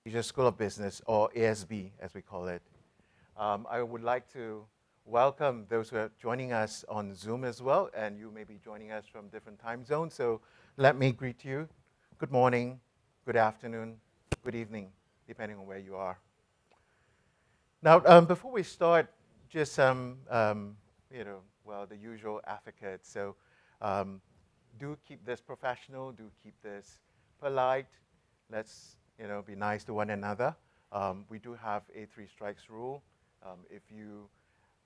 Asia School of Business, or ASB as we call it. I would like to welcome those who are joining us on Zoom as well, and you may be joining us from different time zones. So let me greet you. Good morning, good afternoon, good evening, depending on where you are. Now, before we start, just some, the usual advocates. So do keep this professional, do keep this polite. Let's, be nice to one another. We do have a 3 strikes rule. If you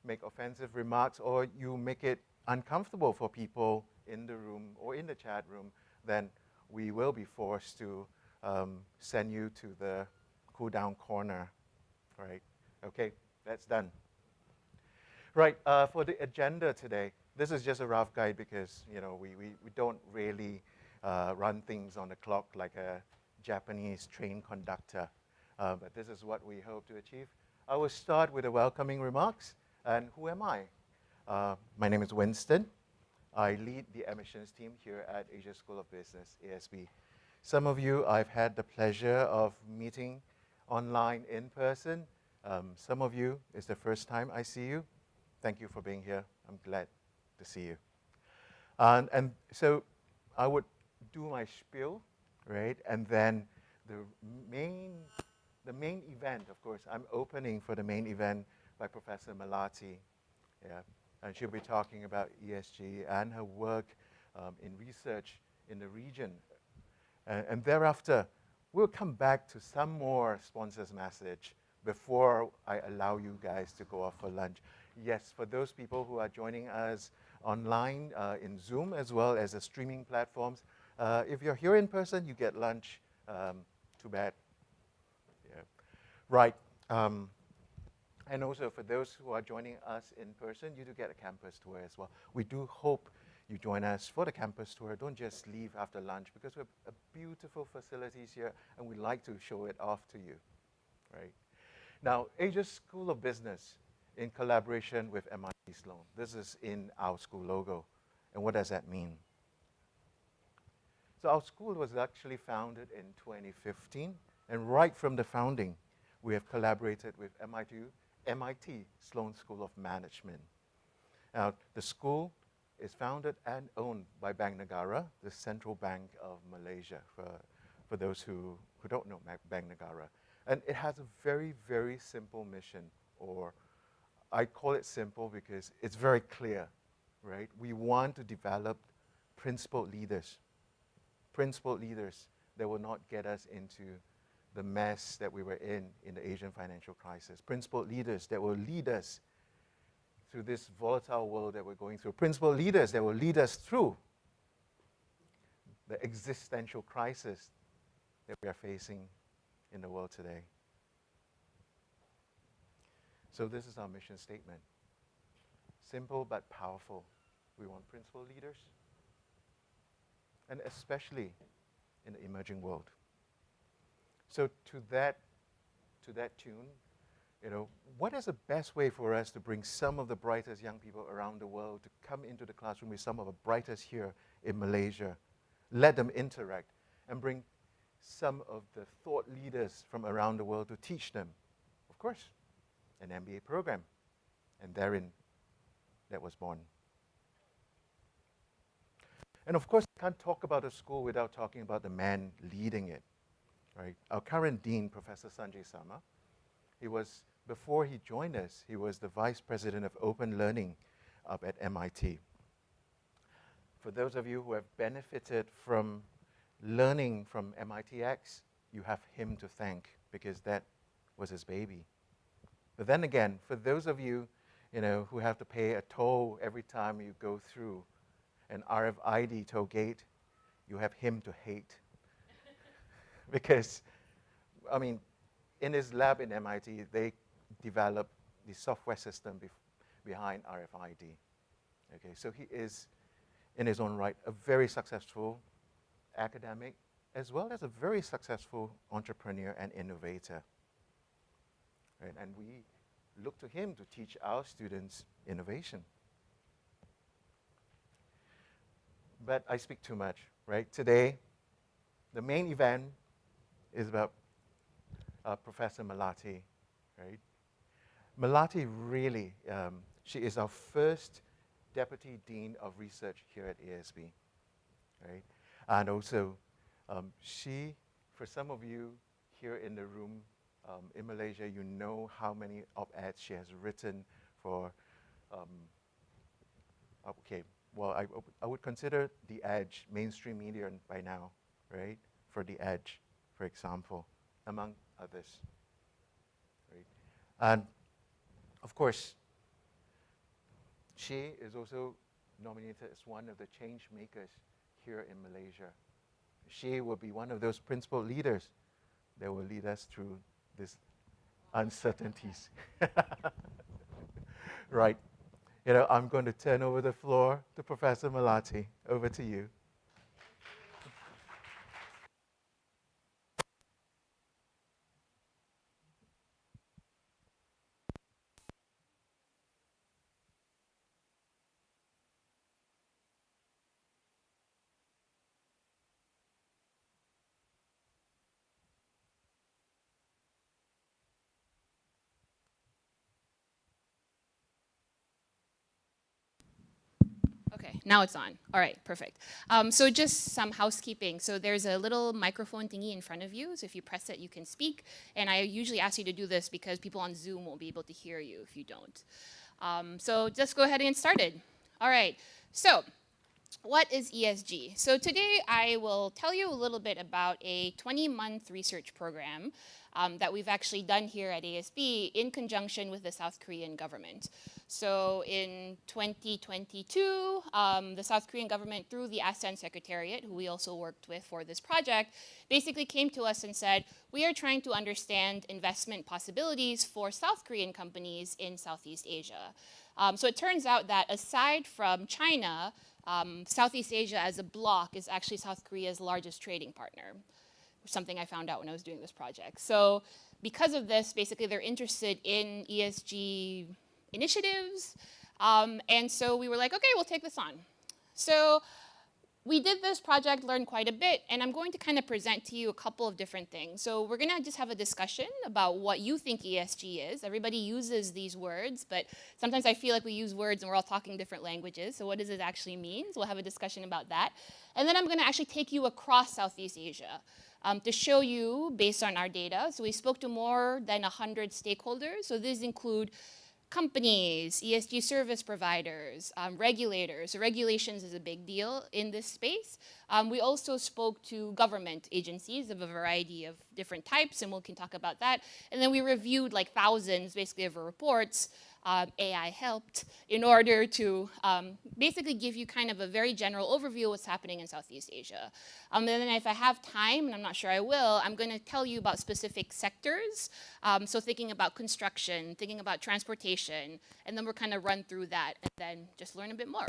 make offensive remarks or you make it uncomfortable for people in the room or in the chat room, then we will be forced to send you to the cool down corner, right? Okay, that's done. Right, for the agenda today, this is just a rough guide because, we don't really run things on the clock like a Japanese train conductor, but this is what we hope to achieve. I will start with the welcoming remarks. And who am I? My name is Winston. I lead the admissions team here at Asia School of Business, ASB. Some of you I've had the pleasure of meeting online, in person. Some of you, it's the first time I see you. Thank you for being here. I'm glad to see you. And so I would do my spiel, right? And then the main event, of course, I'm opening for the main event by Professor Melati. Yeah, and she'll be talking about ESG and her work in research in the region. And thereafter, we'll come back to some more sponsors' message before I allow you guys to go off for lunch. Yes, for those people who are joining us online in Zoom as well as the streaming platforms, if you're here in person, you get lunch. Too bad. Yeah. Right. And also for those who are joining us in person, you do get a campus tour as well. We do hope you join us for the campus tour. Don't just leave after lunch because we have beautiful facilities here and we'd like to show it off to you, right? Now, Asia School of Business in collaboration with MIT Sloan. This is in our school logo. And what does that mean? So our school was actually founded in 2015. And right from the founding, we have collaborated with MIT Sloan School of Management. Now, the school is founded and owned by Bank Negara, the central bank of Malaysia, for those who don't know Bank Negara. And it has a very, very simple mission, or I call it simple because it's very clear, right? We want to develop principled leaders that will not get us into the mess that we were in the Asian financial crisis. Principled leaders that will lead us through this volatile world that we're going through. Principled leaders that will lead us through the existential crisis that we are facing in the world today. So this is our mission statement. Simple but powerful. We want principled leaders, and especially in the emerging world. So to that tune, what is the best way for us to bring some of the brightest young people around the world to come into the classroom with some of the brightest here in Malaysia, let them interact, and bring some of the thought leaders from around the world to teach them? Of course, an MBA program, and therein that was born. And of course, I can't talk about a school without talking about the man leading it, right? Our current dean, Professor Sanjay Sama, before he joined us, he was the Vice President of Open Learning up at MIT. For those of you who have benefited from learning from MITx, you have him to thank because that was his baby. But then again, for those of you, who have to pay a toll every time you go through an RFID toll gate, you have him to hate. Because, in his lab in MIT, they developed the software system behind RFID. Okay, so he is, in his own right, a very successful academic, as well as a very successful entrepreneur and innovator. Right? And we look to him to teach our students innovation. But I speak too much, right? Today, the main event is about Professor Melati, right? Melati really, she is our first Deputy Dean of Research here at ASB, right? And also, she, for some of you here in the room in Malaysia, you know how many op-eds she has written for, okay, well, I would consider The Edge mainstream media by now, right? For The Edge, for example, among others, right? And of course, she is also nominated as one of the change makers here in Malaysia. She will be one of those principal leaders that will lead us through these uncertainties. Right. You know, I'm going to turn over the floor to Professor Melati. Over to you. Okay, now it's on. All right, perfect. So just some housekeeping. So there's a little microphone thingy in front of you. So if you press it, you can speak. And I usually ask you to do this because people on Zoom won't be able to hear you if you don't. So just go ahead and get started. All right, so what is ESG? So today I will tell you a little bit about a 20-month research program that we've actually done here at ASB in conjunction with the South Korean government. So in 2022, the South Korean government, through the ASEAN Secretariat, who we also worked with for this project, basically came to us and said, we are trying to understand investment possibilities for South Korean companies in Southeast Asia. So it turns out that aside from China, Southeast Asia as a bloc is actually South Korea's largest trading partner, something I found out when I was doing this project. So because of this, basically they're interested in ESG initiatives. And so we were like, okay, we'll take this on. So we did this project, learned quite a bit, and I'm going to kind of present to you a couple of different things. So we're going to just have a discussion about what you think ESG is. Everybody uses these words, but sometimes I feel like we use words and we're all talking different languages. So what does it actually mean? So we'll have a discussion about that. And then I'm going to actually take you across Southeast Asia to show you, based on our data. So we spoke to more than 100 stakeholders. So these include companies, ESG service providers, regulators. So regulations is a big deal in this space. We also spoke to government agencies of a variety of different types, and we can talk about that. And then we reviewed like thousands, basically, of reports. AI helped in order to basically give you kind of a very general overview of what's happening in Southeast Asia. And then if I have time, and I'm not sure I will, I'm going to tell you about specific sectors. So thinking about construction, thinking about transportation, and then we'll kind of run through that and then just learn a bit more.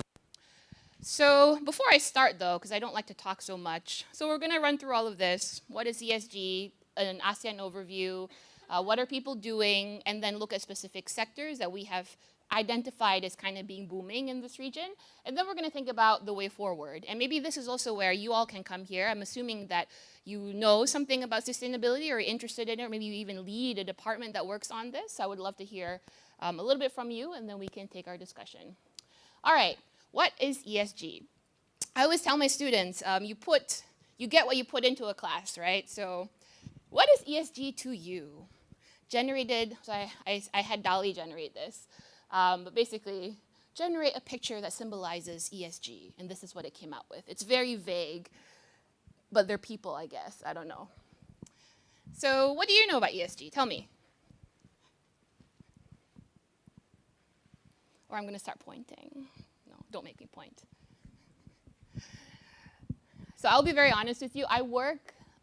So before I start, though, because I don't like to talk so much, so we're going to run through all of this. What is ESG? An ASEAN overview. What are people doing? And then look at specific sectors that we have identified as kind of being booming in this region. And then we're going to think about the way forward. And maybe this is also where you all can come here. I'm assuming that you know something about sustainability or are interested in it, or maybe you even lead a department that works on this. I would love to hear a little bit from you, and then we can take our discussion. All right, what is ESG? I always tell my students, you get what you put into a class, right? So what is ESG to you? Generated, so I had DALL-E generate this, but basically generate a picture that symbolizes ESG, and this is what it came out with. It's very vague, but they're people, I guess, I don't know. So what do you know about ESG? Tell me. Or I'm gonna start pointing. No, don't make me point. So I'll be very honest with you,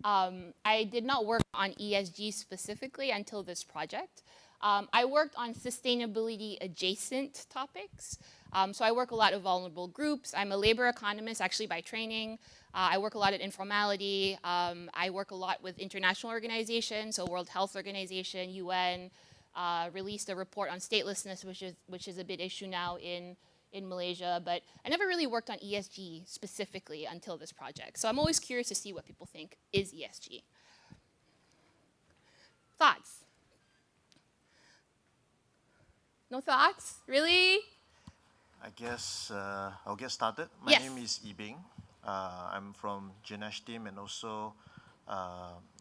I did not work on ESG specifically until this project. I worked on sustainability adjacent topics. So I work a lot with vulnerable groups. I'm a labor economist actually by training. I work a lot at informality. I work a lot with international organizations, so World Health Organization, UN, released a report on statelessness, which is a big issue now in Malaysia, but I never really worked on ESG specifically until this project. So I'm always curious to see what people think is ESG. Thoughts? No thoughts? Really? I guess I'll get started. My Yes. name is Ibing. I'm from Ganesh team and also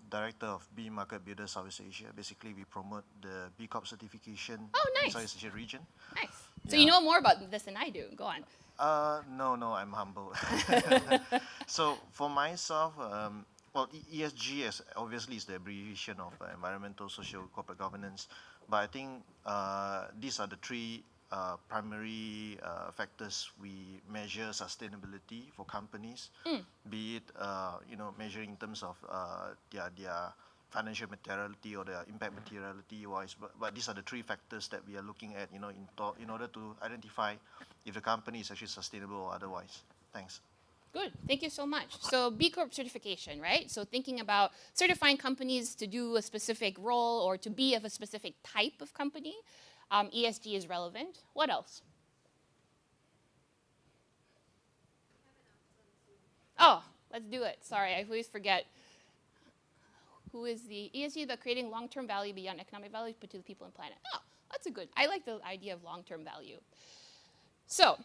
director of B Market Builder Southeast Asia. Basically, we promote the B Corp certification Oh, in nice. Southeast Asia region. Nice. So Yeah. you know more about this than I do. Go on. No, I'm humble. So for myself, well, ESG is obviously is the abbreviation of environmental, social, corporate governance. But I think these are the three primary factors we measure sustainability for companies, be it measuring in terms of their financial materiality or their impact materiality wise. But these are the three factors that we are looking at, in order to identify if the company is actually sustainable or otherwise. Thanks. Good. Thank you so much. So B Corp certification, right? So thinking about certifying companies to do a specific role or to be of a specific type of company, ESG is relevant. What else? Oh, let's do it. Sorry, I always forget. Who is the ESG about creating long-term value beyond economic value put to the people and planet? Oh, that's a good. I like the idea of long-term value. So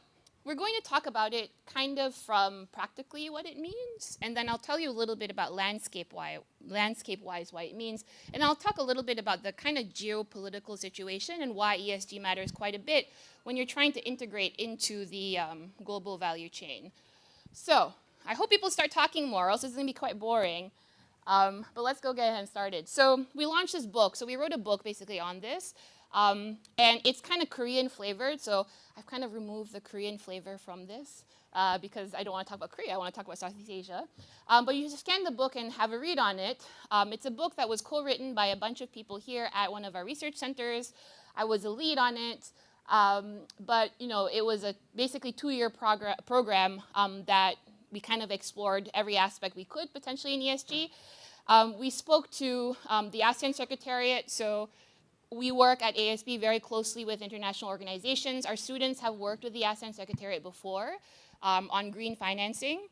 we're going to talk about it kind of from practically what it means, and then I'll tell you a little bit about landscape-wise why it means, and I'll talk a little bit about the kind of geopolitical situation and why ESG matters quite a bit when you're trying to integrate into the global value chain. So I hope people start talking more, or else it's going to be quite boring. But let's go get ahead and started. So we launched this book. So we wrote a book basically on this. And it's kind of Korean flavored. So I've kind of removed the Korean flavor from this because I don't want to talk about Korea. I want to talk about Southeast Asia. But you just scan the book and have a read on it. It's a book that was co-written by a bunch of people here at one of our research centers. I was a lead on it. But it was a basically 2-year program that we kind of explored every aspect we could potentially in ESG. We spoke to the ASEAN Secretariat, so we work at ASB very closely with international organizations. Our students have worked with the ASEAN Secretariat before on green financing.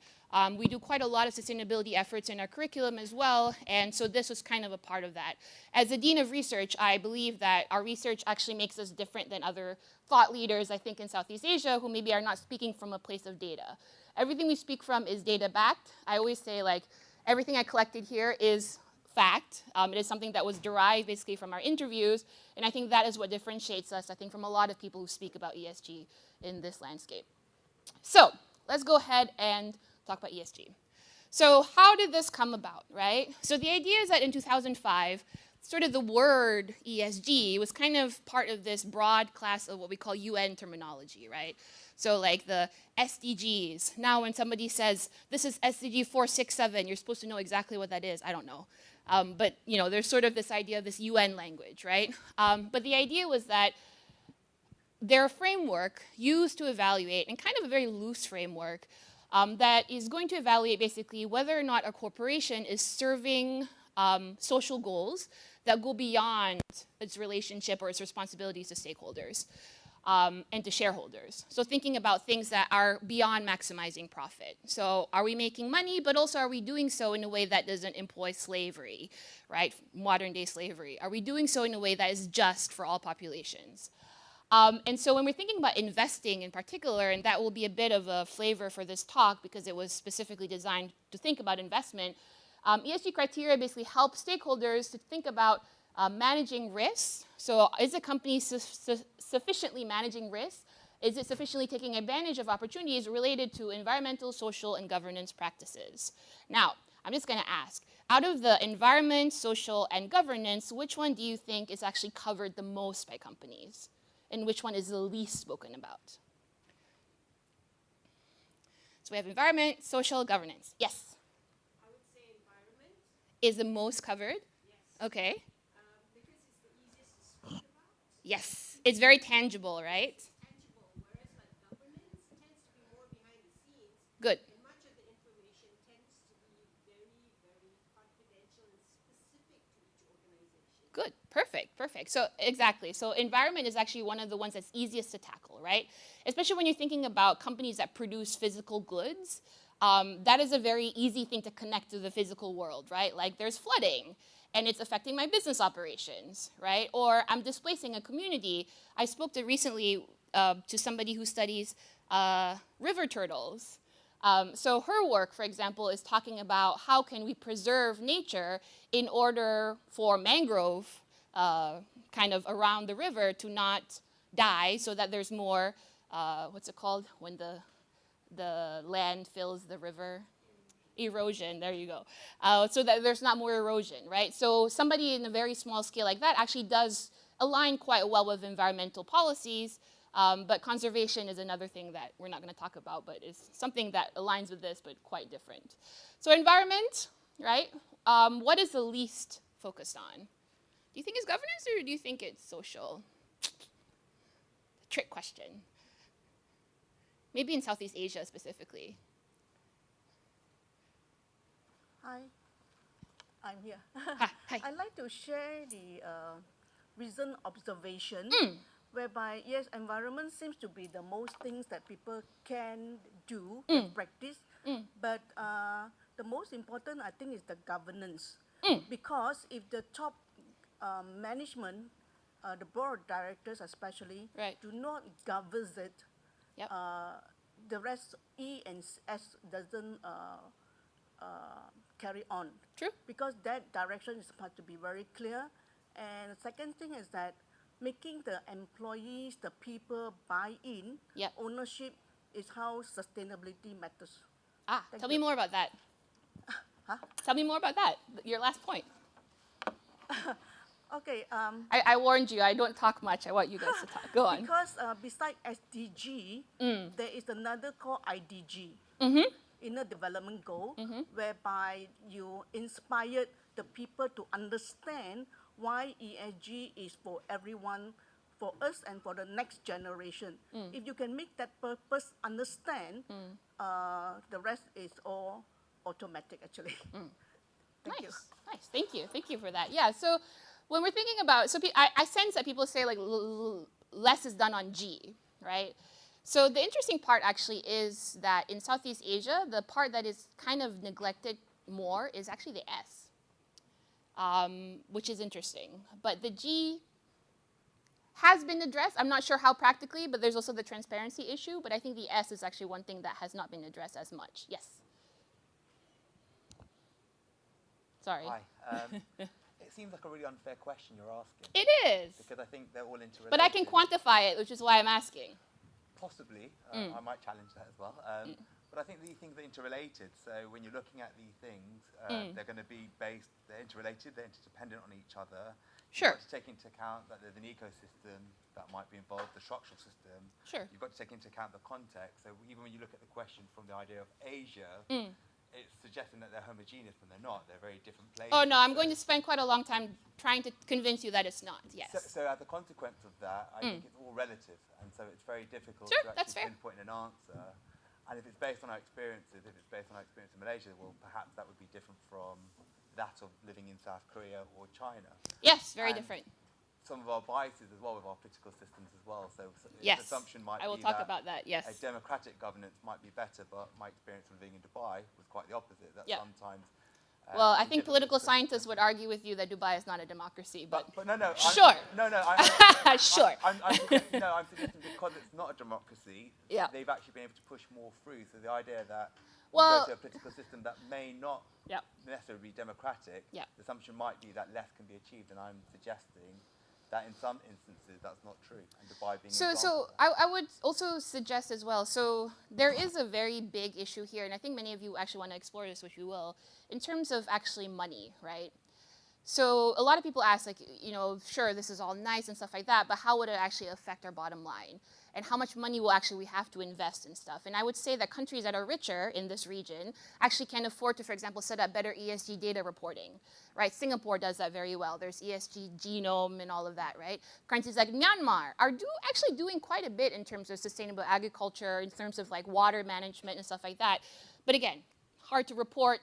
We do quite a lot of sustainability efforts in our curriculum as well, and so this was kind of a part of that. As a Dean of Research, I believe that our research actually makes us different than other thought leaders, I think, in Southeast Asia who maybe are not speaking from a place of data. Everything we speak from is data-backed. I always say, like, everything I collected here is fact. It is something that was derived basically from our interviews, and I think that is what differentiates us, I think, from a lot of people who speak about ESG in this landscape. So let's go ahead and talk about ESG. So how did this come about, right? So the idea is that in 2005, sort of the word ESG was kind of part of this broad class of what we call UN terminology, right? So like the SDGs. Now when somebody says, this is SDG 467, you're supposed to know exactly what that is. I don't know. But there's sort of this idea of this UN language, right? But the idea was that they're a framework used to evaluate, and kind of a very loose framework, that is going to evaluate basically whether or not a corporation is serving social goals that go beyond its relationship or its responsibilities to stakeholders and to shareholders. So thinking about things that are beyond maximizing profit. So are we making money, but also are we doing so in a way that doesn't employ slavery, right? Modern day slavery. Are we doing so in a way that is just for all populations? And so when we're thinking about investing in particular, and that will be a bit of a flavor for this talk because it was specifically designed to think about investment, ESG criteria basically help stakeholders to think about managing risks. So is a company sufficiently managing risks? Is it sufficiently taking advantage of opportunities related to environmental, social, and governance practices? Now, I'm just going to ask, out of the environment, social, and governance, which one do you think is actually covered the most by companies? And which one is the least spoken about? So we have environment, social, governance. Yes? I would say environment. Is the most covered? Yes. Okay. Because it's the easiest to speak about. Yes. It's very tangible, right? It's tangible, whereas like governance tends to be more behind the scenes. Good. And much of the information tends to be very, very confidential and specific to each organization. Good. Perfect. Perfect. So exactly. So environment is actually one of the ones that's easiest to tackle, right? Especially when you're thinking about companies that produce physical goods. That is a very easy thing to connect to the physical world, right? Like there's flooding, and it's affecting my business operations, right? Or I'm displacing a community. I spoke to recently to somebody who studies river turtles. So her work, for example, is talking about how can we preserve nature in order for mangrove kind of around the river to not die, so that there's more, what's it called, when the land fills the river? Erosion, there you go. So that there's not more erosion, right? So somebody in a very small scale like that actually does align quite well with environmental policies, but conservation is another thing that we're not going to talk about, but is something that aligns with this, but quite different. So environment, right? What is the least focused on? Do you think it's governance, or do you think it's social? Trick question. Maybe in Southeast Asia specifically. Hi, I'm here. Hi. I'd like to share the recent observation whereby, yes, environment seems to be the most things that people can do and practice, but the most important, I think, is the governance. Because if the top management, the board of directors especially, Right. do not govern it, Yep. The rest, E and S, doesn't carry on. True. Because that direction is supposed to be very clear. And the second thing is that making the employees, the people buy in, Yep. ownership is how sustainability matters. Thank Tell you. me more about that. Tell me more about that, your last point. Okay, I warned you, I don't talk much. I want you guys to talk. Go on. because beside SDG, there is another called IDG, Inner Development Goal, whereby you inspired the people to understand why ESG is for everyone, for us and for the next generation. If you can make that purpose understand, the rest is all automatic actually. Thank you. Nice. Thank you for that. Yeah. So when we're thinking about, I sense that people say like less is done on G, right? So the interesting part actually is that in Southeast Asia, the part that is kind of neglected more is actually the S, which is interesting. But the G has been addressed. I'm not sure how practically, but there's also the transparency issue. But I think the S is actually one thing that has not been addressed as much. Yes. Sorry. Hi. It seems like a really unfair question you're asking. It is. Because I think they're all interrelated. But I can quantify it, which is why I'm asking. Possibly. I might challenge that as well. But I think these things are interrelated. So when you're looking at these things, they're going to be based, they're interrelated, they're interdependent on each other. Sure. You've got to take into account that there's an ecosystem that might be involved, the structural system. Sure. You've got to take into account the context. So even when you look at the question from the idea of Asia, it's suggesting that they're homogeneous when they're not. They're very different places. Oh, no, I'm going to spend quite a long time trying to convince you that it's not. Yes. So as a consequence of that, I think it's all relative, and so it's very difficult Sure, to that's fair. actually pinpoint an answer. And if it's based on our experiences, if it's based on our experience in Malaysia, well, perhaps that would be different from that of living in South Korea or China. Yes, very And different. Some of our biases as well with our political systems as well. So Yes. the assumption might I will be talk that about that, yes. a democratic governance might be better, but my experience of living in Dubai was quite the opposite. That Yeah. sometimes. Well, I in think different political systems- scientists would argue with you that Dubai is not a democracy, but But no. Sure. Sure. I'm suggesting because it's not a democracy, Yeah. they've actually been able to push more through. So the idea that Well- you go to a political system that may not Yeah. necessarily be democratic, Yeah. the assumption might be that less can be achieved, and I'm suggesting that in some instances that's not true. And Dubai being an example So of that. I would also suggest as well, so there is a very big issue here, and I think many of you actually want to explore this, which we will, in terms of actually money, right? So a lot of people ask, like, you know, sure, this is all nice and stuff like that, but how would it actually affect our bottom line? And how much money will actually we have to invest in stuff? And I would say that countries that are richer in this region actually can afford to, for example, set up better ESG data reporting, right? Singapore does that very well. There's ESG genome and all of that, right? Countries like Myanmar are actually doing quite a bit in terms of sustainable agriculture, in terms of like water management and stuff like that. But again, hard to report,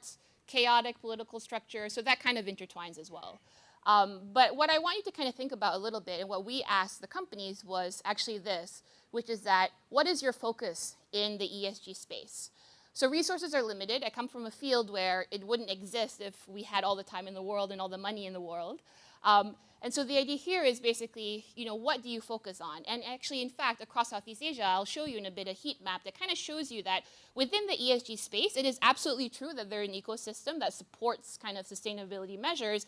chaotic political structure, so that kind of intertwines as well. But what I want you to kind of think about a little bit, and what we asked the companies was actually this, which is that what is your focus in the ESG space? So resources are limited. I come from a field where it wouldn't exist if we had all the time in the world and all the money in the world. And so the idea here is basically, what do you focus on? And actually, in fact, across Southeast Asia, I'll show you in a bit a heat map that kind of shows you that within the ESG space, it is absolutely true that they're an ecosystem that supports kind of sustainability measures,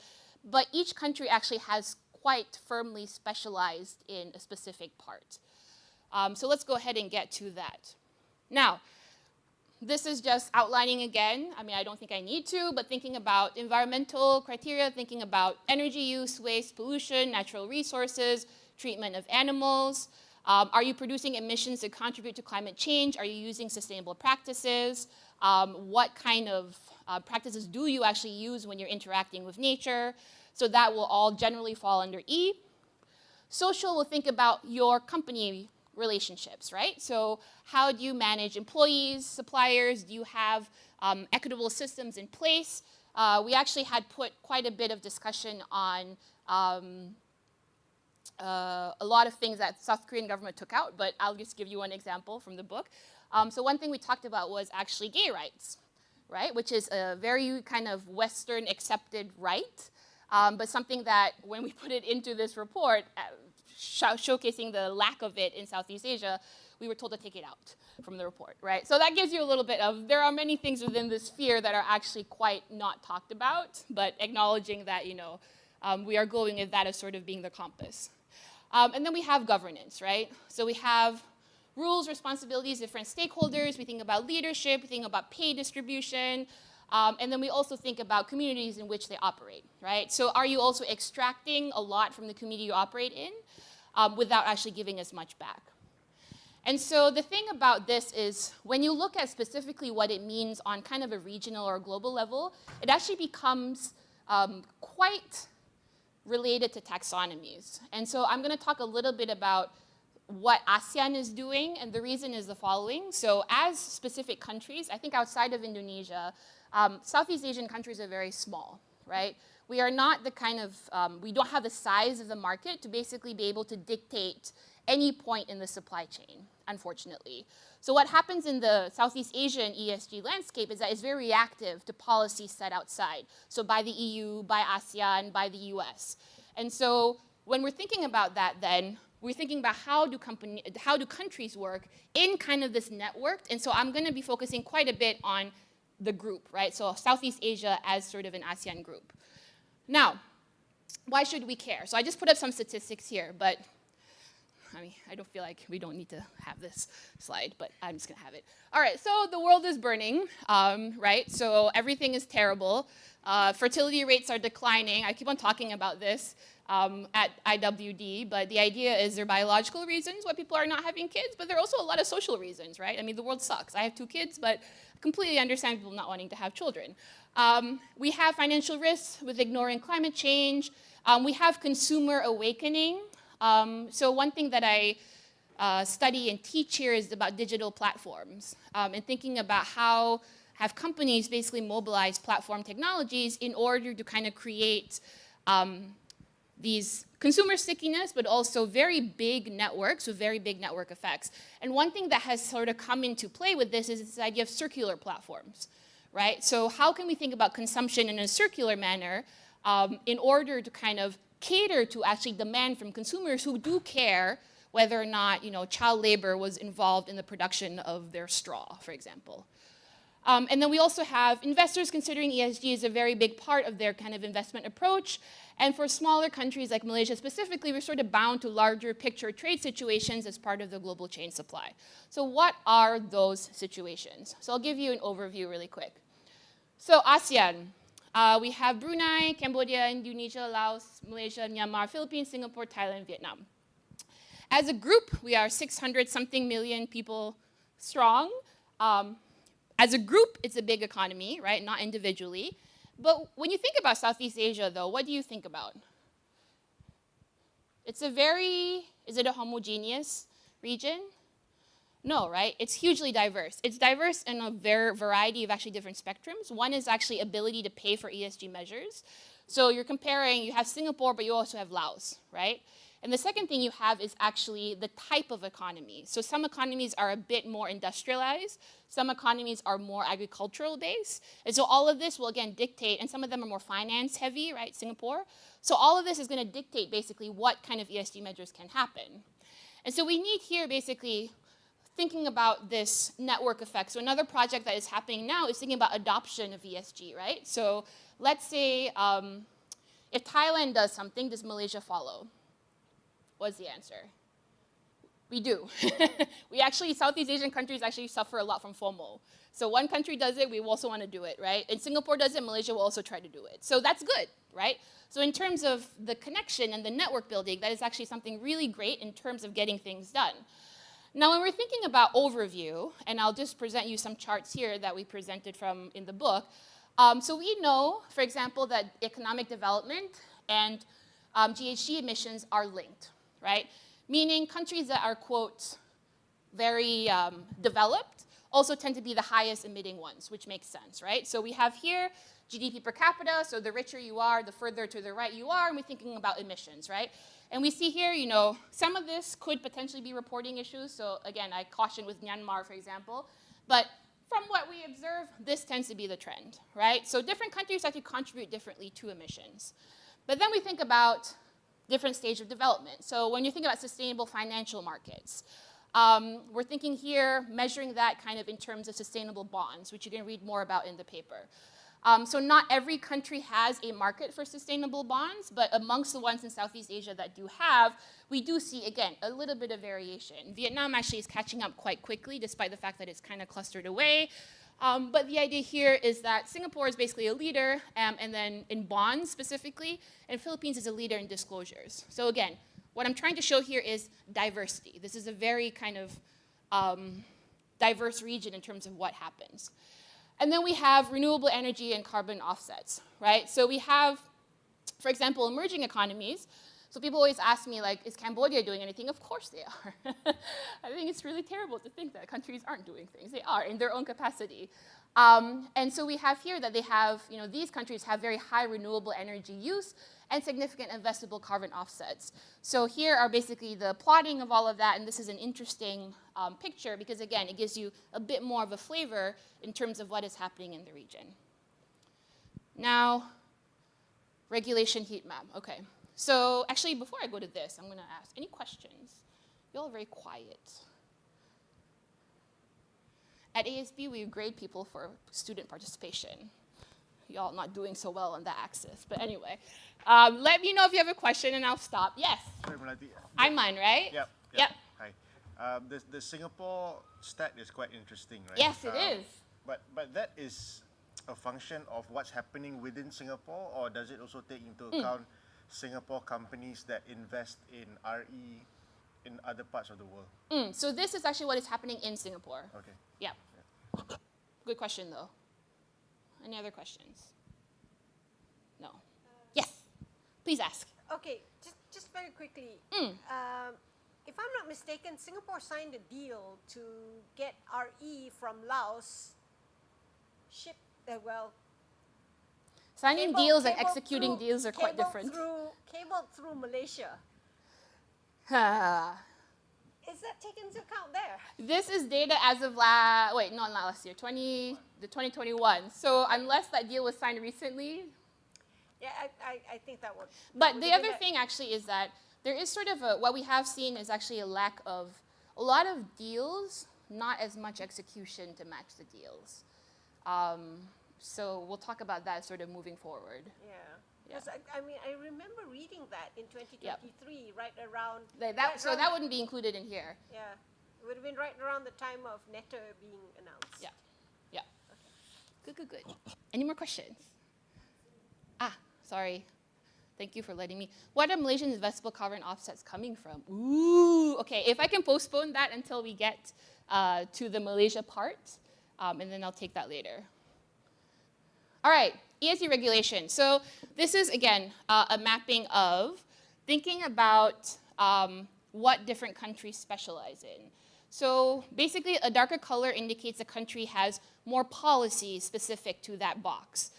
but each country actually has quite firmly specialized in a specific part. So let's go ahead and get to that. Now, this is just outlining again. I mean, I don't think I need to, but thinking about environmental criteria, thinking about energy use, waste, pollution, natural resources, treatment of animals. Are you producing emissions that contribute to climate change? Are you using sustainable practices? What kind of practices do you actually use when you're interacting with nature? So that will all generally fall under E. Social will think about your company relationships, right? So how do you manage employees, suppliers? Do you have equitable systems in place? We actually had put quite a bit of discussion on a lot of things that South Korean government took out, but I'll just give you one example from the book. So one thing we talked about was actually gay rights, right? Which is a very kind of Western accepted right, but something that when we put it into this report, showcasing the lack of it in Southeast Asia, we were told to take it out from the report, right? So that gives you a little bit of, there are many things within this sphere that are actually quite not talked about, but acknowledging that, we are going with that as sort of being the compass. And then we have governance, right? So we have rules, responsibilities, different stakeholders. We think about leadership, we think about pay distribution, and then we also think about communities in which they operate, right? So are you also extracting a lot from the community you operate in without actually giving as much back? And so the thing about this is when you look at specifically what it means on kind of a regional or global level, it actually becomes quite related to taxonomies. And so I'm going to talk a little bit about what ASEAN is doing, and the reason is the following. So as specific countries, I think outside of Indonesia, Southeast Asian countries are very small, right? We are not the kind of, we don't have the size of the market to basically be able to dictate any point in the supply chain, unfortunately. So what happens in the Southeast Asian ESG landscape is that it's very reactive to policies set outside. So by the EU, by ASEAN, by the US. And so when we're thinking about that then, we're thinking about how do countries work in kind of this network. And so I'm going to be focusing quite a bit on the group, right? So Southeast Asia as sort of an ASEAN group. Now, why should we care? So I just put up some statistics here, but I mean, I don't feel like we don't need to have this slide, but I'm just going to have it. All right, so the world is burning, right? So everything is terrible. Fertility rates are declining. I keep on talking about this at IWD, but the idea is there are biological reasons why people are not having kids, but there are also a lot of social reasons, right? I mean, the world sucks. I have 2 kids, but I completely understand people not wanting to have children. We have financial risks with ignoring climate change. We have consumer awakening. So one thing that I study and teach here is about digital platforms and thinking about how have companies basically mobilize platform technologies in order to kind of create these consumer stickiness, but also very big networks with very big network effects. And one thing that has sort of come into play with this is this idea of circular platforms, right? So how can we think about consumption in a circular manner in order to kind of cater to actually demand from consumers who do care whether or not child labor was involved in the production of their straw, for example. And then we also have investors considering ESG as a very big part of their kind of investment approach. And for smaller countries like Malaysia specifically, we're sort of bound to larger picture trade situations as part of the global chain supply. So what are those situations? So I'll give you an overview really quick. So ASEAN. We have Brunei, Cambodia, Indonesia, Laos, Malaysia, Myanmar, Philippines, Singapore, Thailand, Vietnam. As a group, we are 600-something million people strong. As a group, it's a big economy, right? Not individually. But when you think about Southeast Asia, though, what do you think about? Is it a homogeneous region? No, right? It's hugely diverse. It's diverse in a variety of actually different spectrums. One is actually ability to pay for ESG measures. So you're comparing, you have Singapore, but you also have Laos, right? And the second thing you have is actually the type of economy. So some economies are a bit more industrialized, some economies are more agricultural based. And so all of this will again dictate, and some of them are more finance heavy, right, Singapore. So all of this is going to dictate basically what kind of ESG measures can happen. And so we need here basically thinking about this network effect. So another project that is happening now is thinking about adoption of ESG, right? So let's say if Thailand does something, does Malaysia follow? What's the answer? We do. We actually, Southeast Asian countries actually suffer a lot from FOMO. So one country does it, we also want to do it, right? And Singapore does it, Malaysia will also try to do it. So that's good, right? So in terms of the connection and the network building, that is actually something really great in terms of getting things done. Now, when we're thinking about overview, and I'll just present you some charts here that we presented from in the book. So we know, for example, that economic development and GHG emissions are linked, right? Meaning countries that are, quote, very developed also tend to be the highest emitting ones, which makes sense, right? So we have here GDP per capita, so the richer you are, the further to the right you are, and we're thinking about emissions, right? And we see here, you know, some of this could potentially be reporting issues. So again, I caution with Myanmar, for example. But from what we observe, this tends to be the trend, right? So different countries actually contribute differently to emissions. But then we think about different stage of development. So when you think about sustainable financial markets, we're thinking here, measuring that kind of in terms of sustainable bonds, which you can read more about in the paper. So not every country has a market for sustainable bonds, but amongst the ones in Southeast Asia that do have, we do see, again, a little bit of variation. Vietnam actually is catching up quite quickly, despite the fact that it's kind of clustered away. But the idea here is that Singapore is basically a leader, and then in bonds specifically, and Philippines is a leader in disclosures. So again, what I'm trying to show here is diversity. This is a very kind of diverse region in terms of what happens. And then we have renewable energy and carbon offsets, right? So we have, for example, emerging economies. So people always ask me, like, is Cambodia doing anything? Of course they are. I think it's really terrible to think that countries aren't doing things. They are in their own capacity. And so we have here that they have, you know, these countries have very high renewable energy use and significant investable carbon offsets. So here are basically the plotting of all of that, and this is an interesting picture because, again, it gives you a bit more of a flavor in terms of what is happening in the region. Now, regulation heat map. Okay. So actually, before I go to this, I'm going to ask, any questions? You all are very quiet. At ASB, we grade people for student participation. Y'all not doing so well on that axis. But anyway, let me know if you have a question, and I'll stop. Yes? Sorry, Melati. I'm mine, right? Yep. Hi. The Singapore stat is quite interesting, right? Yes, it is. But that is a function of what's happening within Singapore, or does it also take into account Singapore companies that invest in RE in other parts of the world? So this is actually what is happening in Singapore. Okay. Yeah. Good question, though. Any other questions? No. Yes. Please ask. Okay, just very quickly. If I'm not mistaken, Singapore signed a deal to get RE from Laos shipped, Signing deals and executing deals are quite different. Cabled through Malaysia. Is that taken into account there? This is data as of not last year, 2021. So unless that deal was signed recently. Yeah, I think that would. But the other thing actually is that there is sort of what we have seen is actually a lack of a lot of deals, not as much execution to match the deals. So we'll talk about that sort of moving forward. Yeah. Because I mean, I remember reading that in 2023, right around. So that wouldn't be included in here. Yeah, it would have been right around the time of NETA being announced. Yeah. Okay. Good. Any more questions? Sorry. Thank you for letting me. What are Malaysian investable carbon offsets coming from? Ooh, okay. If I can postpone that until we get to the Malaysia part, and then I'll take that later. All right, ESG regulation. So this is, again, a mapping of thinking about what different countries specialize in. So basically, a darker color indicates a country has more policy specific to that box.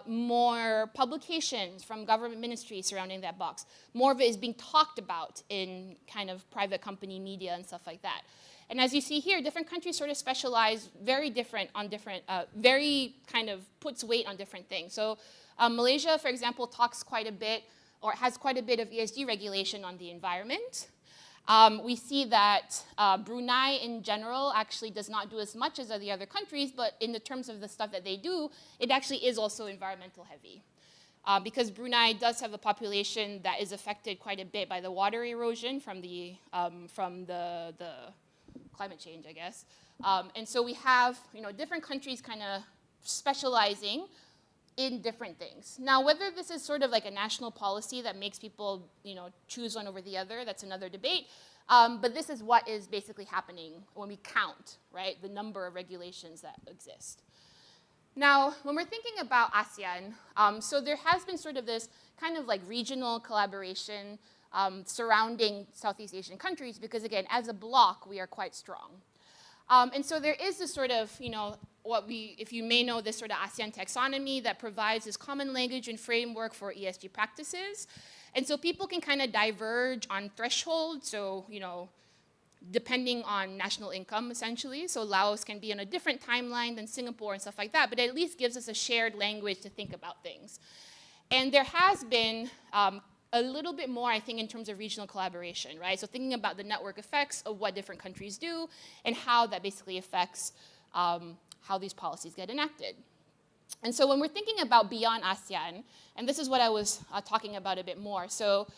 more publications from government ministries surrounding that box. More of it is being talked about in kind of private company media and stuff like that. And as you see here, different countries sort of specialize very different on different, very kind of puts weight on different things. So Malaysia, for example, talks quite a bit, or has quite a bit of ESG regulation on the environment. We see that Brunei in general actually does not do as much as the other countries, but in the terms of the stuff that they do, it actually is also environmental heavy. Because Brunei does have a population that is affected quite a bit by the water erosion from the climate change, I guess. And so we have different countries kind of specializing in different things. Now, whether this is sort of like a national policy that makes people, choose one over the other, that's another debate. But this is what is basically happening when we count, right, the number of regulations that exist. Now, when we're thinking about ASEAN, so there has been sort of this kind of like regional collaboration surrounding Southeast Asian countries because, again, as a bloc, we are quite strong. And so there is this sort of, if you may know, this sort of ASEAN taxonomy that provides this common language and framework for ESG practices. And so people can kind of diverge on thresholds, so, depending on national income, essentially. So Laos can be on a different timeline than Singapore and stuff like that, but it at least gives us a shared language to think about things. And there has been a little bit more, I think, in terms of regional collaboration, right? So thinking about the network effects of what different countries do and how that basically affects how these policies get enacted. And so when we're thinking about beyond ASEAN, and this is what I was talking about a bit more, so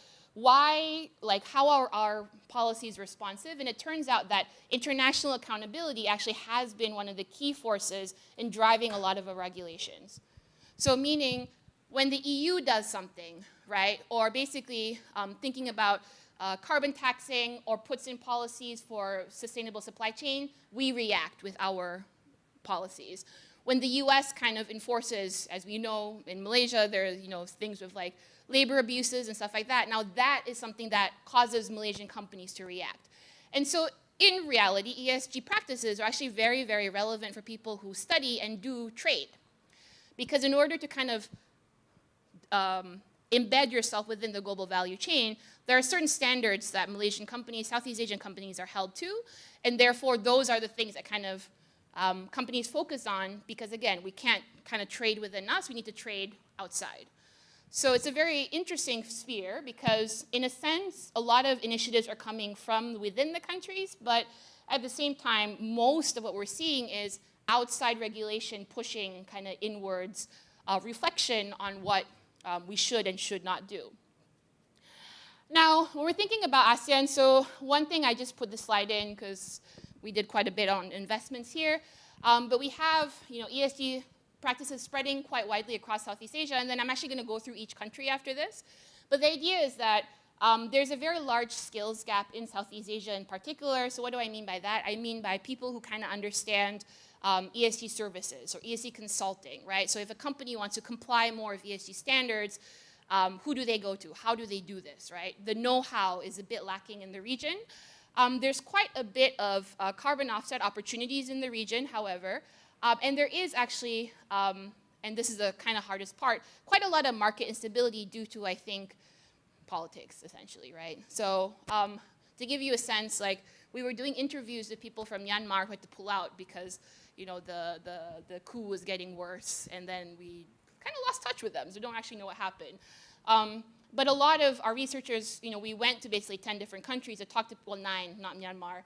how are our policies responsive? And it turns out that international accountability actually has been one of the key forces in driving a lot of our regulations. So meaning, when the EU does something, right, or basically thinking about carbon taxing or puts in policies for sustainable supply chain, we react with our policies. When the US kind of enforces, as we know, in Malaysia, there are things with like labor abuses and stuff like that. Now that is something that causes Malaysian companies to react. And so in reality, ESG practices are actually very, very relevant for people who study and do trade. Because in order to kind of embed yourself within the global value chain, there are certain standards that Malaysian companies, Southeast Asian companies are held to, and therefore those are the things that kind of companies focus on because, again, we can't kind of trade within us, we need to trade outside. So it's a very interesting sphere because, in a sense, a lot of initiatives are coming from within the countries, but at the same time, most of what we're seeing is outside regulation pushing kind of inwards reflection on what we should and should not do. Now, when we're thinking about ASEAN, so one thing I just put this slide in because we did quite a bit on investments here, but we have ESG practices spreading quite widely across Southeast Asia, and then I'm actually going to go through each country after this. But the idea is that there's a very large skills gap in Southeast Asia in particular. So what do I mean by that? I mean by people who kind of understand ESG services or ESG consulting, right? So if a company wants to comply more with ESG standards, who do they go to? How do they do this, right? The know-how is a bit lacking in the region. There's quite a bit of carbon offset opportunities in the region, however, and there is actually, and this is the kind of hardest part, quite a lot of market instability due to, I think, politics, essentially, right? So to give you a sense, like, we were doing interviews with people from Myanmar who had to pull out because, the coup was getting worse, and then we kind of lost touch with them, so we don't actually know what happened. But a lot of our researchers, we went to basically 10 different countries to talk to, well, 9, not Myanmar,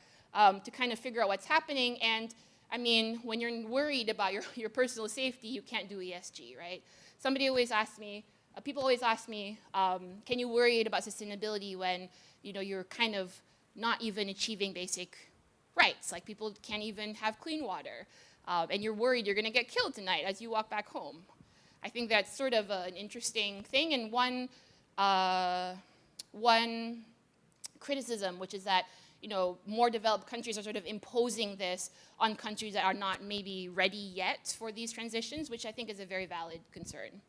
to kind of figure out what's happening. And I mean, when you're worried about your personal safety, you can't do ESG, right? Somebody always asks me, people always ask me, can you worry about sustainability when, you're kind of not even achieving basic rights? Like, people can't even have clean water. And you're worried you're going to get killed tonight as you walk back home. I think that's sort of an interesting thing. And one criticism, which is that more developed countries are sort of imposing this on countries that are not maybe ready yet for these transitions, which I think is a very valid concern.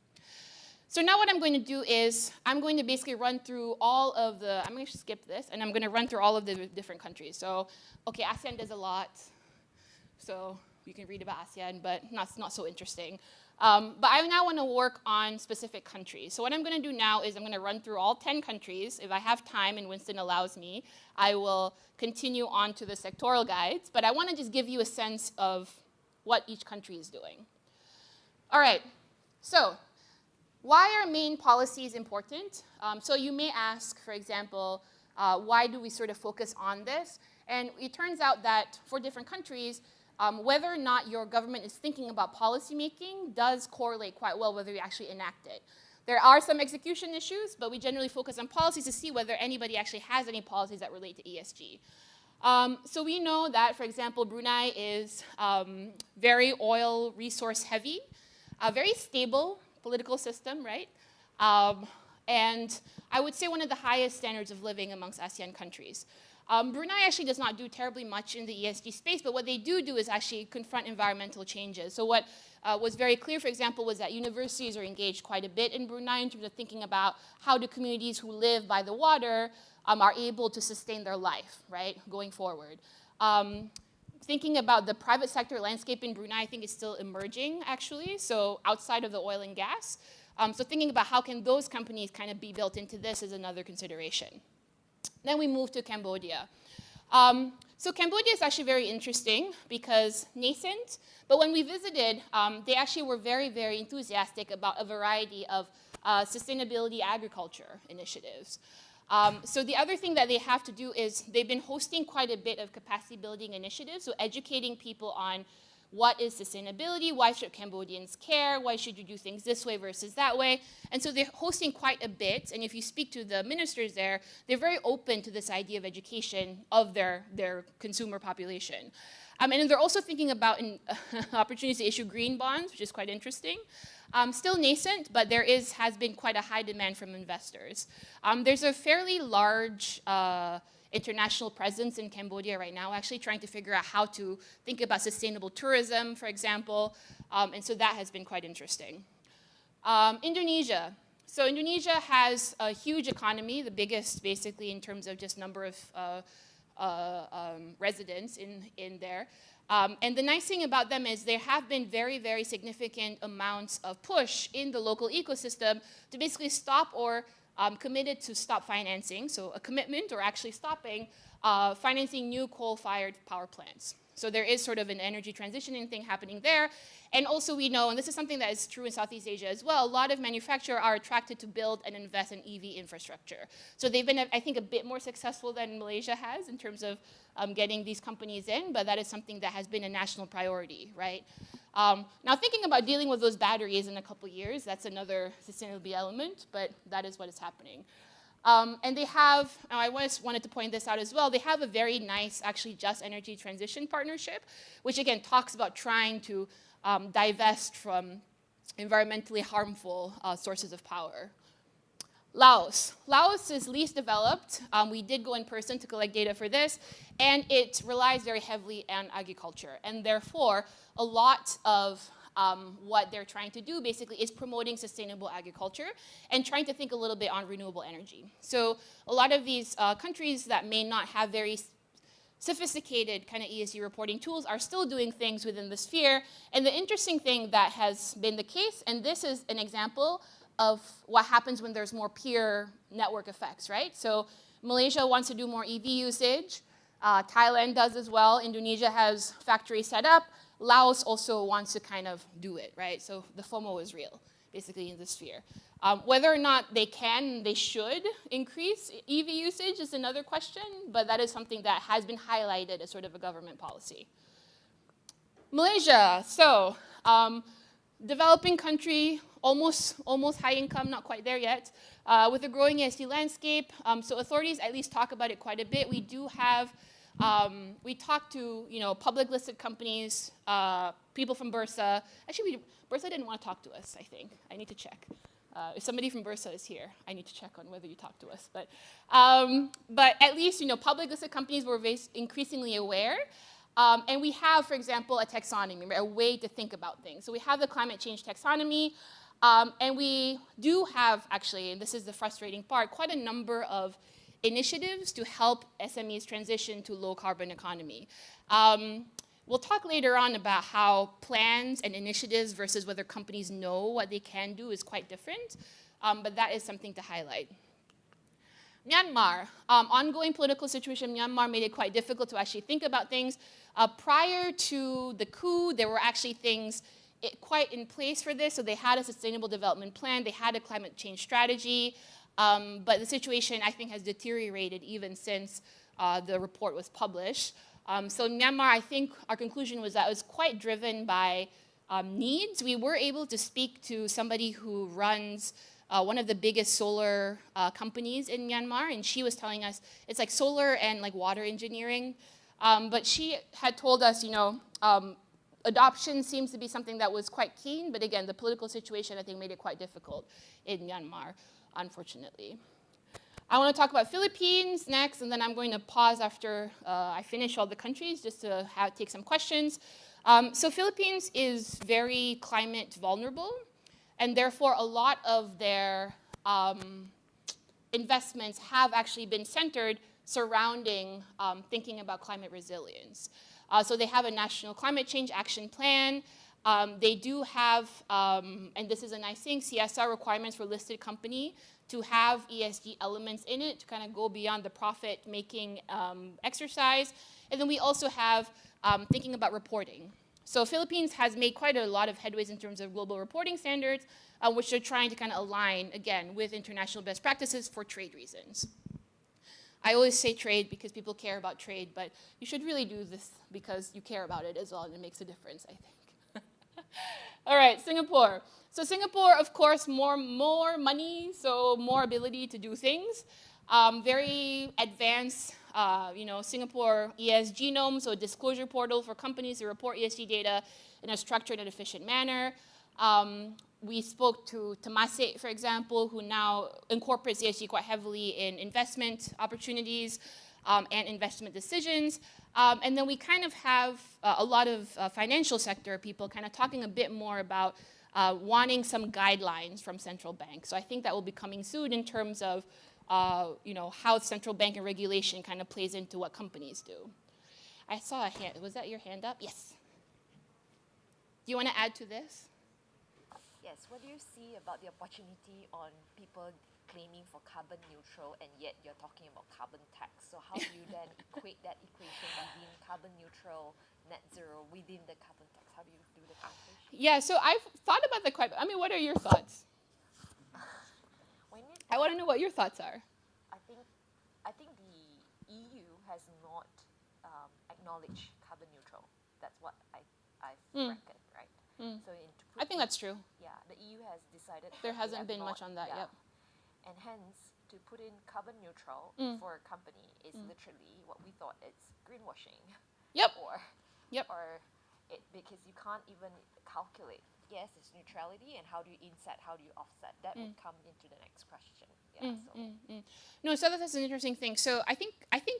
So now what I'm going to do is I'm going to basically run through all of the, I'm going to skip this, and I'm going to run through all of the different countries. So, okay, ASEAN does a lot. So you can read about ASEAN, but not so interesting. But I now want to work on specific countries. So what I'm going to do now is I'm going to run through all 10 countries. If I have time and Winston allows me, I will continue on to the sectoral guides. But I want to just give you a sense of what each country is doing. All right, so why are main policies important? So you may ask, for example, why do we sort of focus on this? And it turns out that for different countries, whether or not your government is thinking about policy making does correlate quite well whether you actually enact it. There are some execution issues, but we generally focus on policies to see whether anybody actually has any policies that relate to ESG. So we know that, for example, Brunei is very oil resource heavy, a very stable political system, right? And I would say one of the highest standards of living amongst ASEAN countries. Brunei actually does not do terribly much in the ESG space, but what they do is actually confront environmental changes. So what was very clear, for example, was that universities are engaged quite a bit in Brunei in terms of thinking about how do communities who live by the water are able to sustain their life, right, going forward. Thinking about the private sector landscape in Brunei, I think is still emerging, actually, so outside of the oil and gas. So thinking about how can those companies kind of be built into this is another consideration. Then we move to Cambodia. So Cambodia is actually very interesting because nascent, but when we visited, they actually were very, very enthusiastic about a variety of sustainability agriculture initiatives. So the other thing that they have to do is they've been hosting quite a bit of capacity building initiatives, so educating people on what is sustainability, why should Cambodians care, why should you do things this way versus that way. And so they're hosting quite a bit, and if you speak to the ministers there, they're very open to this idea of education of their consumer population. And they're also thinking about opportunities to issue green bonds, which is quite interesting. Still nascent, but there has been quite a high demand from investors. There's a fairly large international presence in Cambodia right now, actually trying to figure out how to think about sustainable tourism, for example, and so that has been quite interesting. Indonesia. So Indonesia has a huge economy, the biggest basically in terms of just number of residents in there. And the nice thing about them is there have been very, very significant amounts of push in the local ecosystem to basically stop or committed to stop financing, so a commitment or actually stopping financing new coal-fired power plants. So there is sort of an energy transitioning thing happening there. And also we know, and this is something that is true in Southeast Asia as well, a lot of manufacturers are attracted to build and invest in EV infrastructure. So they've been, I think, a bit more successful than Malaysia has in terms of getting these companies in, but that is something that has been a national priority, right? Now thinking about dealing with those batteries in a couple years, that's another sustainability element, but that is what is happening. And they have, I wanted to point this out as well, they have a very nice, actually, just energy transition partnership, which again talks about trying to divest from environmentally harmful sources of power. Laos. Laos is least developed. We did go in person to collect data for this, and it relies very heavily on agriculture. And therefore, a lot of what they're trying to do basically is promoting sustainable agriculture and trying to think a little bit on renewable energy. So a lot of these countries that may not have very sophisticated kind of ESG reporting tools are still doing things within the sphere. And the interesting thing that has been the case, and this is an example of what happens when there's more peer network effects, right? So Malaysia wants to do more EV usage. Thailand does as well. Indonesia has factories set up. Laos also wants to kind of do it, right? So the FOMO is real, basically, in the sphere. Whether or not they can, they should increase EV usage is another question, but that is something that has been highlighted as sort of a government policy. Malaysia, so developing country, almost high income, not quite there yet, with a growing ESG landscape. So authorities at least talk about it quite a bit. We do have we talked to public listed companies, people from Bursa. Actually, Bursa didn't want to talk to us, I think. I need to check. If somebody from Bursa is here, I need to check on whether you talked to us. But at least public listed companies were increasingly aware. And we have, for example, a taxonomy, a way to think about things. So we have the climate change taxonomy. And we do have, actually, and this is the frustrating part, quite a number of We'll talk later on about how plans and initiatives versus whether companies know what they can do is quite different, but that is something to highlight. Myanmar, ongoing political situation in Myanmar made it quite difficult to actually think about things. Prior to the coup, there were actually things quite in place for this. So they had a sustainable development plan, they had a climate change strategy, but the situation, I think, has deteriorated even since the report was published. So in Myanmar, I think our conclusion was that it was quite driven by needs. We were able to speak to somebody who runs one of the biggest solar companies in Myanmar, and she was telling us it's like solar and like water engineering. But she had told us, adoption seems to be something that was quite keen, but again, the political situation, I think, made it quite difficult in Myanmar, unfortunately. I want to talk about Philippines next, and then I'm going to pause after I finish all the countries just to take some questions. So Philippines is very climate vulnerable, and therefore a lot of their investments have actually been centered surrounding thinking about climate resilience. So they have a national climate change action plan. They do have, and this is a nice thing, CSR requirements for listed company to have ESG elements in it to kind of go beyond the profit-making exercise. And then we also have thinking about reporting. So Philippines has made quite a lot of headways in terms of global reporting standards, which they're trying to kind of align, again, with international best practices for trade reasons. I always say trade because people care about trade, but you should really do this because you care about it as well, and it makes a difference, I think. All right, Singapore. So Singapore, of course, more money, so more ability to do things. Very advanced, Singapore ESG genome, so a disclosure portal for companies to report ESG data in a structured and efficient manner. We spoke to Temasek, for example, who now incorporates ESG quite heavily in investment opportunities and investment decisions. And then we kind of have a lot of financial sector people kind of talking a bit more about wanting some guidelines from central banks. So I think that will be coming soon in terms of how central bank and regulation kind of plays into what companies do. I saw a hand. Was that your hand up? Yes. Do you want to add to this? Yes, what do you see about the opportunity on people claiming for carbon neutral and yet you're talking about carbon tax? So how do you then equate that equation between carbon neutral, net zero within the carbon tax? How do you do the calculation? Yeah, so I've thought about that quite. I mean, what are your thoughts? I want to know what your thoughts are. I think the EU has not acknowledged carbon neutral. That's what I've reckoned, right? So I think that's true. Yeah, the EU has decided there hasn't been much on that yet. And hence, to put in carbon neutral for a company is literally what we thought it's greenwashing. Yep. Because you can't even calculate. Yes, it's neutrality, and how do you inset? How do you offset? That would come into the next question. Yeah. No, so that's an interesting thing. So I think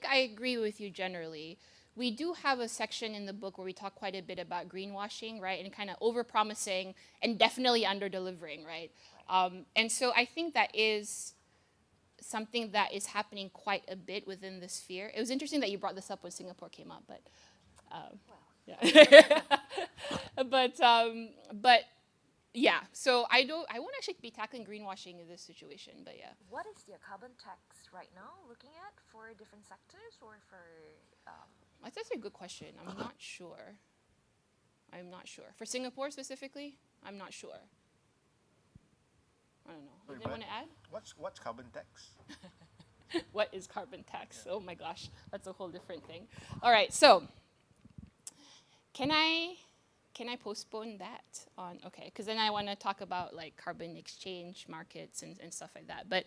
I agree with you generally. We do have a section in the book where we talk quite a bit about greenwashing, right, and kind of over-promising and definitely under-delivering, right? And so I think that is something that is happening quite a bit within the sphere. It was interesting that you brought this up when Singapore came up, but yeah. but yeah. So I won't actually be tackling greenwashing in this situation, but yeah. What is your carbon tax right now looking at for different sectors or for? That's actually a good question. I'm not sure. For Singapore specifically, I'm not sure. I don't know. Sorry, Anyone want to add? What's carbon tax? What is carbon tax? Oh my gosh, that's a whole different thing. All right, so can I postpone that on? Okay, because then I want to talk about like carbon exchange markets and stuff like that. But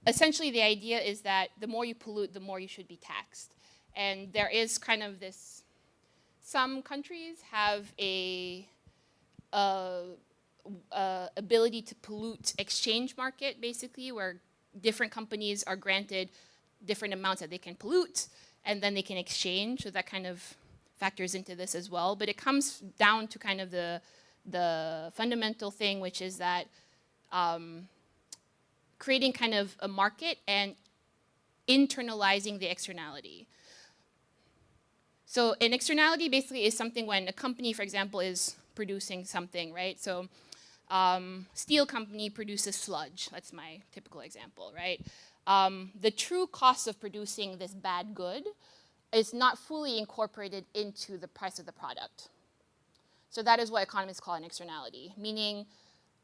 essentially, the idea is that the more you pollute, the more you should be taxed. And there is kind of this, some countries have a ability to pollute exchange market, basically, where different companies are granted different amounts that they can pollute, and then they can exchange. So that kind of factors into this as well. But it comes down to kind of the fundamental thing, which is that creating kind of a market and internalizing the externality. So an externality basically is something when a company, for example, is producing something, right? So steel company produces sludge. That's my typical example, right? The true cost of producing this bad good is not fully incorporated into the price of the product. So that is what economists call an externality, meaning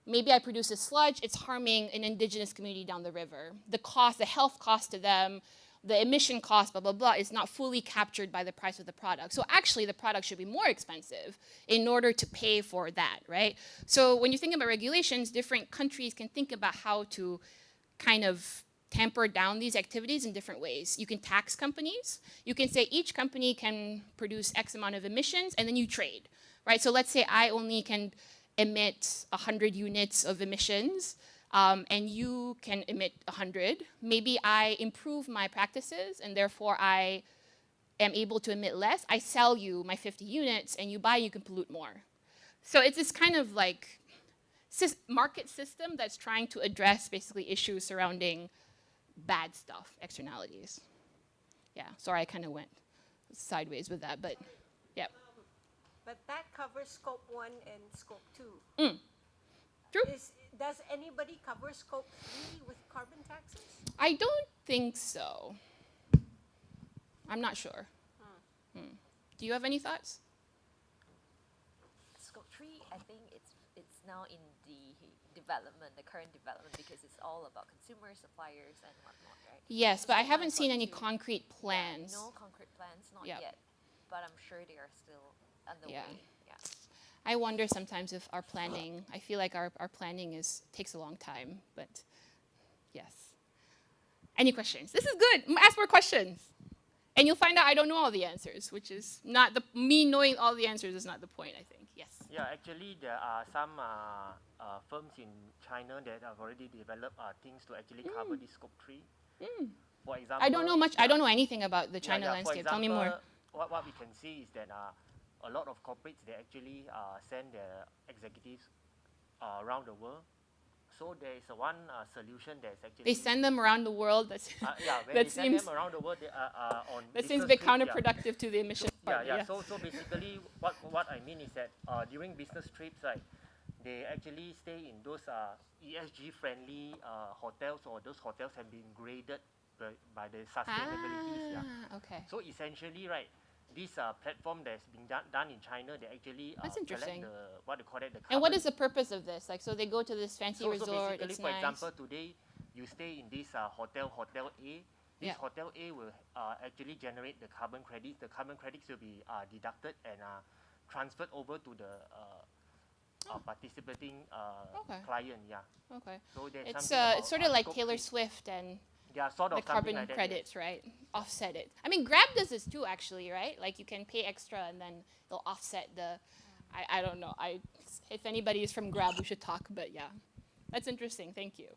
maybe I produce a sludge, it's harming an indigenous community down the river. The cost, the health cost to them, the emission cost, blah, blah, blah, is not fully captured by the price of the product. So actually, the product should be more expensive in order to pay for that, right? So when you think about regulations, different countries can think about how to kind of tamper down these activities in different ways. You can tax companies. You can say each company can produce X amount of emissions, and then you trade, right? So let's say I only can emit 100 units of emissions, and you can emit 100. Maybe I improve my practices, and therefore I am able to emit less. I sell you my 50 units, and you buy, you can pollute more. So it's this kind of like market system that's trying to address basically issues surrounding bad stuff, externalities. Yeah, sorry, I kind of went sideways with that, but yeah. But that covers scope 1 and scope 2. True. Does anybody cover scope 3 with carbon taxes? I don't think so. I'm not sure. Do you have any thoughts? Scope 3, I think it's now in the development, the current development, because it's all about consumers, suppliers, and whatnot, right? Yes, but I Scope haven't 1, seen any Scope 2. concrete plans. No concrete plans, not Yeah. yet. But I'm sure they are still underway. Yeah. Yeah. I wonder sometimes if our planning, I feel like our planning takes a long time, but yes. Any questions? This is good. Ask more questions. And you'll find out I don't know all the answers, which is not me knowing all the answers is not the point, I think. Yes. Yeah, actually there are some firms in China that have already developed things to actually cover the scope 3. For example, I don't know much. I don't know anything about the China for landscape. example, Tell me more. What we can see is that a lot of corporates, they actually send their executives around the world. So there is one solution that's actually... They send them around the world. That's yeah, when that they send seems them around the world, they are on that seems a business bit trips, counterproductive to the emission part. Yeah. So basically, what I mean is that during business trips, right, they actually stay in those ESG-friendly hotels, or those hotels have been graded by the sustainability. Okay. So essentially, right, this platform that's been done in China, they actually That's interesting. collect what they call it, the carbon. And what is the purpose of this? Like, so they go to this fancy So resort. basically, It's for nice. example, today you stay in this hotel A. This hotel A will actually generate the carbon credits. The carbon credits will be deducted and transferred over to the participating client. Yeah. Okay. So there's It's something about, sort of like scope Taylor 3. Swift and Yeah, sort of the something carbon like that, credits, yes. right? Offset it. I mean, Grab does this too, actually, right? Like you can pay extra and then they'll offset the. I don't know. If anybody is from Grab, we should talk. But yeah, that's interesting. Thank you.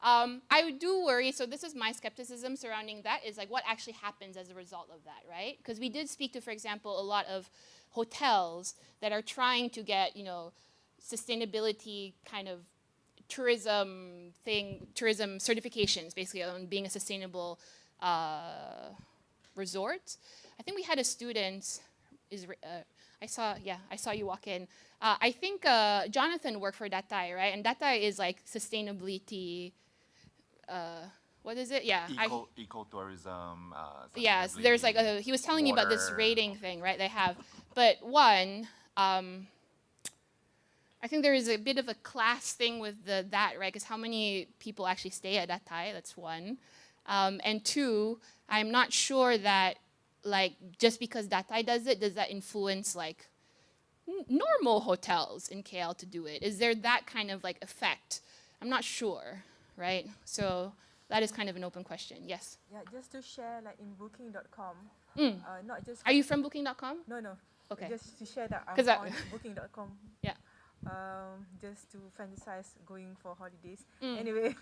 I do worry. So this is my skepticism surrounding that. Is like what actually happens as a result of that, right? Because we did speak to, for example, a lot of hotels that are trying to get sustainability kind of tourism certifications, basically on being a sustainable resort. I think we had a student. I saw you walk in. I think Jonathan worked for Datai, right? And Datai is like sustainability. What is it? Yeah. Ecotourism. Yes, there's like he was telling me about this rating thing, right? They have, but one. I think there is a bit of a class thing with that, right? Because how many people actually stay at Datai? That's one. And two, I'm not sure that, like, just because Datai does it, does that influence, like, normal hotels in KL to do it? Is there that kind of, like, effect? I'm not sure, right? So that is kind of an open question. Yes? Yeah, just to share, like, in booking.com, not just... Are you from booking.com? No. Okay. Just to share that I'm on booking.com. Yeah. Just to fantasize going for holidays. Anyway,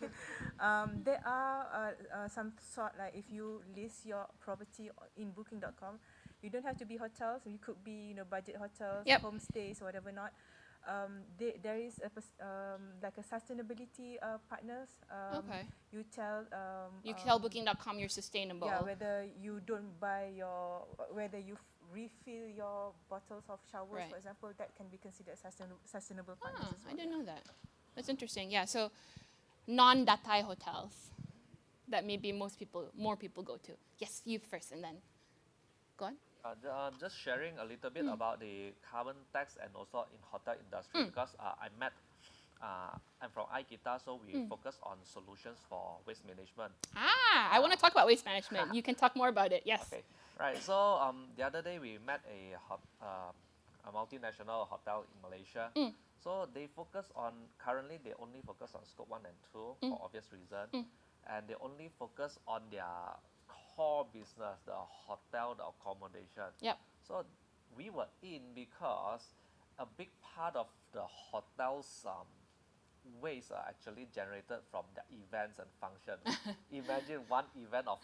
there are some sort, like if you list your property in booking.com, you don't have to be hotels. You could be budget hotels, homestays, whatever not. There is like a sustainability partners. You tell booking.com you're sustainable. Yeah, whether you don't buy whether you refill your bottles of showers, Right. for example, that can be considered sustainable finance as well. I didn't know that. That's interesting. Yeah, so non-datai hotels that maybe more people go to. Yes, you first, and then go on. Just sharing a little bit about the carbon tax and also in hotel industry because I'm from iKita, so we focus on solutions for waste management. I want to talk about waste management. You can talk more about it. Yes. Okay, right. So the other day we met a multinational hotel in Malaysia. So they focus on currently they only focus on scope 1 and 2 for obvious reason, and they only focus on their core business, the hotel, the accommodation. Yep. So we were in because a big part of the hotel's waste are actually generated from the events and functions. Imagine one event of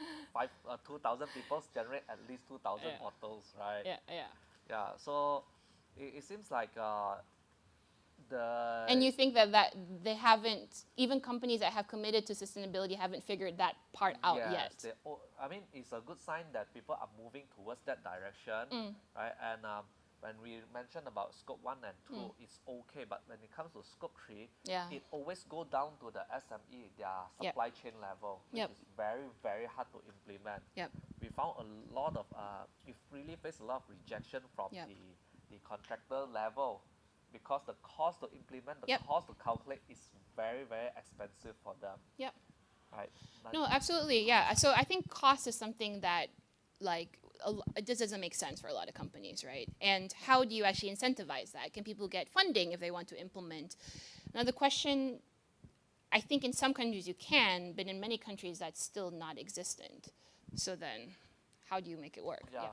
2,000 people generate at least 2,000 Yeah. bottles, right? Yeah. Yeah. So it seems like the And you think that they haven't, even companies that have committed to sustainability haven't figured that part out yet. I mean, it's a good sign that people are moving towards that direction, right? And when we mentioned about scope 1 and 2, it's okay. But when it comes to scope 3, Yeah. it always go down to the SME, their supply chain level, which Yep. is very, very hard to implement. Yep. We found a lot of, we really face a lot of rejection from Yep. the contractor level because the cost to implement, the Yep. cost to calculate is very, very expensive for them. Yep. Right. No, absolutely. Yeah. So I think cost is something that, like, it just doesn't make sense for a lot of companies, right? And how do you actually incentivize that? Can people get funding if they want to implement? Now, the question, I think in some countries you can, but in many countries that's still not existent. So then, how do you make it work? Yeah,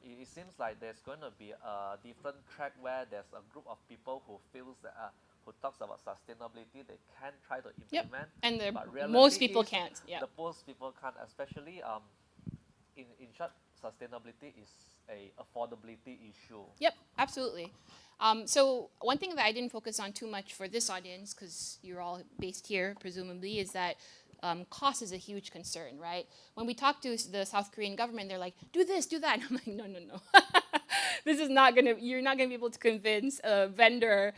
it seems like there's going to be a different track where there's a group of people who feels that who talks about sustainability, they can try to implement. And but most reality people is can't. Yeah. The most people can't, especially in short, sustainability is a affordability issue. Yep, absolutely. So one thing that I didn't focus on too much for this audience, because you're all based here, presumably, is that cost is a huge concern, right? When we talk to the South Korean government, they're like, do this, do that. And I'm like, no. This is not you're not gonna be able to convince a vendor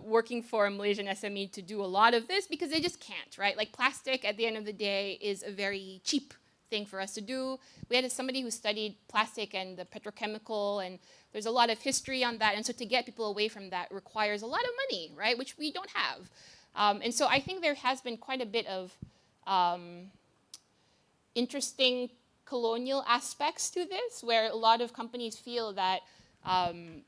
working for a Malaysian SME to do a lot of this because they just can't, right? Like plastic at the end of the day is a very cheap thing for us to do. We had somebody who studied plastic and the petrochemical, and there's a lot of history on that. And so to get people away from that requires a lot of money, right? Which we don't have. And so I think there has been quite a bit of interesting colonial aspects to this, where a lot of companies feel that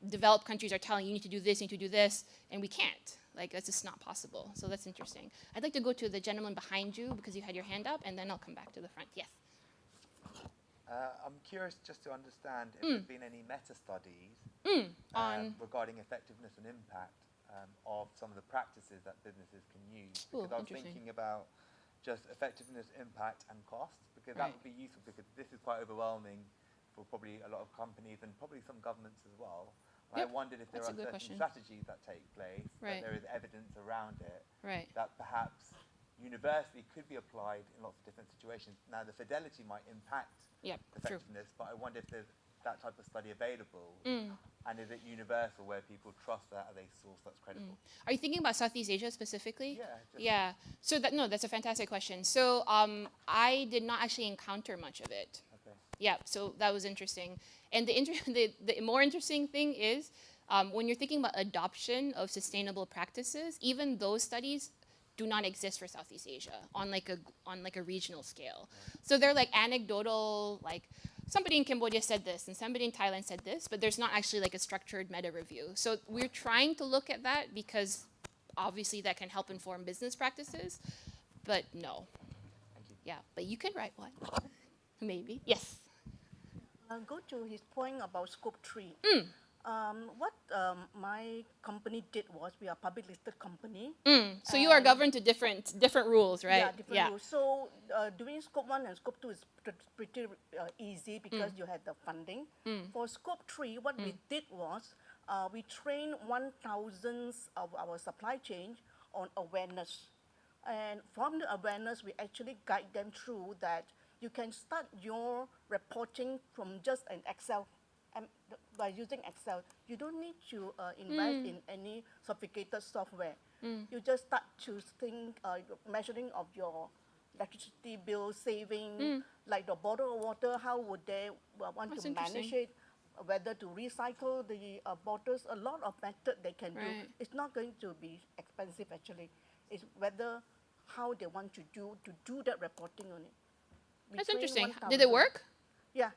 developed countries are telling you need to do this, you need to do this, and we can't. Like, that's just not possible. So that's interesting. I'd like to go to the gentleman behind you because you had your hand up, and then I'll come back to the front. Yes. I'm curious just to understand if there's been any meta-studies regarding effectiveness and impact of some of the practices that businesses can use. Ooh, Because I was interesting. thinking about just effectiveness, impact, and cost, because that Right. would be useful, because this is quite overwhelming for probably a lot of companies and probably some governments as well. I Yep, wondered if there that's a are good certain question. strategies that take place, Right. that there is evidence around it, Right. that perhaps universally could be applied in lots of different situations. Now, the fidelity might impact Yep, true. effectiveness, but I wonder if there's that type of study available, and is it universal where people trust that as a source that's credible? Are you thinking about Southeast Asia specifically? Yeah, just- Yeah. So that's a fantastic question. So I did not actually encounter much of it. Okay. Yeah. So that was interesting. And the more interesting thing is when you're thinking about adoption of sustainable practices, even those studies do not exist for Southeast Asia on like a regional scale. So they're like anecdotal, like somebody in Cambodia said this and somebody in Thailand said this, but there's not actually like a structured meta review. So we're trying to look at that because obviously that can help inform business practices, but no. Thank you. Yeah, but you can write one, maybe. Yes. Go to his point about scope 3. What my company did was, we are a public listed company. So you are governed to different rules, right? Yeah, different rules. So doing scope 1 and scope 2 is pretty easy because you had the funding. For scope 3, what we did was, we trained 1,000 of our supply chain on awareness. And from the awareness, we actually guide them through that you can start your reporting from just an Excel by using Excel. You don't need to invest in any sophisticated software. You just start to think, measuring of your electricity bill, saving, like the bottle of water, how would they want That's to manage it, whether to recycle the bottles, a lot of method they can do. It's not going to be expensive actually. It's whether how they want to do that reporting on it. That's interesting. Did it work? Yeah.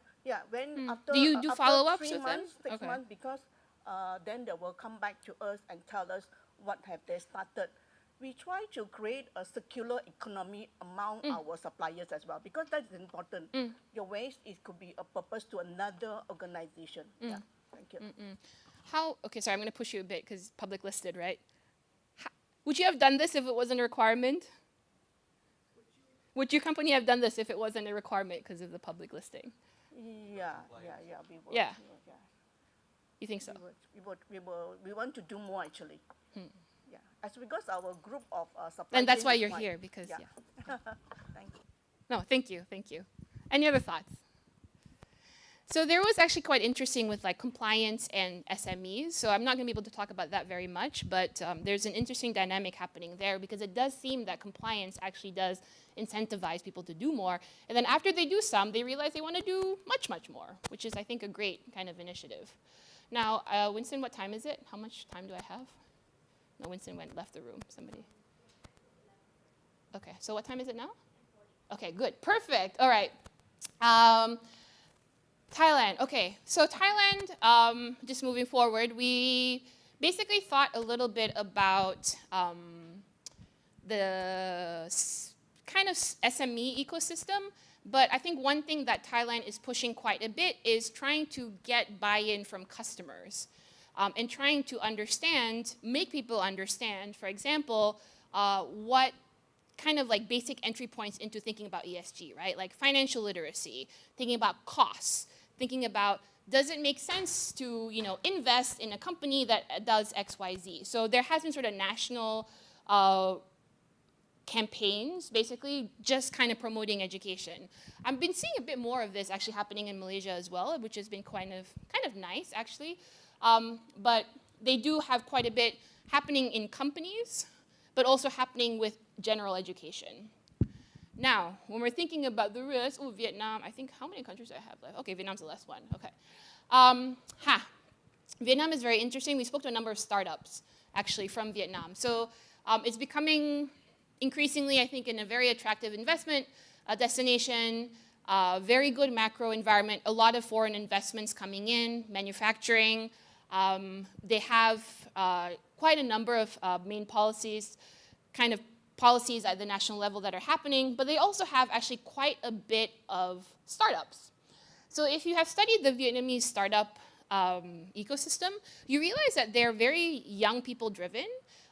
When after Do you do after follow-ups 3 with them? months, 6 Okay. months, because then they will come back to us and tell us what have they started. We try to create a circular economy among our suppliers as well, because that is important. Your waste could be a purpose to another organization. Yeah, thank you. Okay, sorry, I'm going to push you a bit because public listed, right? Would you have done this if it wasn't a requirement? Would your company have done this if it wasn't a requirement because of the public listing? Yeah, we would. Yeah. You think so? We want to do more actually. Yeah, as because our group of suppliers. And that's why you're here, because, Thank you. No, thank you. Any other thoughts? So there was actually quite interesting with like compliance and SMEs. So I'm not going to be able to talk about that very much, but there's an interesting dynamic happening there because it does seem that compliance actually does incentivize people to do more. And then after they do some, they realize they want to do much, much more, which is, I think, a great kind of initiative. Now, Winston, what time is it? How much time do I have? No, Winston left the room. Somebody. Okay, so what time is it now? Okay, good, perfect. All right. Thailand. Okay, so Thailand, just moving forward, we basically thought a little bit about the kind of SME ecosystem, but I think one thing that Thailand is pushing quite a bit is trying to get buy-in from customers and trying to make people understand, for example, what kind of like basic entry points into thinking about ESG, right? Like financial literacy, thinking about costs, thinking about does it make sense to invest in a company that does X, Y, Z? So there has been sort of national campaigns, basically just kind of promoting education. I've been seeing a bit more of this actually happening in Malaysia as well, which has been kind of nice actually. But they do have quite a bit happening in companies, but also happening with general education. Now, when we're thinking about the rest, Vietnam, I think, how many countries do I have left? Okay, Vietnam's the last one, okay. Vietnam is very interesting. We spoke to a number of startups, actually, from Vietnam. So it's becoming increasingly, I think, in a very attractive investment destination, very good macro environment, a lot of foreign investments coming in, manufacturing. They have quite a number of main policies, kind of policies at the national level that are happening, but they also have actually quite a bit of startups. So if you have studied the Vietnamese startup ecosystem, you realize that they're very young people driven,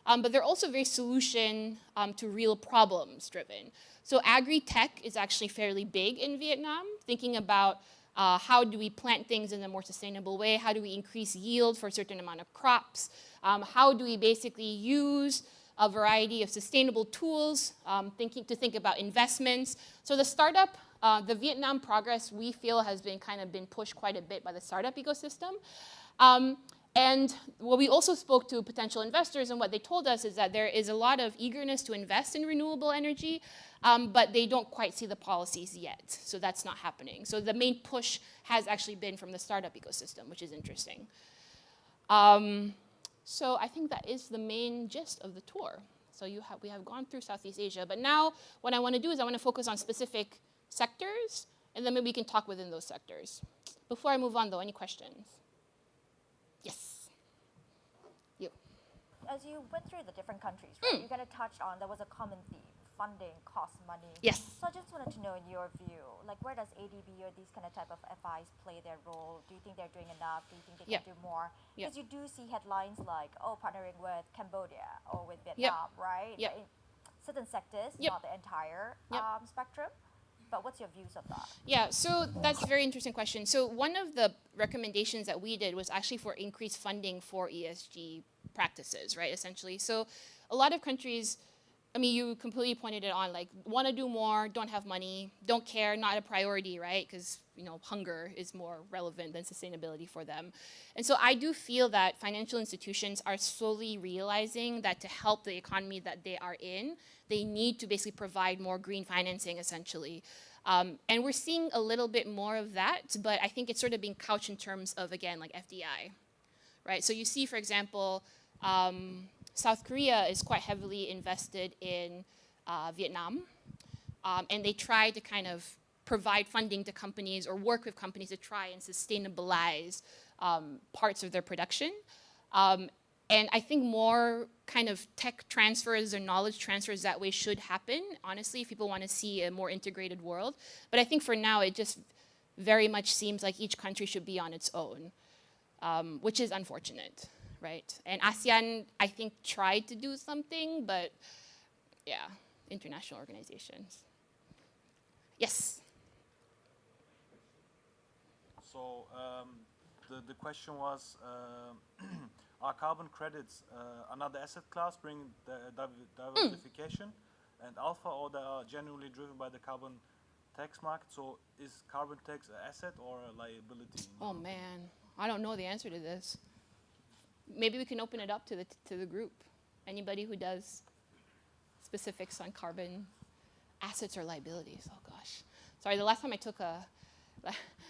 but they're also very solution to real problems driven. So agri-tech is actually fairly big in Vietnam, thinking about how do we plant things in a more sustainable way, how do we increase yield for a certain amount of crops, how do we basically use a variety of sustainable tools, to think about investments. So the startup, the Vietnam progress, we feel has been pushed quite a bit by the startup ecosystem. And what we also spoke to potential investors, and what they told us is that there is a lot of eagerness to invest in renewable energy, but they don't quite see the policies yet. So that's not happening. So the main push has actually been from the startup ecosystem, which is interesting. So I think that is the main gist of the tour. So we have gone through Southeast Asia, but now what I want to do is I want to focus on specific sectors, and then maybe we can talk within those sectors. Before I move on, though, any questions? Yes. You. As you went through the different countries, right, you kind of touched on there was a common theme: funding, cost, money. Yes. So I just wanted to know, in your view, like where does ADB or these kind of type of FIs play their role? Do you think they're doing enough? Do you think they can do more? Because you do see headlines like, partnering with Cambodia or with Vietnam, right? In certain sectors, not the entire spectrum. But what's your views of that? Yeah, so that's a very interesting question. So one of the recommendations that we did was actually for increased funding for ESG practices, right, essentially. So a lot of countries, I mean, you completely pointed it on, like, want to do more, don't have money, don't care, not a priority, right? Because, you know, hunger is more relevant than sustainability for them. And so I do feel that financial institutions are slowly realizing that to help the economy that they are in, they need to basically provide more green financing, essentially. And we're seeing a little bit more of that, but I think it's sort of being couched in terms of, again, like FDI, right? So you see, for example, South Korea is quite heavily invested in Vietnam, and they try to kind of provide funding to companies or work with companies to try and sustainabilize parts of their production. And I think more kind of tech transfers or knowledge transfers that way should happen, honestly, if people want to see a more integrated world. But I think for now, it just very much seems like each country should be on its own, which is unfortunate, right? And ASEAN, I think, tried to do something, but yeah, international organizations. Yes? So the question was, are carbon credits another asset class bringing diversification and alpha, or they are genuinely driven by the carbon tax market? So is carbon tax an asset or a liability? Oh man, I don't know the answer to this. Maybe we can open it up to the group. Anybody who does specifics on carbon assets or liabilities. Oh gosh. Sorry, the last time I took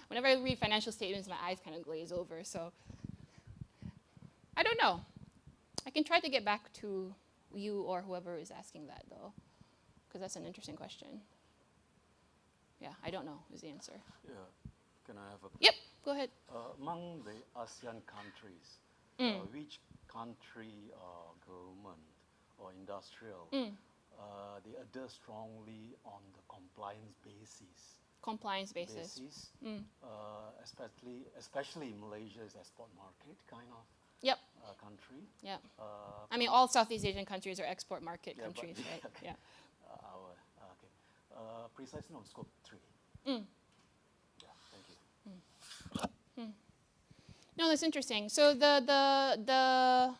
whenever I read financial statements, my eyes kind of glaze over, so I don't know. I can try to get back to you or whoever is asking that, though, because that's an interesting question. Yeah, I don't know is the answer. Yeah, can I have a... Yep, go ahead. Among the ASEAN countries, which country government or industrial they adhere strongly on the compliance basis? Compliance basis. Especially Malaysia is export market kind of. Yep. Country. Yeah. I mean, all Southeast Asian countries are export market countries, right? Okay. Yeah. Precisely on scope 3. Yeah, thank you. No, that's interesting. So the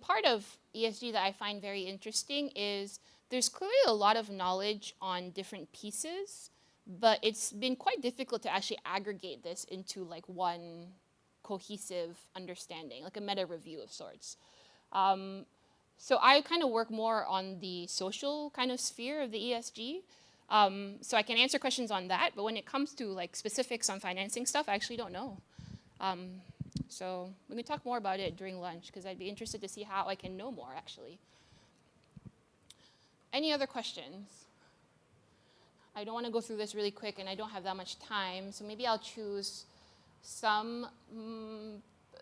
part of ESG that I find very interesting is there's clearly a lot of knowledge on different pieces, but it's been quite difficult to actually aggregate this into like one cohesive understanding, like a meta review of sorts. So I kind of work more on the social kind of sphere of the ESG. So I can answer questions on that, but when it comes to like specifics on financing stuff, I actually don't know. So we can talk more about it during lunch, because I'd be interested to see how I can know more, actually. Any other questions? I don't want to go through this really quick, and I don't have that much time, so maybe I'll choose some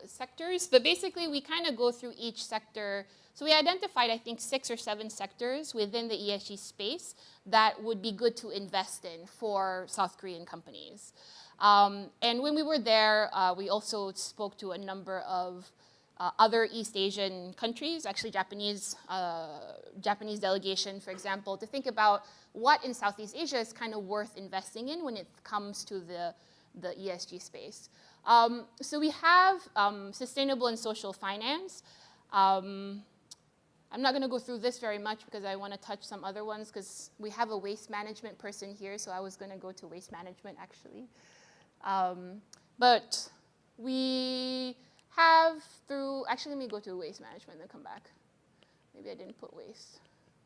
sectors. But basically, we kind of go through each sector. So we identified, I think, 6 or 7 sectors within the ESG space that would be good to invest in for South Korean companies. And when we were there, we also spoke to a number of other East Asian countries, actually Japanese delegation, for example, to think about what in Southeast Asia is kind of worth investing in when it comes to the ESG space. So we have sustainable and social finance. I'm not going to go through this very much because I want to touch some other ones, because we have a waste management person here, so I was going to go to waste management, actually. But we have actually, let me go to waste management and then come back. Maybe I didn't put waste.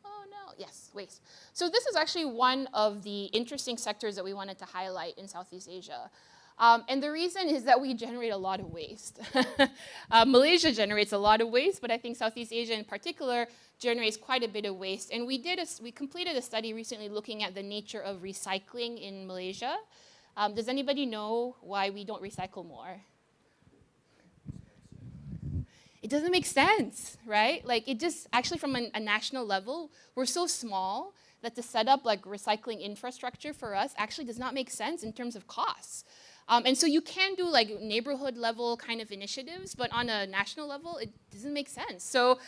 Oh no, yes, waste. So this is actually one of the interesting sectors that we wanted to highlight in Southeast Asia. And the reason is that we generate a lot of waste. Malaysia generates a lot of waste, but I think Southeast Asia in particular generates quite a bit of waste. And we completed a study recently looking at the nature of recycling in Malaysia. Does anybody know why we don't recycle more? It doesn't make sense, right? Like, it just, actually from a national level, we're so small that to set up like recycling infrastructure for us actually does not make sense in terms of costs. And so you can do like neighborhood level kind of initiatives, but on a national level, it doesn't make sense. So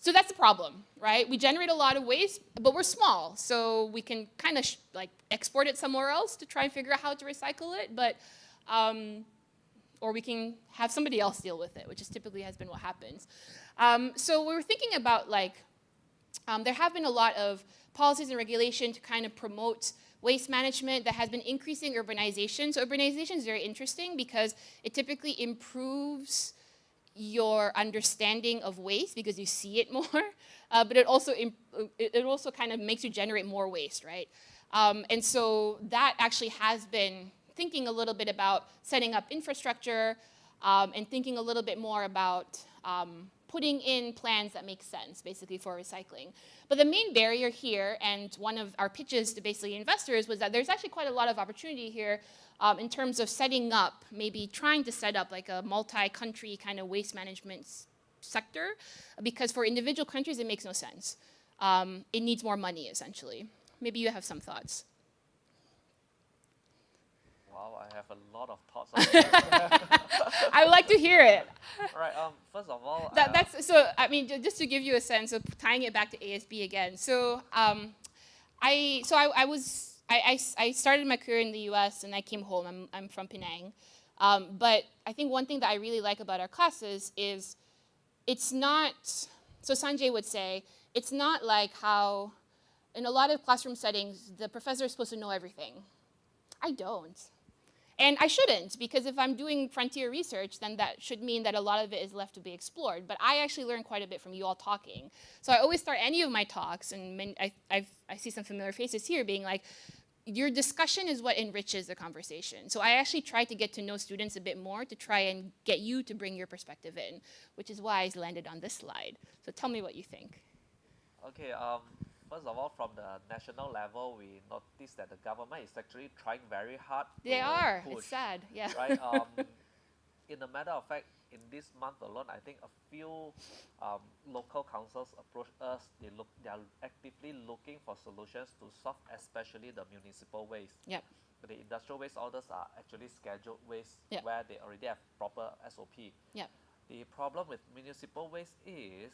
that's the problem, right? We generate a lot of waste, but we're small. So we can kind of like export it somewhere else to try and figure out how to recycle it, but, or we can have somebody else deal with it, which is typically has been what happens. So we were thinking about like There have been a lot of policies and regulation to kind of promote waste management that has been increasing urbanization. So urbanization is very interesting because it typically improves your understanding of waste because you see it more, but it also kind of makes you generate more waste, right? And so that actually has been thinking a little bit about setting up infrastructure and thinking a little bit more about putting in plans that make sense, basically, for recycling. But the main barrier here, and one of our pitches to basically investors, was that there's actually quite a lot of opportunity here in terms of setting up, maybe trying to set up like a multi-country kind of waste management sector, because for individual countries, it makes no sense. It needs more money, essentially. Maybe you have some thoughts. Wow, I have a lot of thoughts on that. I would like to hear it. All right. First of all, I mean, just to give you a sense of tying it back to ASB again. So, I started my career in the U.S. and I came home. I'm from Penang, but I think one thing that I really like about our classes is it's not. So Sanjay would say it's not like how in a lot of classroom settings the professor is supposed to know everything. I don't. And I shouldn't, because if I'm doing frontier research, then that should mean that a lot of it is left to be explored. But I actually learn quite a bit from you all talking. So I always start any of my talks, and I see some familiar faces here being like, your discussion is what enriches the conversation. So I actually try to get to know students a bit more to try and get you to bring your perspective in, which is why I landed on this slide. So tell me what you think. Okay, first of all, from the national level, we noticed that the government is actually trying very hard They to are. push. It's sad. Yeah. Right. In a matter of fact, in this month alone, I think a few local councils approach us. They are actively looking for solutions to solve, especially the municipal waste. Yep. The industrial waste orders are actually scheduled waste, Yep. where they already have proper SOP. Yep. The problem with municipal waste is,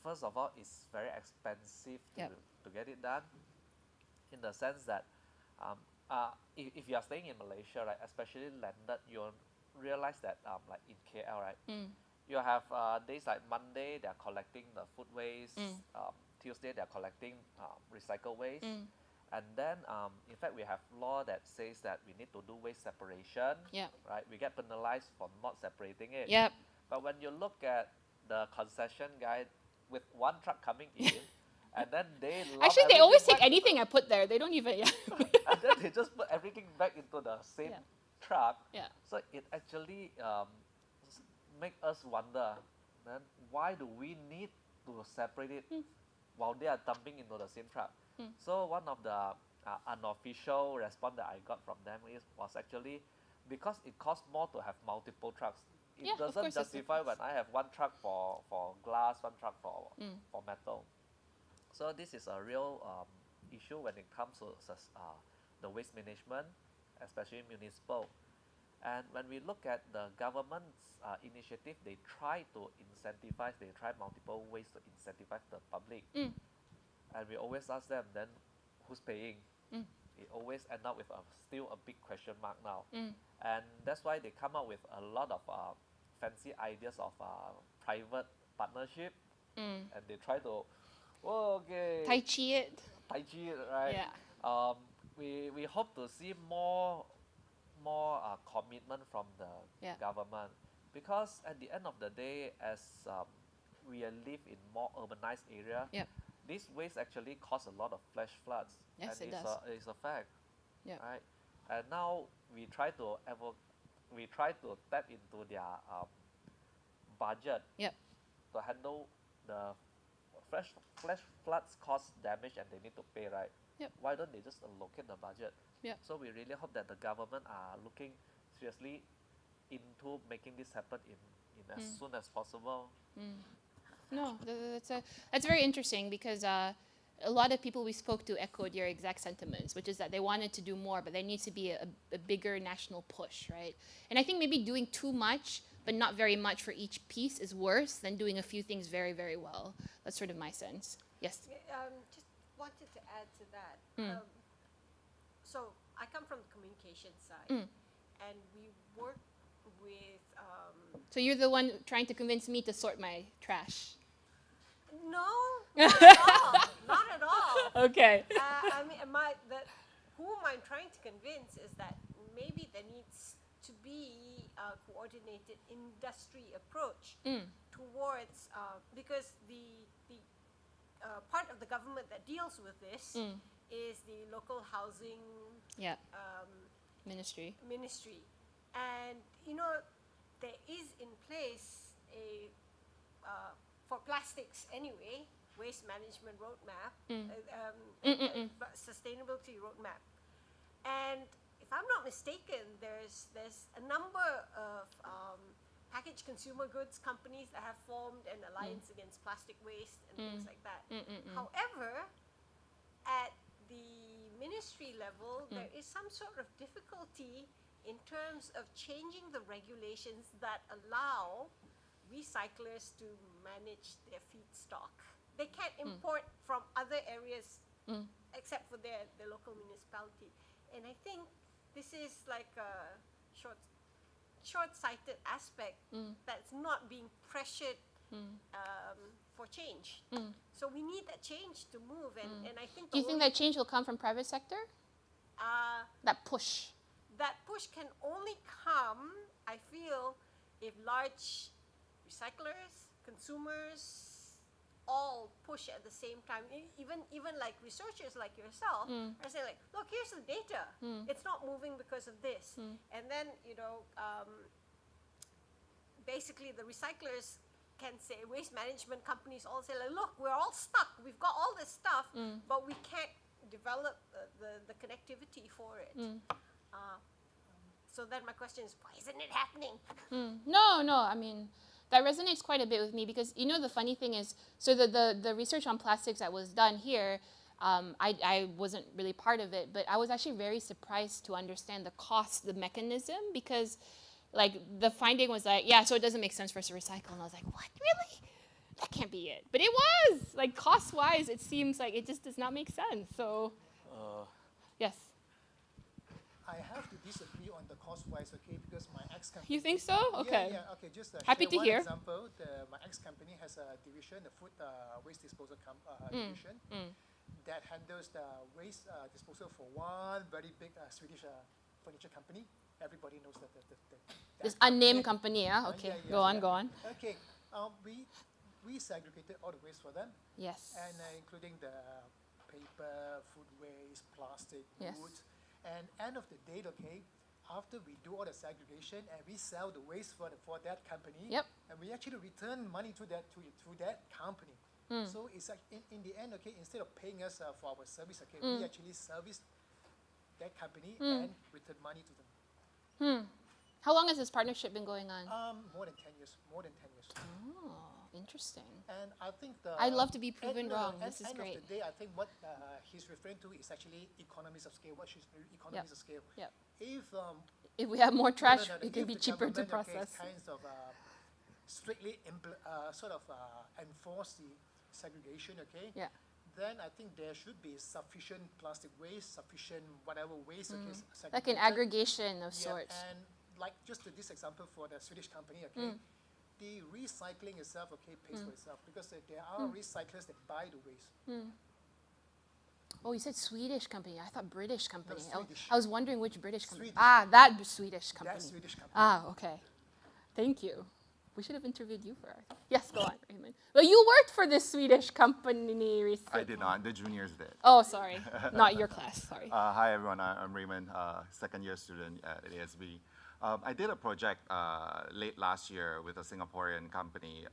first of all, it's very expensive Yep. to get it done, in the sense that if you are staying in Malaysia, right, especially landed, you'll realize that like in KL, right, you have days like Monday, they're collecting the food waste, Tuesday, they're collecting recycle waste, and then in fact, we have law that says that we need to do waste separation, Yep. right? We get penalized for not separating it. Yep. But when you look at the concession guide, with one truck coming in, and then they Actually, they always take anything I put there. They don't even. Yeah. and then they just put everything back into the same truck. Yeah. So it actually make us wonder, then why do we need to separate it while they are dumping into the same truck? So one of the unofficial response that I got from them was actually because it costs more to have multiple trucks. It doesn't justify when I have one truck for glass, one truck for metal. So this is a real issue when it comes to the waste management, especially municipal. And when we look at the government's initiative, they try to incentivize, they try multiple ways to incentivize the public. And we always ask them, then who's paying? It always end up with still a big question mark now. And that's why they come up with a lot of fancy ideas of private partnership, and they try to, Tai Chi it. Tai Chi it, right? Yeah. We hope to see more commitment from the government, because at the end of the day, as we live in more urbanized area, this waste actually cause a lot of flash floods. Yes, and it does. It's a fact. Yeah. Right. And now we try to tap into their budget to handle the flash floods cause damage and they need to pay, right? Why don't they just allocate the budget? So we really hope that the government are looking seriously into making this happen in as soon as possible. No, that's very interesting, because a lot of people we spoke to echoed your exact sentiments, which is that they wanted to do more, but there needs to be a bigger national push, right? And I think maybe doing too much, but not very much for each piece is worse than doing a few things very, very well. That's sort of my sense. Yes? Just wanted to add to that. So I come from the communication side, and we work with... So you're the one trying to convince me to sort my trash. No, not at all. Not at all. Okay. I mean, whom I'm trying to convince is that maybe there needs to be a coordinated industry approach towards, because the part of the government that deals with this is the local housing Yeah. Ministry. and there is in place a for plastics anyway, waste management roadmap, sustainability roadmap. And if I'm not mistaken, there's a number of packaged consumer goods companies that have formed an alliance against plastic waste and things like that. However, at the ministry level, there is some sort of difficulty in terms of changing the regulations that allow recyclers to manage their feedstock. They can't import from other areas except for their local municipality. And I think this is like a short-sighted aspect that's not being pressured for change. So we need that change to move, and I think Do you think that change will come from private sector? That push. That push can only come, I feel, if large recyclers, consumers, all push at the same time. Even like researchers like yourself are saying like, look, here's the data. It's not moving because of this. And then basically the recyclers can say, waste management companies all say like, look, we're all stuck. We've got all this stuff, but we can't develop the connectivity for it. So then my question is, why isn't it happening? No, I mean, that resonates quite a bit with me because, the funny thing is, so the research on plastics that was done here, I wasn't really part of it, but I was actually very surprised to understand the cost, the mechanism, because like the finding was like, yeah, so it doesn't make sense for us to recycle. And I was like, what, really? That can't be it. But it was, like cost-wise, it seems like it just does not make sense. So, yes. I have to disagree on the cost-wise, okay, because my ex-company... You think so? Okay. Yeah, okay, just Happy to one hear. example. My ex-company has a division, the food waste disposal division, that handles the waste disposal for one very big Swedish furniture company. Everybody knows that. This unnamed company, yeah? Okay, yeah, go on. Okay, we segregated all the waste for them. Yes. And including the paper, food waste, plastic, Yes. wood. And end of the day, okay, after we do all the segregation and we sell the waste for that company, Yep. and we actually return money to that company. So it's like in the end, okay, instead of paying us for our service, okay, we actually service that company and return money to them. How long has this partnership been going on? More than 10 years. Oh, interesting. And I think I'd love to be proven wrong. This is end great. of the day, I think what he's referring to is actually economies of scale. What she's economies of scale. Yep. If we have more trash, no, it can if be the cheaper to government, okay, process. kinds of strictly enforce the segregation, okay? Yeah. Then I think there should be sufficient plastic waste, sufficient whatever waste, okay, Like an segregated. aggregation of Yeah, sorts. and like just this example for the Swedish company, okay, the recycling itself, okay, pays for itself because there are recyclers that buy the waste. Oh, you said Swedish company. I thought British company. Swedish. I was wondering which British company. Swedish. That Swedish company. That Swedish company. Okay. Thank you. We should have interviewed you first. Yes, go on, Raymond. Well, you worked for this Swedish company recently. I did not. The juniors did. Oh, sorry. Not your class. Sorry. Hi, everyone. I'm Raymond, second-year student at ASB. I did a project late last year with a Singaporean company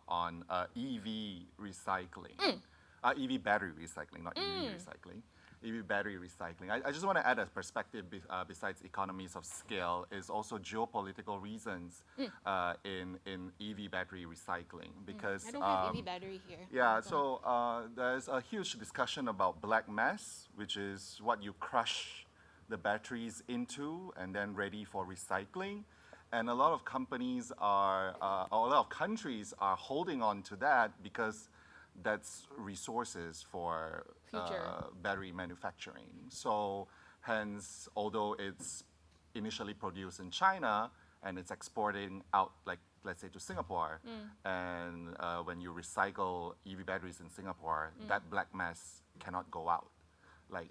on EV recycling. EV battery recycling, not EV recycling. EV battery recycling. I just want to add a perspective besides economies of scale is also geopolitical reasons in EV battery recycling because I don't have EV battery here. yeah, so there's a huge discussion about black mass, which is what you crush the batteries into and then ready for recycling. And a lot of companies are, or a lot of countries are holding on to that because that's resources for battery manufacturing. So hence, although it's initially produced in China, and it's exporting out, like let's say to Singapore, and when you recycle EV batteries in Singapore, that black mass cannot go out. Like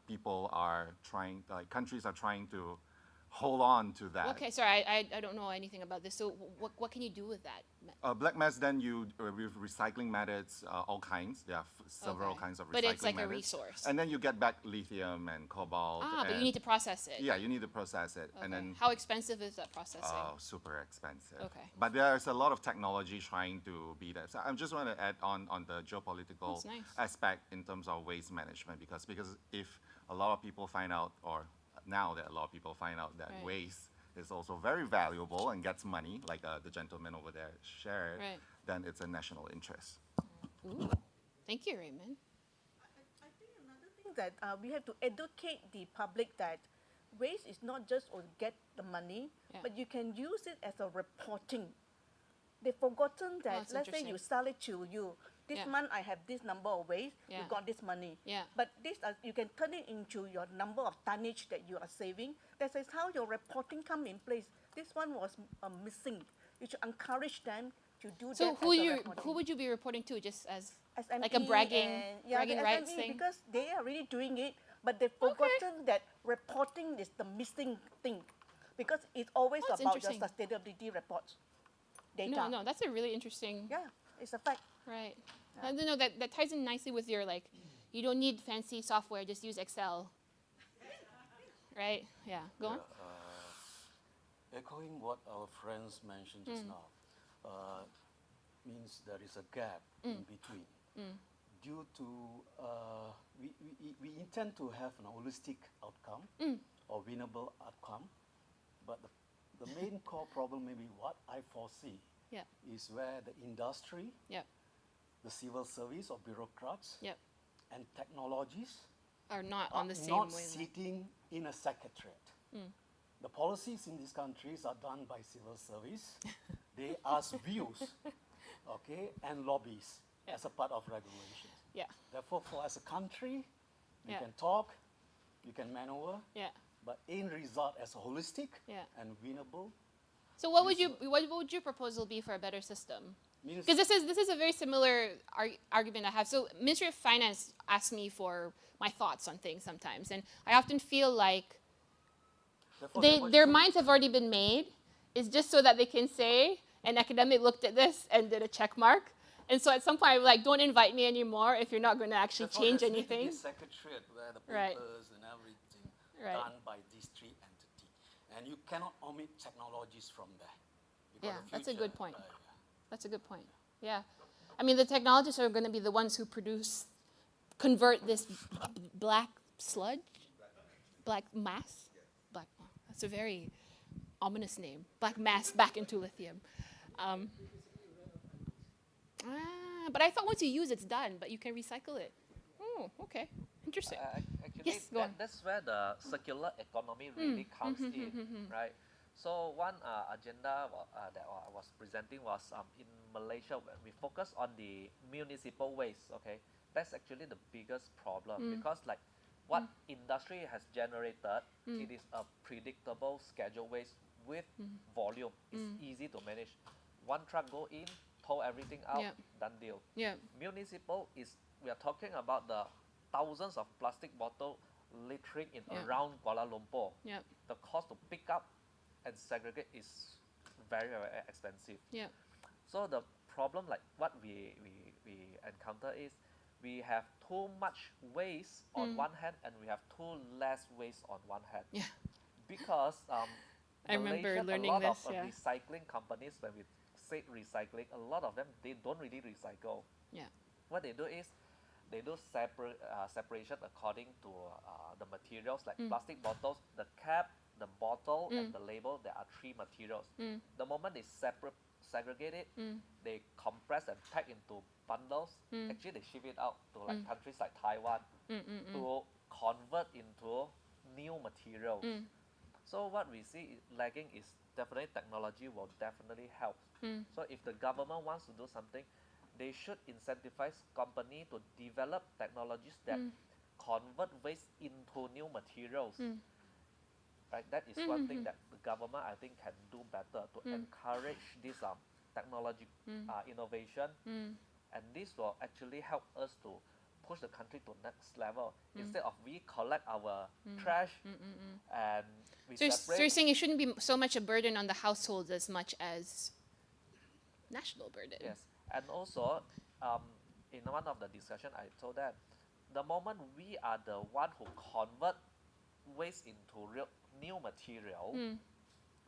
people are trying, like countries are trying to hold on to that. Okay, sorry, I don't know anything about this. So what can you do with that? Black mass, then you with recycling methods, all kinds. There are several Okay. kinds of recycling But it's like a methods. resource. And then you get back lithium and cobalt. But you need to process it. Yeah, you need to process it, and Okay. then How expensive is that processing? super expensive. Okay. But there's a lot of technology trying to be that. So I just want to add on the geopolitical That's nice. aspect in terms of waste management, because if a lot of people find out, or now that a lot of people find out that Right. waste is also very valuable and gets money, like the gentleman over there shared, Right. then it's a national interest. Ooh. Thank you, Raymond. I think another thing that we have to educate the public that waste is not just on get the money, Yeah. but you can use it as a reporting. They've forgotten that, that's let's say you sell it to you. This Yeah. month I have this number of waste, Yeah. you got this money. Yeah. But this you can turn it into your number of tonnage that you are saving. That is how your reporting come in place. This one was missing. You should encourage them to do So that who as a you reporting. who would you be reporting to? Just as SME like a bragging and, bragging the rights SME, thing? because they are really doing it, but they've forgotten that reporting is the missing thing, because it's always That's about your interesting. sustainability reports, data. No, that's a really interesting. Yeah, it's a fact. Right. I don't know, that ties in nicely with your, like, you don't need fancy software, just use Excel. Right? Yeah. Go on. Echoing what our friends mentioned just now, means there is a gap in between. Due to, we intend to have an holistic outcome or winnable outcome, but the main core problem, maybe what I foresee, Yeah. is where the industry, Yep. the civil service or bureaucrats, Yep. and technologies Are not are on the same not wavelength. sitting in a secretariat. The policies in these countries are done by civil service. They ask views, okay, and lobbies as a part of regulations. Yeah. Therefore, for as a country, you Yeah. can talk, you can maneuver, Yeah. but in result as a holistic Yeah. and winnable, So what would your proposal be for a better system? means Because this is a very similar argument I have. So Ministry of Finance asks me for my thoughts on things sometimes, and I often feel like therefore their minds have already been made. It's just so that they can say an academic looked at this and did a check mark. And so at some point I'm like, don't invite me anymore if you're not going to actually therefore change there need to be anything. a secretariat where the Right. papers and everything Right. done by these three entities. And you cannot omit technologies from there. Because Yeah, the that's a future, good point. That's a good point. Yeah. I mean, the technologists are going to be the ones who convert this black sludge, black mass. That's a very ominous name. Black mass back into lithium. But I thought once you use it's done, but you can recycle it. Oh, okay. Interesting. Actually, Yes, go on. that's where the circular economy really comes in, right? So one agenda that I was presenting was in Malaysia, when we focus on the municipal waste, okay? That's actually the biggest problem because like what industry has generated, it is a predictable scheduled waste with volume. It's easy to manage. One truck go in, tow everything out, Yep. done deal. Yeah. Municipal is, we are talking about the thousands of plastic bottles littering in Yeah. around Kuala Lumpur. Yep. The cost to pick up and segregate is very, very expensive. Yeah. So the problem, like what we encounter is we have too much waste on one hand and we have too less waste on one hand. Yeah. Because I remember Malaysia, learning a lot this, of yeah. recycling companies, when we say recycling, a lot of them, they don't really recycle. Yeah. What they do is they do separation according to the materials, like plastic bottles, the cap, the bottle, and the label. There are three materials. The moment they segregate it, they compress and pack into bundles. Actually, they ship it out to like countries like Taiwan to convert into new materials. So what we see lagging is definitely technology will definitely help. So if the government wants to do something, they should incentivize company to develop technologies that convert waste into new materials. right? That is one thing that the government, I think, can do better to encourage this technology innovation, and this will actually help us to push the country to next level. Instead of we collect our trash and we So separate. you're saying it shouldn't be so much a burden on the households as much as national burden. Yes, and also in one of the discussion, I told that the moment we are the one who convert waste into new material,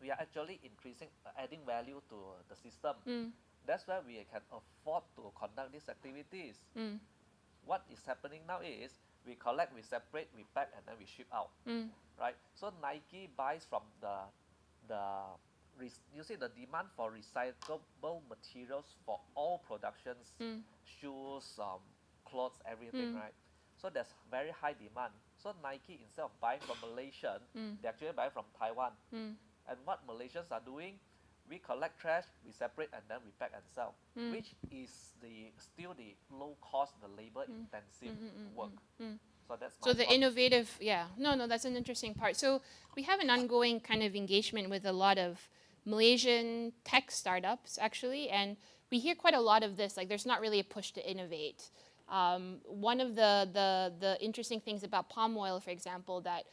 we are actually increasing, adding value to the system. That's why we can afford to conduct these activities. What is happening now is we collect, we separate, we pack, and then we ship out. Right? So Nike buys from you see the demand for recyclable materials for all productions, shoes, clothes, everything, right? So there's very high demand. So Nike, instead of buying from Malaysia, they actually buy from Taiwan. And what Malaysians are doing, we collect trash, we separate, and then we pack and sell, which is still the low cost, the labor intensive work. So that's my So the point. innovative, no, that's an interesting part. So we have an ongoing kind of engagement with a lot of Malaysian tech startups, actually, and we hear quite a lot of this, like there's not really a push to innovate. One of the interesting things about palm oil, for example, that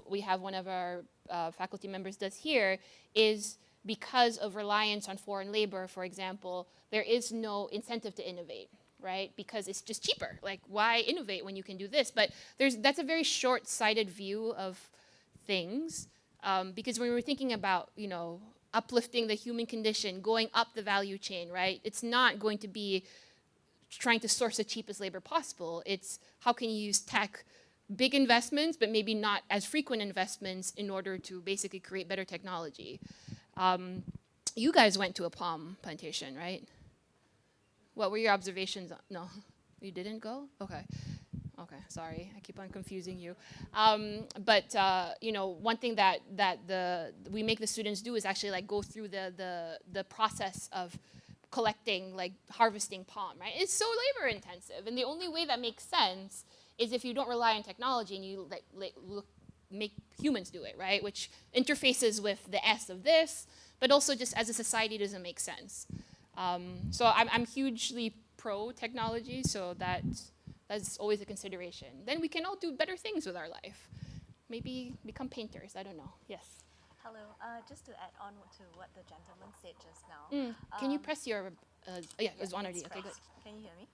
we have one of our faculty members does here is because of reliance on foreign labor, for example, there is no incentive to innovate, right? Because it's just cheaper. Like, why innovate when you can do this? But that's a very short-sighted view of things, because when we're thinking about, uplifting the human condition, going up the value chain, right? It's not going to be trying to source the cheapest labor possible. It's how can you use tech, big investments, but maybe not as frequent investments in order to basically create better technology. You guys went to a palm plantation, right? What were your observations? No, you didn't go? Okay, sorry, I keep on confusing you. But one thing that we make the students do is actually like go through the process of collecting, like harvesting palm, right? It's so labor intensive, and the only way that makes sense is if you don't rely on technology and you make humans do it, right? Which interfaces with the S of this, but also just as a society doesn't make sense. So I'm hugely pro technology, so that's always a consideration. Then we can all do better things with our life. Maybe become painters, I don't know. Yes. Hello, just to add on to what the gentleman said just now. Can you press your, it's on already, okay, good. Can you hear me?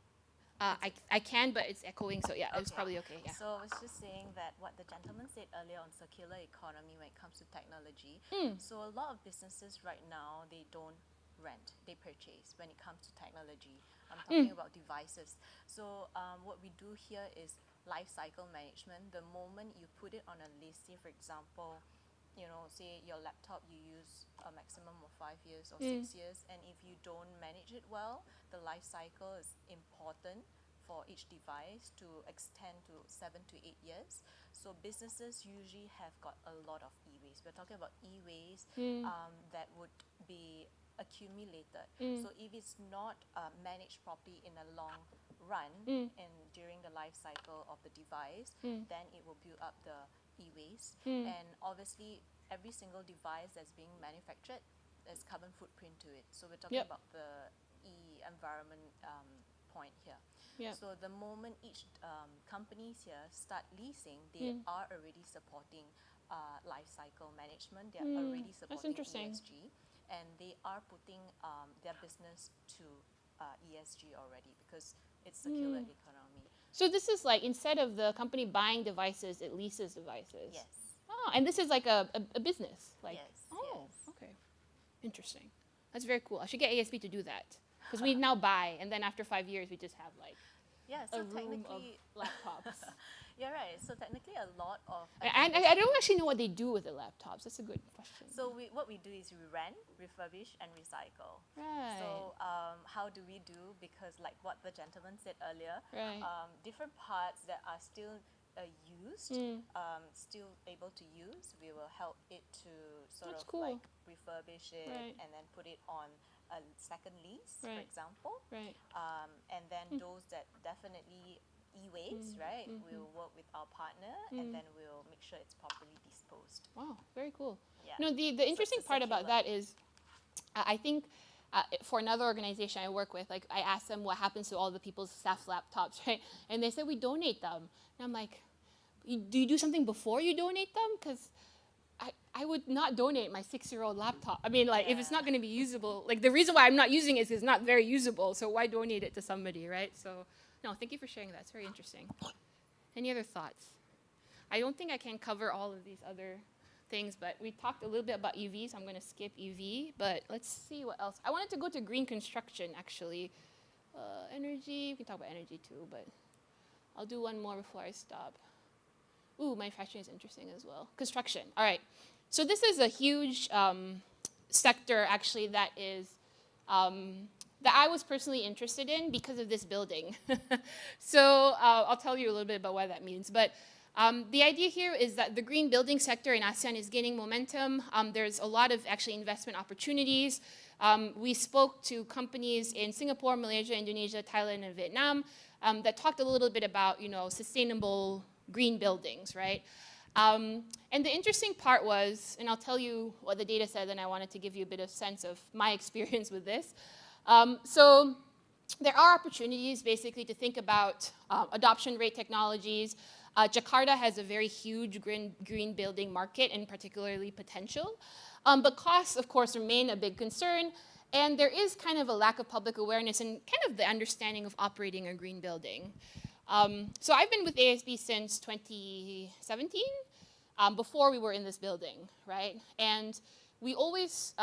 I can, but it's echoing, so yeah, it's probably okay, yeah. So I was just saying that what the gentleman said earlier on circular economy when it comes to technology. So a lot of businesses right now, they don't rent, they purchase when it comes to technology. I'm talking about devices. So what we do here is life cycle management. The moment you put it on a list, say for example, say your laptop you use a maximum of 5 years or 6 years, and if you don't manage it well, the life cycle is important for each device to extend to 7 to 8 years. So businesses usually have got a lot of e-waste. We're talking about e-waste that would be accumulated. So if it's not managed properly in a long run and during the life cycle of the device, then it will build up the e-waste. And obviously every single device that's being manufactured, there's carbon footprint to it. So we're talking about the environment point here. So the moment each companies here start leasing, they are already supporting life cycle management. They are already supporting ESG, and they are putting their business to ESG already because it's circular economy. So this is like, instead of the company buying devices, it leases devices? Yes. Oh, and this is like a business? Like, yes. Oh, okay. Interesting. That's very cool. I should get ASB to do that. Because we now buy, and then after 5 years, we just have like so a room technically of laptops. Yeah, right. So technically a lot of... And I don't actually know what they do with the laptops. That's a good question. So what we do is we rent, refurbish, and recycle. Right. So how do we do? Because like what the gentleman said earlier, different parts that are still used, still able to use, we will help it to sort of like refurbish it and then put it on a second lease, for example. And then those that definitely e-waste, right? We'll work with our partner and then we'll make sure it's properly disposed. Wow, very cool. Yeah. No, the interesting it's part about circular. that is, I think for another organization I work with, like I asked them what happens to all the people's staff laptops, right? And they said we donate them. And I'm like, do you do something before you donate them? Because I would not donate my 6-year-old laptop. I mean, like, if it's not going to be usable, like, the reason why I'm not using it is it's not very usable, so why donate it to somebody, right? So, no, thank you for sharing that. It's very interesting. Any other thoughts? I don't think I can cover all of these other things, but we talked a little bit about EV, so I'm going to skip EV, but let's see what else. I wanted to go to green construction, actually. Energy, we can talk about energy too, but I'll do one more before I stop. Ooh, manufacturing is interesting as well. Construction, all right. So this is a huge sector, actually, that is, that I was personally interested in because of this building. So I'll tell you a little bit about what that means. But the idea here is that the green building sector in ASEAN is gaining momentum. There's a lot of actually investment opportunities. We spoke to companies in Singapore, Malaysia, Indonesia, Thailand, and Vietnam that talked a little bit about, sustainable green buildings, right? And the interesting part was, and I'll tell you what the data said, and I wanted to give you a bit of sense of my experience with this. So there are opportunities basically to think about adoption rate technologies. Jakarta has a very huge green building market and particularly potential. But costs, of course, remain a big concern. And there is kind of a lack of public awareness and kind of the understanding of operating a green building. So I've been with ASB since 2017, before we were in this building, right? And we always,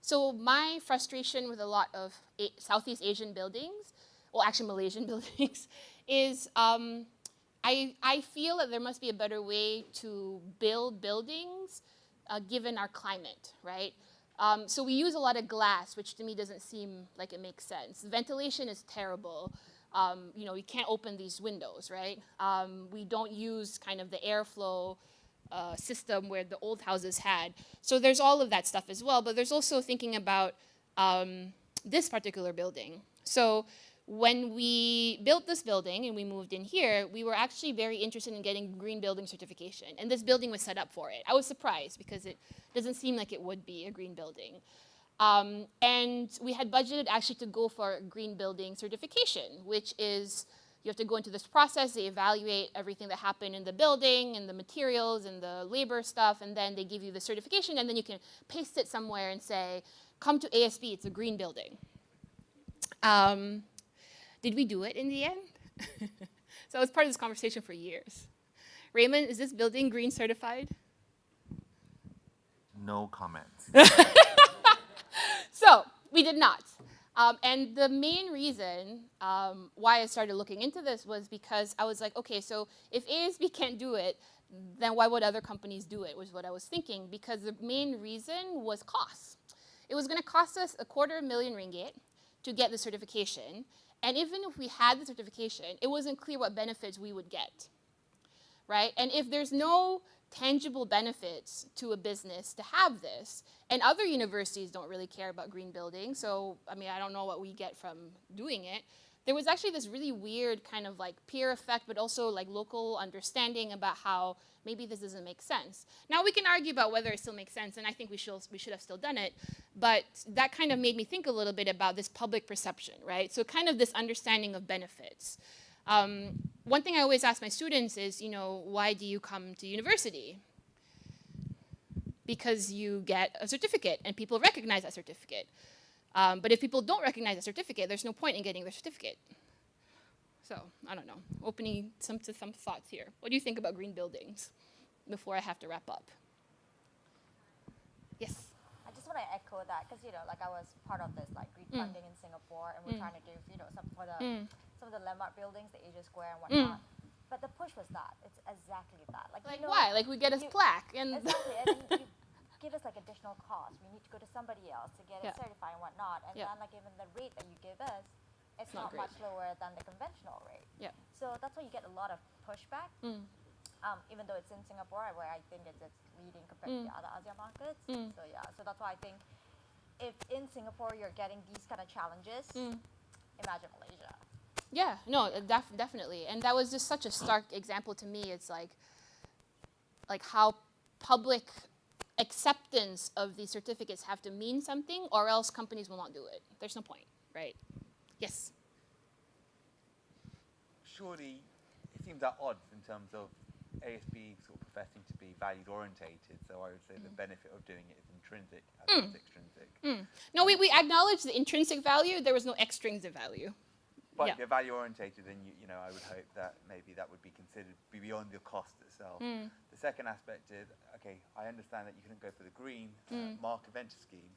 so my frustration with a lot of Southeast Asian buildings, well, actually Malaysian buildings, is I feel that there must be a better way to build buildings given our climate, right? So we use a lot of glass, which to me doesn't seem like it makes sense. Ventilation is terrible. We can't open these windows, right? We don't use kind of the airflow system where the old houses had. So there's all of that stuff as well, but there's also thinking about this particular building. So when we built this building and we moved in here, we were actually very interested in getting green building certification, and this building was set up for it. I was surprised because it doesn't seem like it would be a green building. And we had budgeted actually to go for green building certification, which is you have to go into this process, they evaluate everything that happened in the building and the materials and the labor stuff, and then they give you the certification, and then you can paste it somewhere and say, come to ASB, it's a green building. Did we do it in the end? So I was part of this conversation for years. Raymond, is this building green certified? No comments. So we did not. And the main reason why I started looking into this was because I was like, okay, so if ASB can't do it, then why would other companies do it, was what I was thinking, because the main reason was cost. It was going to cost us 250,000 ringgit to get the certification. And even if we had the certification, it wasn't clear what benefits we would get, right? And if there's no tangible benefits to a business to have this, and other universities don't really care about green building, so, I mean, I don't know what we get from doing it. There was actually this really weird kind of like peer effect, but also like local understanding about how maybe this doesn't make sense. Now we can argue about whether it still makes sense, and I think we should have still done it, but that kind of made me think a little bit about this public perception, right? So kind of this understanding of benefits. One thing I always ask my students is, why do you come to university? Because you get a certificate, and people recognize that certificate. But if people don't recognize a certificate, there's no point in getting their certificate. So, I don't know, opening some thoughts here. What do you think about green buildings before I have to wrap up? Yes? I just want to echo that because, like I was part of this like green funding in Singapore, and we're trying to give, some of the landmark buildings, the Asia Square and whatnot. But the push was that. It's exactly that. Like why? Like we get a plaque. And exactly. And you give us like additional costs. We need to go to somebody else to get it certified and whatnot. And then like even the rate that you give us, it's not much lower than the conventional rate. Yeah. So that's why you get a lot of pushback. Even though it's in Singapore, where I think it's leading compared to the other ASEAN markets. So yeah, so that's why I think if in Singapore you're getting these kind of challenges, imagine Malaysia. Yeah, no, definitely. And that was just such a stark example to me. It's like how public acceptance of these certificates have to mean something, or else companies will not do it. There's no point, right? Yes. Surely, it seems at odds in terms of ASB sort of professing to be value orientated. So I would say the benefit of doing it is intrinsic as well as extrinsic. No, we acknowledge the intrinsic value. There was no extrinsic value. But Yeah. if you're value orientated, then I would hope that maybe that would be considered beyond the cost itself. The second aspect is, okay, I understand that you couldn't go for the green mark venture scheme.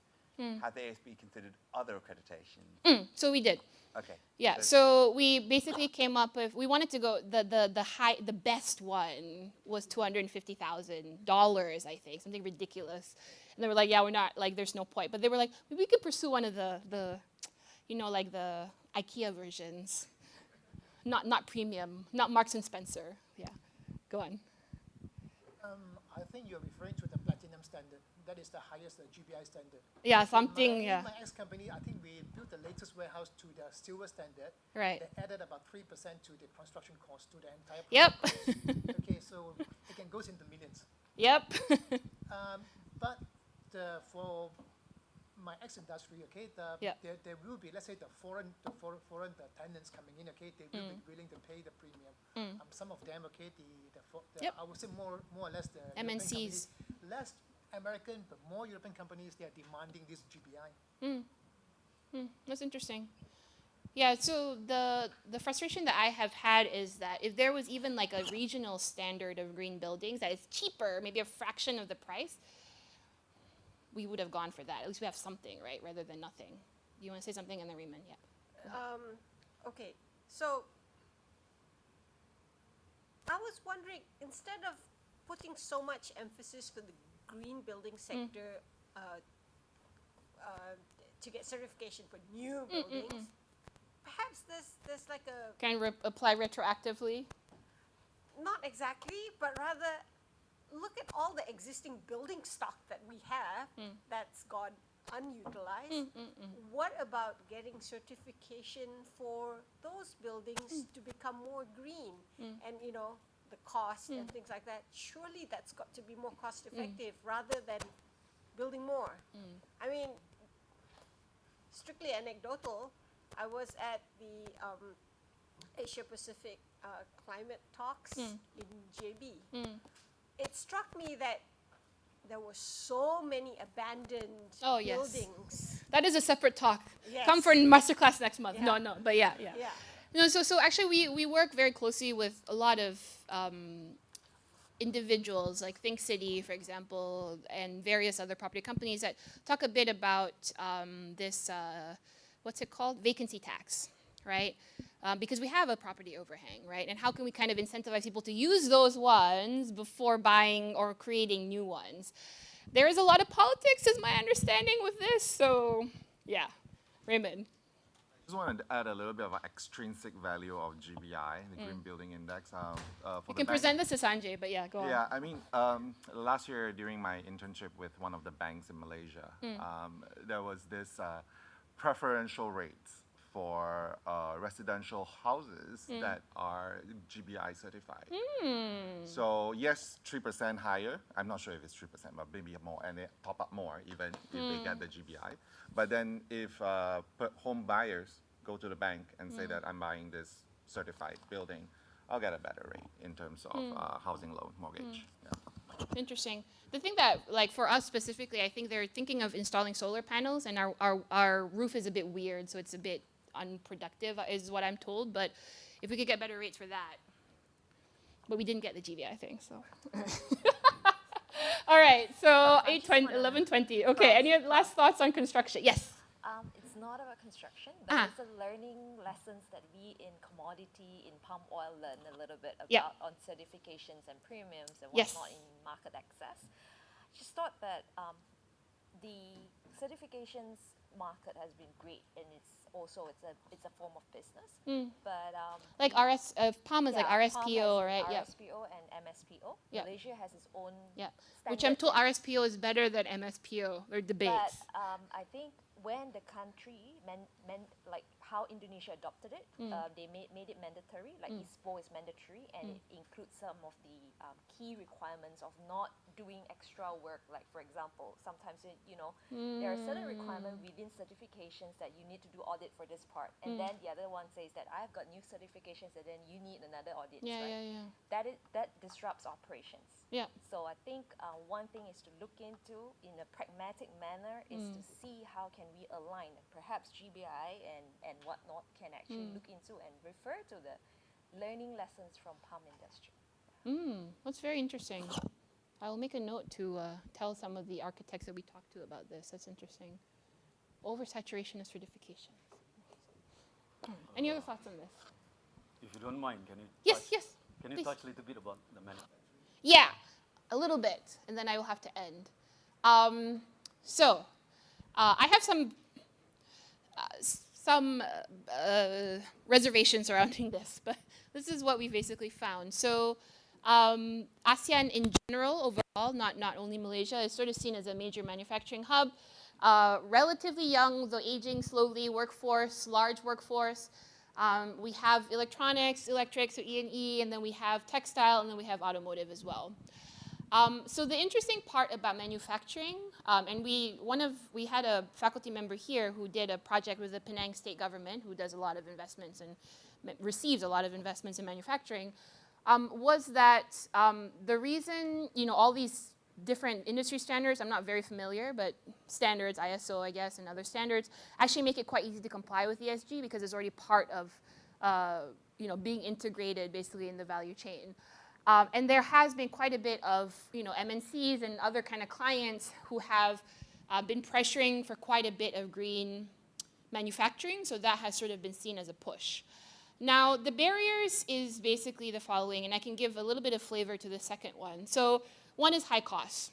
Have the ASB considered other accreditations? So we did. Okay. Yeah, so we basically came up with, we wanted to go, the best one was $250,000, I think, something ridiculous. And they were like, yeah, we're not, like, there's no point. But they were like, maybe we could pursue one of the like the IKEA versions. Not premium, not Marks and Spencer. Yeah, go on. I think you're referring to the platinum standard. That is the highest GBI standard. Yeah, something, In yeah. my ex-company, I think we built the latest warehouse to the silver standard. Right. They added about 3% to the construction cost, to the entire Yep. project. Okay, so it can go into millions. Yep. But for my ex-industry, okay, there will be, let's say, the foreign tenants coming in, okay, they will be willing to pay the premium. Some of them, okay, I would say more or less the European MNCs. companies, less American, but more European companies, they are demanding this GBI. That's interesting. Yeah, so the frustration that I have had is that if there was even like a regional standard of green buildings that is cheaper, maybe a fraction of the price, we would have gone for that. At least we have something, right, rather than nothing. You want to say something, and then Raymond? Yeah. Okay, so I was wondering, instead of putting so much emphasis for the green building sector to get certification for new buildings, perhaps there's like a... Can apply retroactively? Not exactly, but rather look at all the existing building stock that we have that's gone unutilized. What about getting certification for those buildings to become more green? And the cost and things like that. Surely that's got to be more cost effective rather than building more. I mean, strictly anecdotal, I was at the Asia Pacific climate talks in JB. It struck me that there were so many abandoned buildings. That is a separate talk. Yes. Come for Masterclass next month. Yeah. No, but yeah. No, so actually we work very closely with a lot of individuals, like Think City, for example, and various other property companies that talk a bit about this, what's it called? Vacancy tax, right? Because we have a property overhang, right? And how can we kind of incentivize people to use those ones before buying or creating new ones? There is a lot of politics, is my understanding, with this. So, yeah. Raymond. I just wanted to add a little bit of an extrinsic value of GBI, the Green Building Index. You can present this to Sanjay, but yeah, go on. Yeah, I mean, last year during my internship with one of the banks in Malaysia, there was this preferential rates for residential houses that are GBI certified. So yes, 3% higher. I'm not sure if it's 3%, but maybe more, and they top up more even if they get the GBI. But then if home buyers go to the bank and say that I'm buying this certified building, I'll get a better rate in terms of housing loan mortgage. Yeah. Interesting. The thing that, like for us specifically, I think they're thinking of installing solar panels, and our roof is a bit weird, so it's a bit unproductive, is what I'm told. But if we could get better rates for that, but we didn't get the GBI thing, so. All right, so 11:20. Okay, any last thoughts on construction? Yes. It's not about construction, but it's the learning lessons that we in commodity, in palm oil, learn a little bit about on certifications and premiums and whatnot in market access. I just thought that the certifications market has been great, and it's a form of business. But like palm is like RSPO, right? RSPO and MSPO. Malaysia has its own which I'm told RSPO is better than MSPO. There are debates. But I think when the country how Indonesia adopted it. They made it mandatory, like ISPO is mandatory, and it includes some of the key requirements of not doing extra work. Like, for example, sometimes, there are certain requirements within certifications that you need to do audit for this part. And then the other one says that I've got new certifications and then you need another audit, right? That disrupts operations. Yeah. So I think one thing is to look into in a pragmatic manner is to see how can we align. Perhaps GBI and whatnot can actually look into and refer to the learning lessons from palm industry. That's very interesting. I will make a note to tell some of the architects that we talked to about this. That's interesting. Oversaturation of certifications. Any other thoughts on this? If you don't mind, can you Yes, can you please. touch a little bit about the manufacturing? Yeah, a little bit, and then I will have to end. I have some reservations surrounding this, but this is what we basically found. So ASEAN in general, overall, not only Malaysia, is sort of seen as a major manufacturing hub. Relatively young, though aging slowly, workforce, large workforce. We have electronics, electrics, so E&E, and then we have textile, and then we have automotive as well. So the interesting part about manufacturing, and we had a faculty member here who did a project with the Penang state government, who does a lot of investments and receives a lot of investments in manufacturing, was that the reason, all these different industry standards, I'm not very familiar, but standards, ISO, I guess, and other standards, actually make it quite easy to comply with ESG because it's already part of, being integrated basically in the value chain. And there has been quite a bit of, MNCs and other kind of clients who have been pressuring for quite a bit of green manufacturing, so that has sort of been seen as a push. Now, the barriers is basically the following, and I can give a little bit of flavor to the second one. So one is high costs.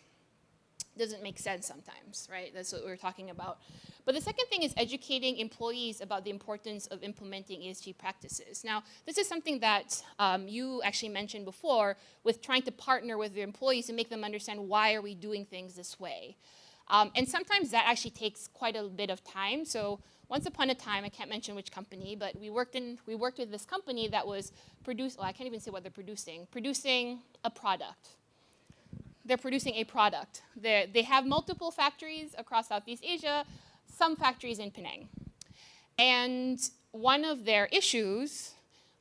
Doesn't make sense sometimes, right? That's what we're talking about. But the second thing is educating employees about the importance of implementing ESG practices. Now, this is something that you actually mentioned before with trying to partner with your employees to make them understand why are we doing things this way. And sometimes that actually takes quite a bit of time. So once upon a time, I can't mention which company, but we worked with this company that was I can't even say what they're producing a product. They're producing a product. They have multiple factories across Southeast Asia, some factories in Penang. And one of their issues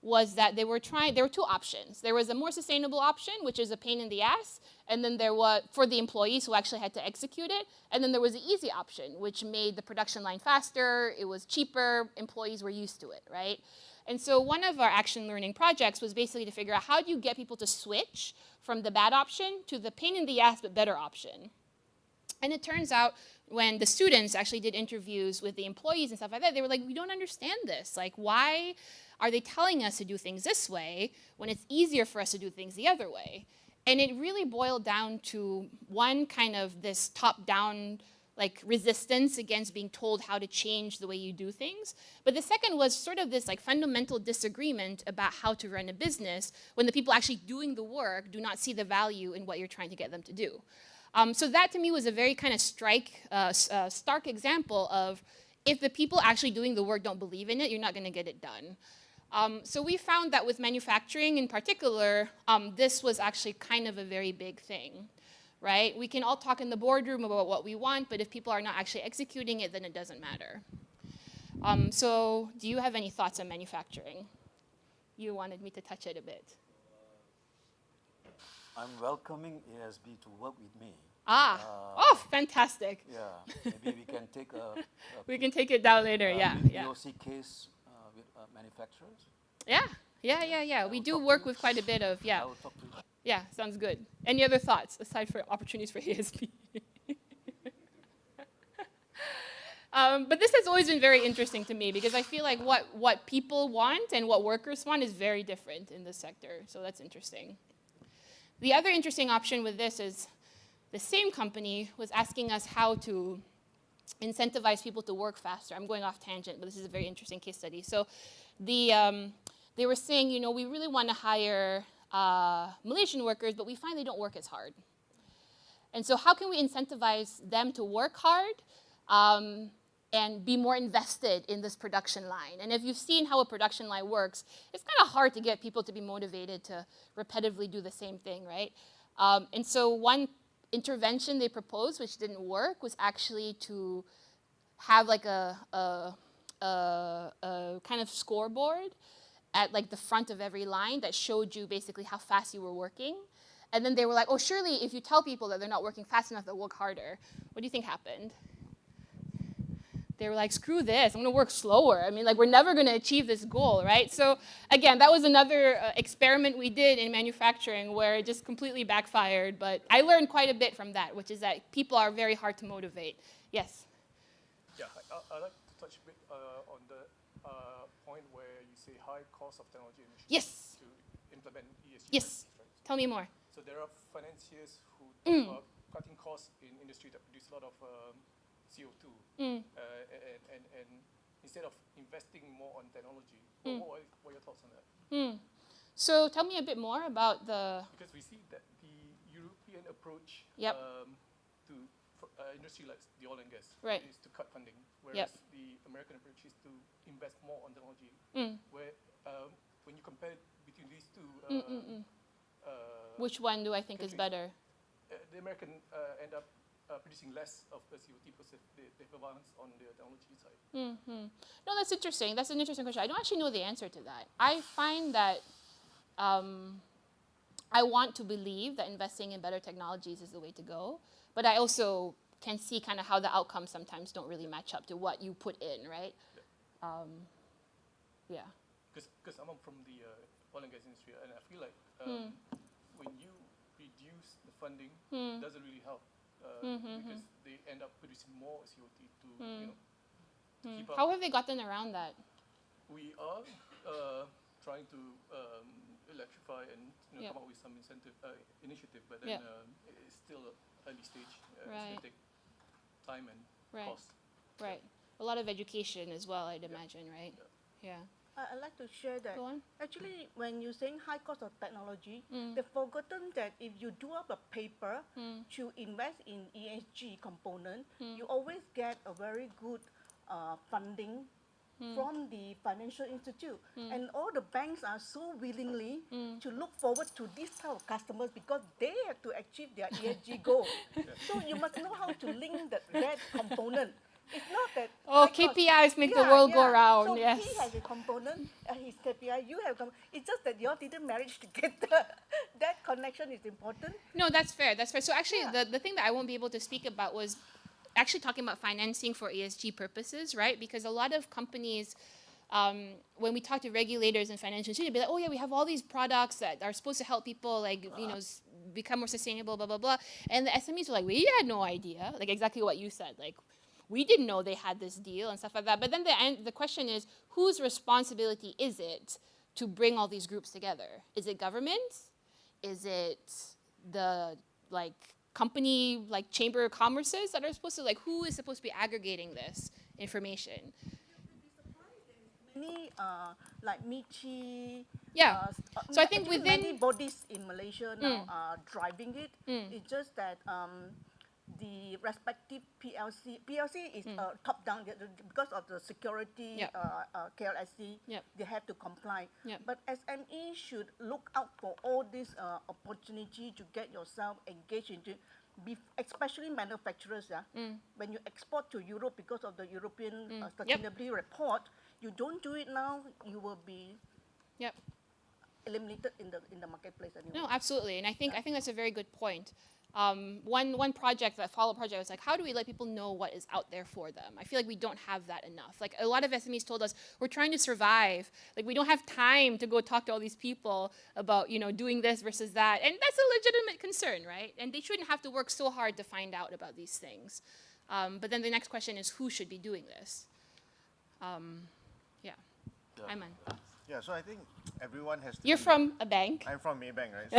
was that there were two options. There was a more sustainable option, which is a pain in the ass, and then there was, for the employees who actually had to execute it, and then there was the easy option, which made the production line faster, it was cheaper, employees were used to it, right? And so one of our action learning projects was basically to figure out how do you get people to switch from the bad option to the pain in the ass but better option. And it turns out when the students actually did interviews with the employees and stuff like that, they were like, we don't understand this. Like, why are they telling us to do things this way when it's easier for us to do things the other way? And it really boiled down to one kind of this top-down like resistance against being told how to change the way you do things. But the second was sort of this like fundamental disagreement about how to run a business when the people actually doing the work do not see the value in what you're trying to get them to do. So that to me was a very kind of stark example of if the people actually doing the work don't believe in it, you're not going to get it done. So we found that with manufacturing in particular, this was actually kind of a very big thing. Right? We can all talk in the boardroom about what we want, but if people are not actually executing it, then it doesn't matter. So do you have any thoughts on manufacturing? You wanted me to touch it a bit. I'm welcoming ASB to work with me. Fantastic. Yeah, maybe we can take we can take it down later, yeah. POC case with manufacturers. Yeah. We do work with quite a bit of, I will talk to you. Yeah, sounds good. Any other thoughts aside from opportunities for ASB? But this has always been very interesting to me because I feel like what people want and what workers want is very different in this sector. So that's interesting. The other interesting option with this is the same company was asking us how to incentivize people to work faster. I'm going off tangent, but this is a very interesting case study. So they were saying, we really want to hire Malaysian workers, but we find they don't work as hard. And so how can we incentivize them to work hard and be more invested in this production line. And if you've seen how a production line works, it's kind of hard to get people to be motivated to repetitively do the same thing, right? And so one intervention they proposed, which didn't work, was actually to have like a kind of scoreboard at like the front of every line that showed you basically how fast you were working. And then they were like, oh, surely if you tell people that they're not working fast enough, they'll work harder. What do you think happened? They were like, screw this, I'm gonna work slower. I mean, like, we're never gonna achieve this goal, right? So again, that was another experiment we did in manufacturing where it just completely backfired, but I learned quite a bit from that, which is that people are very hard to motivate. Yes? Yeah, I'd like to touch a bit on the point where you say high cost of technology initiatives Yes. to implement ESG. Yes, tell me more. So there are financiers who talk about cutting costs in industry that produce a lot of CO2, and instead of investing more on technology. What are your thoughts on that? So tell me a bit more about the... Because we see that the European approach Yep. to industry like the oil and gas Right. is to cut funding, whereas the American approach is to invest more on technology. Where when you compare between these two, Which one do I think is better? The American end up producing less of the CO2 because they have a balance on the technology side. No, that's interesting. That's an interesting question. I don't actually know the answer to that. I find that I want to believe that investing in better technologies is the way to go, but I also can see kind of how the outcomes sometimes don't really match up to what you put in, right? Yeah. Because I'm from the oil and gas industry, and I feel like when you reduce the funding, it doesn't really help because they end up producing more CO2 to, to keep up. How have they gotten around that? We are trying to electrify and come up with some initiative, but then it's still early stage. It's going to take time and cost. Right. A lot of education as well, I'd imagine, right? Yeah. I'd like to share that. Go on. Actually, when you're saying high cost of technology, they've forgotten that if you do up a paper to invest in ESG component, you always get a very good funding from the financial institute. And all the banks are so willingly to look forward to this type of customers because they have to achieve their ESG goal. So you must know how to link that component. It's not that. KPIs make the world go round. So yes. he has a component, his KPI, you have it's just that you all didn't manage to get that connection is important. No, that's fair. That's fair. So actually, the thing that I won't be able to speak about was actually talking about financing for ESG purposes, right? Because a lot of companies, when we talk to regulators and financial institutions, they'll be like, oh yeah, we have all these products that are supposed to help people, like, become more sustainable, blah, blah, blah. And the SMEs are like, we had no idea, like exactly what you said, like, we didn't know they had this deal and stuff like that. But then the question is, whose responsibility is it to bring all these groups together? Is it government? Is it the company, like chamber of commerces that are supposed to, who is supposed to be aggregating this information? Many like Michi. So I think within many bodies in Malaysia now are driving it. It's just that the respective PLC is top down because of the security KLSC. They have to comply. But SME should look out for all this opportunity to get yourself engaged into, especially manufacturers. When you export to Europe because of the European sustainability report, you don't do it now, you will be eliminated in the marketplace anyway. No, absolutely, and I think that's a very good point. One project, that follow project, was like, how do we let people know what is out there for them? I feel like we don't have that enough. Like, a lot of SMEs told us, we're trying to survive. Like, we don't have time to go talk to all these people about, doing this versus that. And that's a legitimate concern, right? And they shouldn't have to work so hard to find out about these things. But then the next question is, who should be doing this? Aiman. Yeah, so I think everyone has to... You're from a bank. I'm from Maybank, right?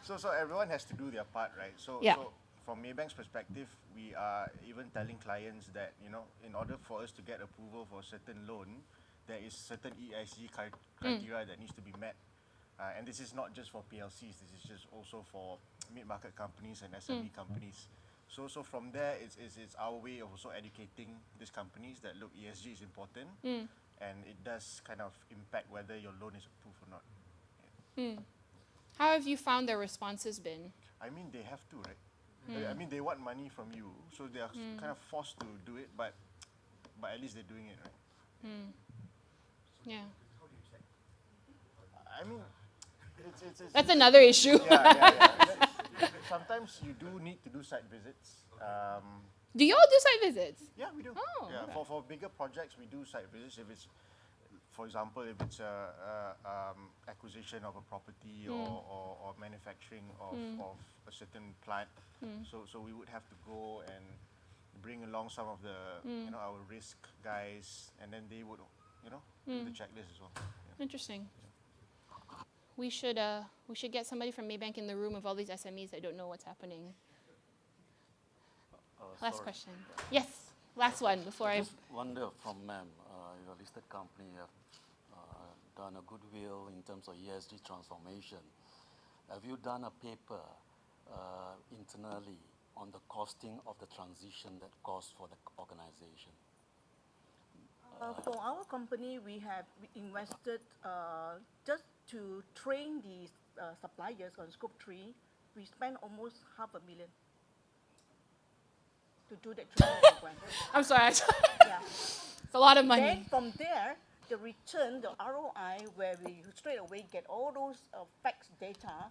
So everyone has to do their part, right? So from Maybank's perspective, we are even telling clients that, in order for us to get approval for a certain loan, there is certain ESG criteria that needs to be met. And this is not just for PLCs, this is just also for mid-market companies and SME companies. So from there, it's our way of also educating these companies that look, ESG is important, and it does kind of impact whether your loan is approved or not. How have you found their responses been? I mean, they have to, right? I mean, they want money from you, so they are kind of forced to do it, but at least they're doing it, right? Yeah. I mean, That's another issue. Yeah. Sometimes you do need to do site visits. Do you all do site visits? Yeah, we do. Oh, yeah, okay. for bigger projects, we do site visits. If it's, for example, if it's a acquisition of a property or manufacturing of a certain plant, so we would have to go and bring along some of the our risk guys, and then they would do the checklist as well. Yeah. Interesting. We should get somebody from Maybank in the room of all these SMEs that don't know what's happening. Last Sorry. question. Yes, last one before I. just wonder from ma'am, you're a listed company, you have done a goodwill in terms of ESG transformation. Have you done a paper internally on the costing of the transition that cost for the organization? For our company, we invested just to train the suppliers on Scope 3. We spent almost $500,000 to do that training program. I'm sorry. Yeah. It's a lot of money. Then from there, the return, the ROI, where we straight away get all those facts data,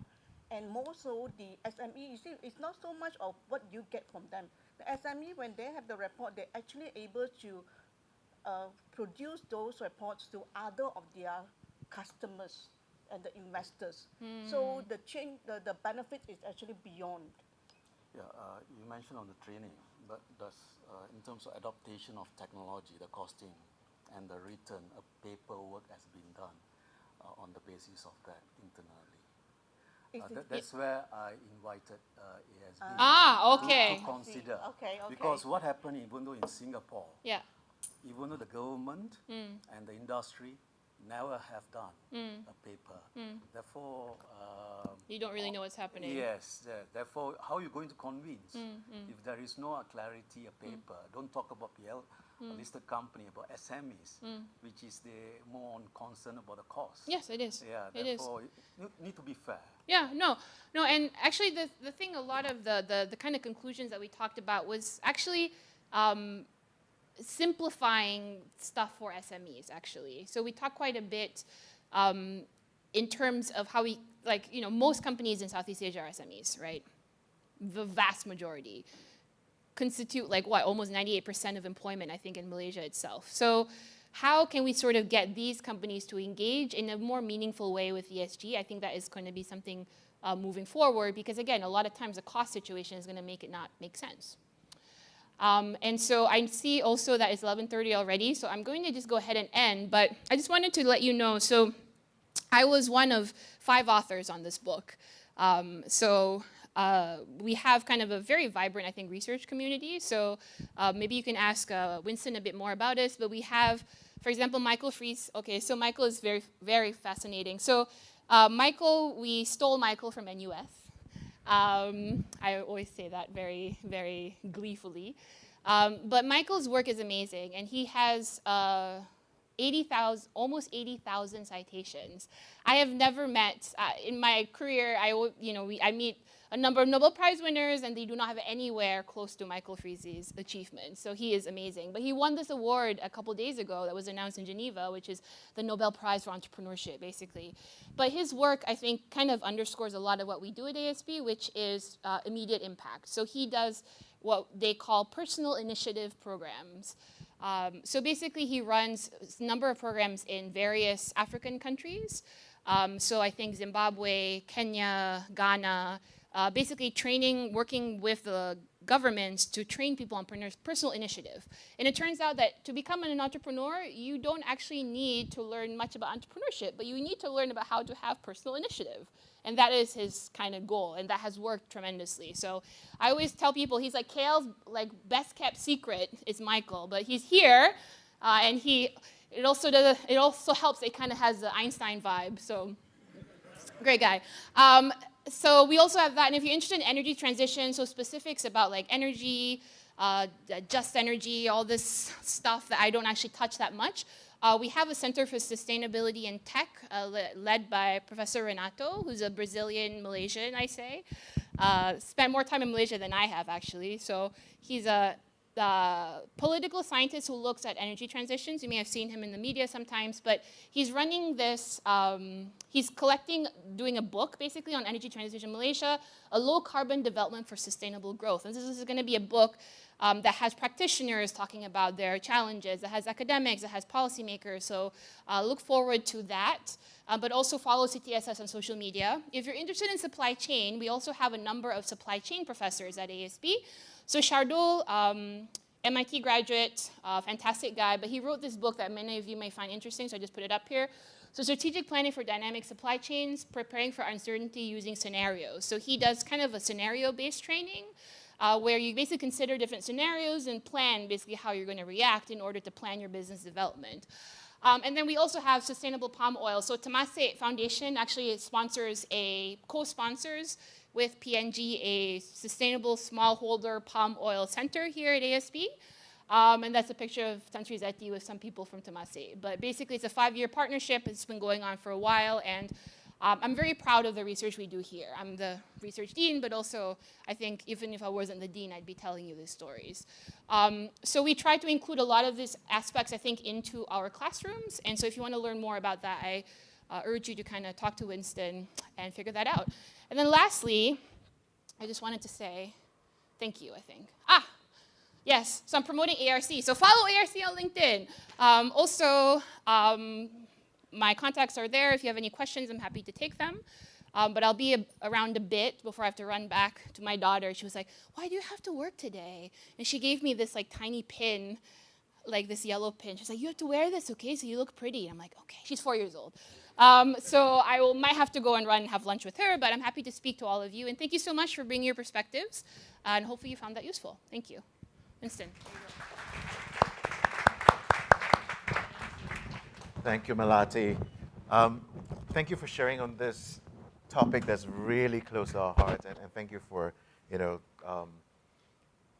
and more so the SME, you see, it's not so much of what you get from them. The SME, when they have the report, they're actually able to produce those reports to other of their customers and the investors. So the change, the benefit is actually beyond. Yeah, you mentioned on the training, but does, in terms of adaptation of technology, the costing and the return, a paperwork has been done on the basis of that internally? That's where I invited ASB okay. to consider. Okay. Because what happened, even though in Singapore, Yeah. even though the government and the industry never have done a paper, therefore You don't really know what's happening. yes, therefore how are you going to convince if there is no clarity, a paper? Don't talk about PL, a listed company, about SMEs, which is the more on concern about the cost. Yes, it is. Yeah, It is. therefore you need to be fair. Yeah, no, and actually the thing, a lot of the kind of conclusions that we talked about was actually simplifying stuff for SMEs, actually. So we talked quite a bit in terms of how we, most companies in Southeast Asia are SMEs, right? The vast majority constitute almost 98% of employment, I think, in Malaysia itself. So how can we sort of get these companies to engage in a more meaningful way with ESG? I think that is going to be something moving forward, because again, a lot of times the cost situation is going to make it not make sense. And so I see also that it's 11:30 already, so I'm going to just go ahead and end, but I just wanted to let you know, so I was one of 5 authors on this book. We have kind of a very vibrant, I think, research community, so maybe you can ask Winston a bit more about this, but we have, for example, Michael Fries. Okay, so Michael is very, very fascinating. So we stole Michael from NUS. I always say that very, very gleefully. But Michael's work is amazing, and he has almost 80,000 citations. I have never met, in my career, I meet a number of Nobel Prize winners, and they do not have anywhere close to Michael Fries's achievements. So he is amazing. But he won this award a couple days ago that was announced in Geneva, which is the Nobel Prize for Entrepreneurship, basically. But his work, I think, kind of underscores a lot of what we do at ASB, which is immediate impact. So he does what they call personal initiative programs. So basically, he runs a number of programs in various African countries. So I think Zimbabwe, Kenya, Ghana, basically working with the governments to train people on personal initiative. And it turns out that to become an entrepreneur, you don't actually need to learn much about entrepreneurship, but you need to learn about how to have personal initiative. And that is his kind of goal, and that has worked tremendously. So I always tell people, he's like KL's best kept secret is Michael, but he's here, and it also helps. It kind of has the Einstein vibe. So great guy. So we also have that, and if you're interested in energy transition, so specifics about like energy, just energy, all this stuff that I don't actually touch that much. We have a Center for Sustainability and Tech led by Professor Renato, who's a Brazilian Malaysian, I say. Spent more time in Malaysia than I have, actually. So he's a political scientist who looks at energy transitions. You may have seen him in the media sometimes, but he's running this, he's doing a book basically on energy transition in Malaysia, a low carbon development for sustainable growth. And this is going to be a book that has practitioners talking about their challenges, that has academics, that has policymakers. So look forward to that. But also follow CTSS on social media. If you're interested in supply chain, we also have a number of supply chain professors at ASB. So Shardul, MIT graduate, fantastic guy, but he wrote this book that many of you may find interesting, so I just put it up here. So Strategic Planning for Dynamic Supply Chains, Preparing for Uncertainty Using Scenarios. So he does kind of a scenario-based training where you basically consider different scenarios and plan basically how you're going to react in order to plan your business development. And then we also have sustainable palm oil. So Temasek Foundation actually co-sponsors with PNG a sustainable smallholder palm oil center here at ASB. And that's a picture of Tan Sri Zeti with some people from Temasek. But basically, it's a 5-year partnership. It's been going on for a while. And I'm very proud of the research we do here. I'm the research dean, but also I think even if I wasn't the dean, I'd be telling you these stories. So we try to include a lot of these aspects, I think, into our classrooms. And so if you want to learn more about that, I urge you to kind of talk to Winston and figure that out. And then lastly, I just wanted to say thank you, I think. Yes, so I'm promoting ARC. So follow ARC on LinkedIn. My contacts are there. If you have any questions, I'm happy to take them. But I'll be around a bit before I have to run back to my daughter. She was like, why do you have to work today? And she gave me this like tiny pin, like this yellow pin. She's like, you have to wear this, okay? So you look pretty. I'm like, okay. She's 4 years old. So I might have to go and run and have lunch with her, but I'm happy to speak to all of you. And thank you so much for bringing your perspectives. And hopefully you found that useful. Thank you. Winston. Thank you, Melati. Thank you for sharing on this topic that's really close to our hearts, and thank you for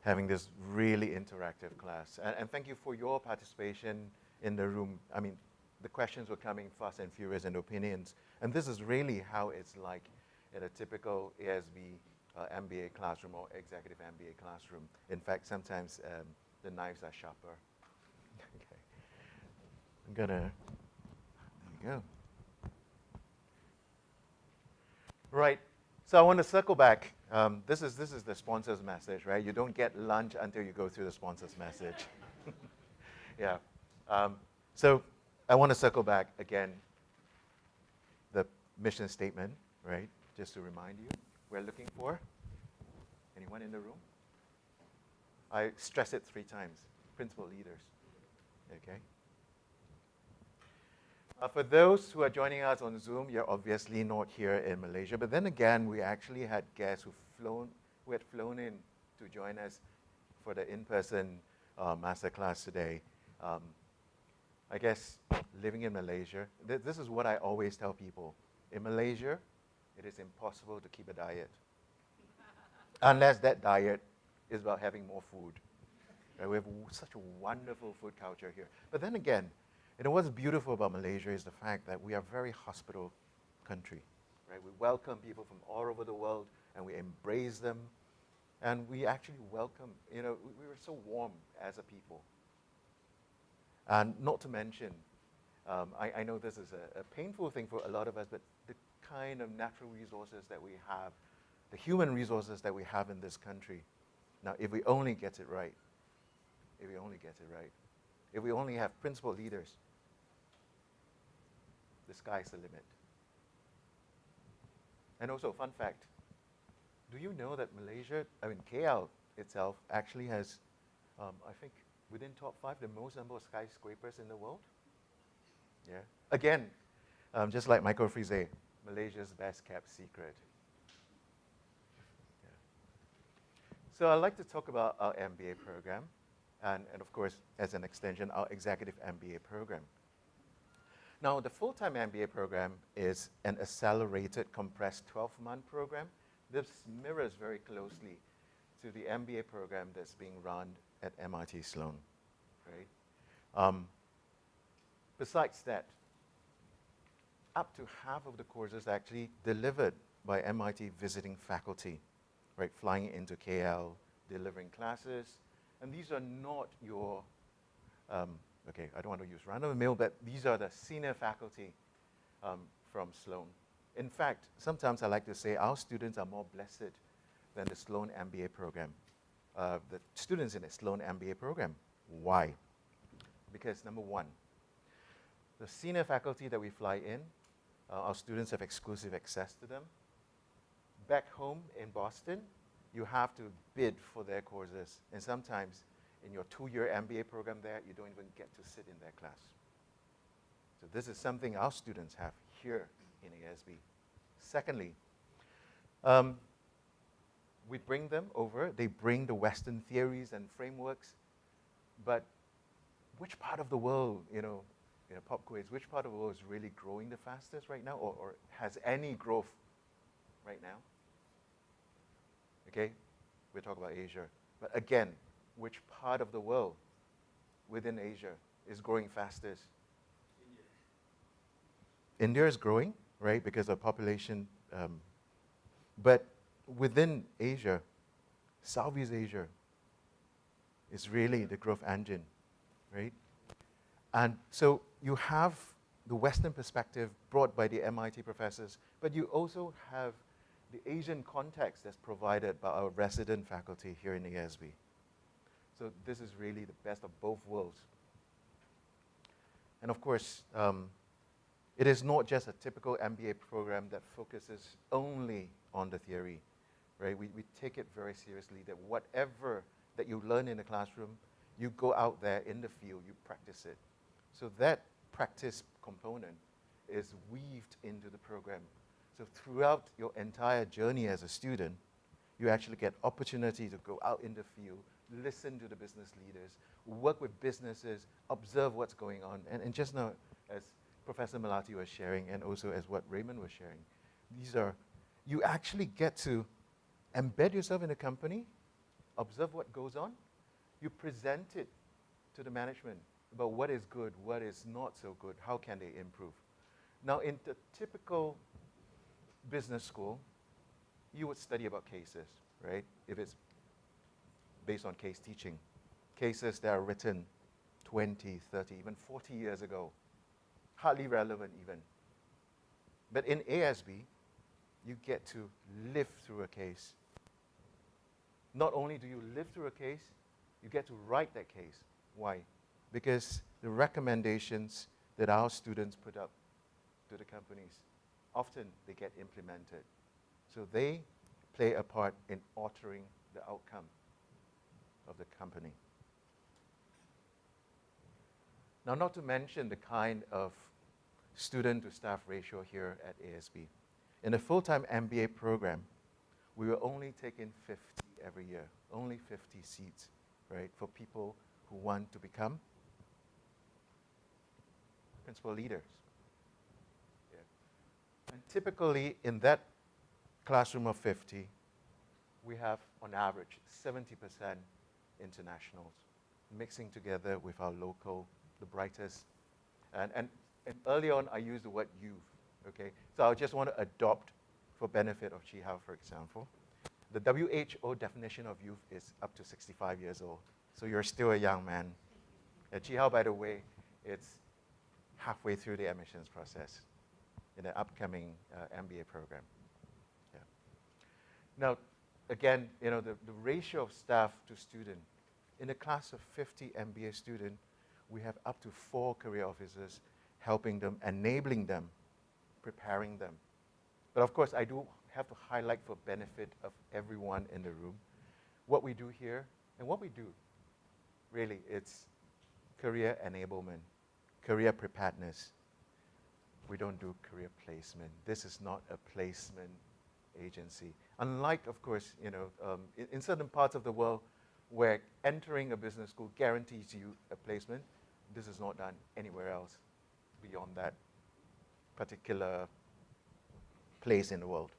having this really interactive class. And thank you for your participation in the room. I mean, the questions were coming fast and furious and opinions, and this is really how it's like in a typical ASB MBA classroom or executive MBA classroom. In fact, sometimes the knives are sharper. Okay. I'm gonna, there you go. Right, so I want to circle back. This is the sponsor's message, right? You don't get lunch until you go through the sponsor's message. Yeah, so I want to circle back again, the mission statement, right? Just to remind you, we're looking for, anyone in the room? I stress it 3 times, principal leaders, okay? For those who are joining us on Zoom, you're obviously not here in Malaysia, but then again, we actually had guests who had flown in to join us for the in-person masterclass today. I guess living in Malaysia, this is what I always tell people. In Malaysia, it is impossible to keep a diet unless that diet is about having more food. Right? We have such a wonderful food culture here. But then again, what's beautiful about Malaysia is the fact that we are a very hospitable country. Right? We welcome people from all over the world, and we embrace them. And we actually welcome, we were so warm as a people. And not to mention, I know this is a painful thing for a lot of us, but the kind of natural resources that we have, the human resources that we have in this country. Now, if we only get it right, if we only have principal leaders, the sky's the limit. And also, fun fact, do you know that KL itself actually has, I think, within top 5, the most number of skyscrapers in the world? Yeah. Again, just like Michael Frise, Malaysia's best kept secret. Yeah. So I'd like to talk about our MBA program, and of course, as an extension, our executive MBA program. Now, the full-time MBA program is an accelerated, compressed 12-month program. This mirrors very closely to the MBA program that's being run at MIT Sloan, right? Besides that, up to half of the courses are actually delivered by MIT visiting faculty, right? Flying into KL, delivering classes. And these are not your, okay, I don't want to use run-of-the-mill, but these are the senior faculty from Sloan. In fact, sometimes I like to say our students are more blessed than the Sloan MBA program. The students in the Sloan MBA program. Why? Because number one, the senior faculty that we fly in, our students have exclusive access to them. Back home in Boston, you have to bid for their courses. And sometimes in your 2-year MBA program there, you don't even get to sit in their class. So this is something our students have here in ASB. Secondly, we bring them over. They bring the Western theories and frameworks. But which part of the world, pop quiz, which part of the world is really growing the fastest right now or has any growth right now? Okay, we're talking about Asia. But again, which part of the world within Asia is growing fastest? India is growing, right, because of population. But within Asia, Southeast Asia is really the growth engine, right? And so you have the Western perspective brought by the MIT professors, but you also have the Asian context that's provided by our resident faculty here in ASB. So this is really the best of both worlds. And of course, it is not just a typical MBA program that focuses only on the theory, right? We take it very seriously that whatever that you learn in the classroom, you go out there in the field, you practice it. So that practice component is weaved into the program. So throughout your entire journey as a student, you actually get opportunity to go out in the field, listen to the business leaders, work with businesses, observe what's going on. And just now, as Professor Melati was sharing, and also as what Raymond was sharing, you actually get to embed yourself in the company, observe what goes on, you present it to the management about what is good, what is not so good, how can they improve. Now, in the typical business school, you would study about cases, right? If it's based on case teaching. Cases that are written 20, 30, even 40 years ago. Hardly relevant even. But in ASB, you get to live through a case. Not only do you live through a case, you get to write that case. Why? Because the recommendations that our students put up to the companies, often they get implemented. So they play a part in altering the outcome of the company. Now, not to mention the kind of student-to-staff ratio here at ASB. In a full-time MBA program, we will only take in 50 every year, only 50 seats, right, for people who want to become principal leaders. Yeah. And typically, in that classroom of 50, we have, on average, 70% internationals, mixing together with our local, the brightest. And early on, I used the word youth, okay? So I just want to adopt, for benefit of Chi Hao, for example. The WHO definition of youth is up to 65 years old. So you're still a young man. At Chi Hao, by the way, it's halfway through the admissions process in the upcoming MBA program. Yeah. Now, again, the ratio of staff to student. In a class of 50 MBA students, we have up to 4 career officers helping them, enabling them, preparing them. But of course, I do have to highlight for benefit of everyone in the room what we do here and what we do. Really, it's career enablement, career preparedness. We don't do career placement. This is not a placement agency. Unlike, of course, in certain parts of the world where entering a business school guarantees you a placement, this is not done anywhere else beyond that. particular place in the world.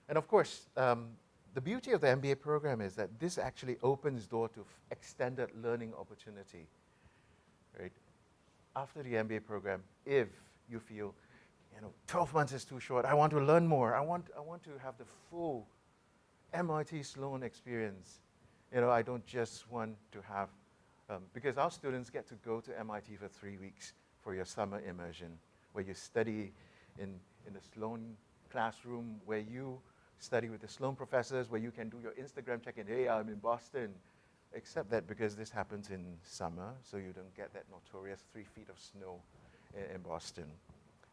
And of course, the beauty of the MBA program is that this actually opens door to extended learning opportunity, right? After the MBA program, if you feel, 12 months is too short, I want to learn more, I want to have the full MIT Sloan experience. I don't just want to have, because our students get to go to MIT for 3 weeks for your summer immersion, where you study in the Sloan classroom, where you study with the Sloan professors, where you can do your Instagram check-in, hey, I'm in Boston. Except that because this happens in summer, so you don't get that notorious 3 feet of snow in Boston.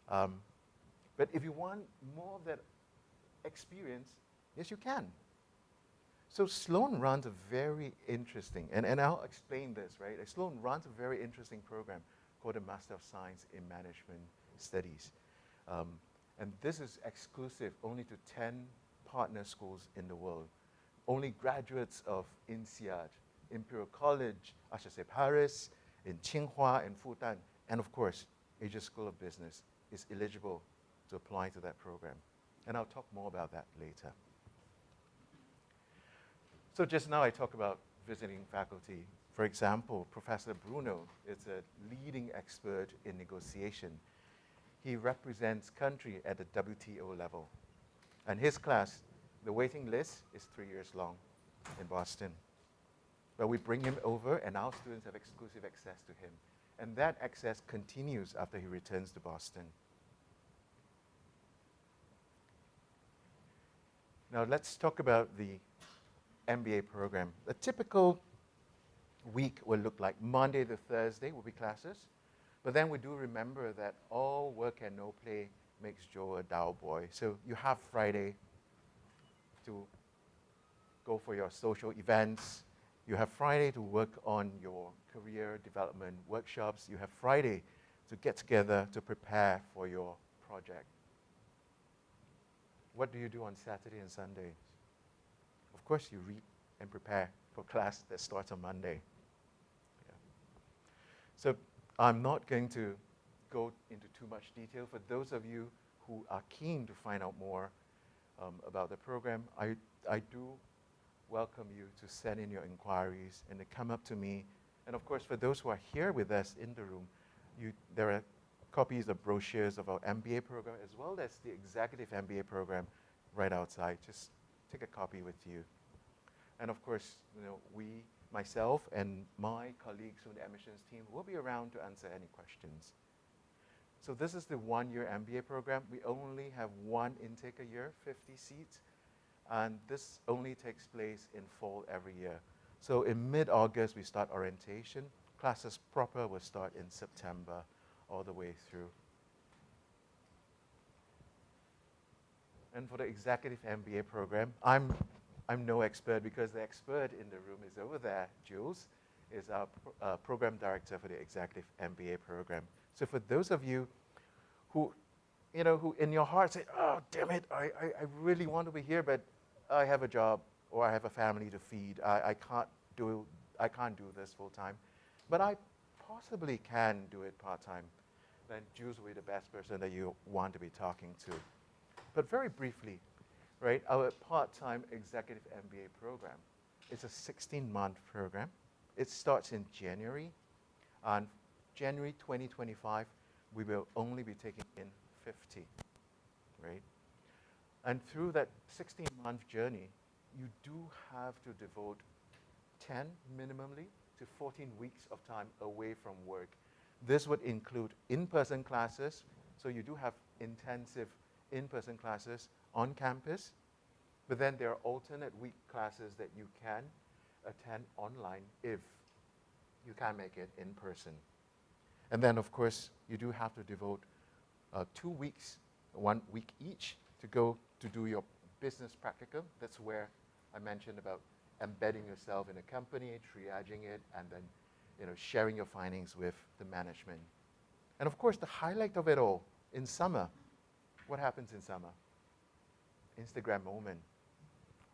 But if you want more of that experience, yes, you can. So Sloan runs a very interesting, and I'll explain this, right? Sloan runs a very interesting program called the Master of Science in Management Studies. And this is exclusive only to 10 partner schools in the world. Only graduates of INSEAD, Imperial College, I should say Paris, in Tsinghua and Fudan, and of course, Asia School of Business is eligible to apply to that program. And I'll talk more about that later. So just now I talked about visiting faculty. For example, Professor Bruno is a leading expert in negotiation. He represents country at the WTO level. And his class, the waiting list is 3 years long in Boston. But we bring him over, and our students have exclusive access to him. And that access continues after he returns to Boston. Now let's talk about the MBA program. A typical week will look like Monday to Thursday will be classes. But then we do remember that all work and no play makes Joe a dull boy. So you have Friday to go for your social events. You have Friday to work on your career development workshops. You have Friday to get together to prepare for your project. What do you do on Saturday and Sunday? Of course, you read and prepare for class that starts on Monday. Yeah. So I'm not going to go into too much detail. For those of you who are keen to find out more about the program, I do welcome you to send in your inquiries and to come up to me. And of course, for those who are here with us in the room, there are copies of brochures of our MBA program as well as the executive MBA program right outside. Just take a copy with you. And of course, myself and my colleagues from the admissions team will be around to answer any questions. So this is the one-year MBA program. We only have one intake a year, 50 seats. And this only takes place in fall every year. So in mid-August, we start orientation. Classes proper will start in September all the way through. And for the executive MBA program, I'm no expert because the expert in the room is over there. Jules is our program director for the executive MBA program. So for those of you who in your heart say, oh, damn it, I really want to be here, but I have a job or I have a family to feed. I can't do this full time, but I possibly can do it part time. Then Jules will be the best person that you want to be talking to. But very briefly, right, our part-time executive MBA program is a 16-month program. It starts in January. On January 2025, we will only be taking in 50, right? And through that 16-month journey, you do have to devote 10 minimally to 14 weeks of time away from work. This would include in-person classes, so you do have intensive in-person classes on campus, but then there are alternate week classes that you can attend online if you can't make it in person. And then, of course, you do have to devote 2 weeks, 1 week each, to go to do your business practicum. That's where I mentioned about embedding yourself in a company, triaging it, and then sharing your findings with the management. And of course, the highlight of it all, in summer, what happens in summer? Instagram moment,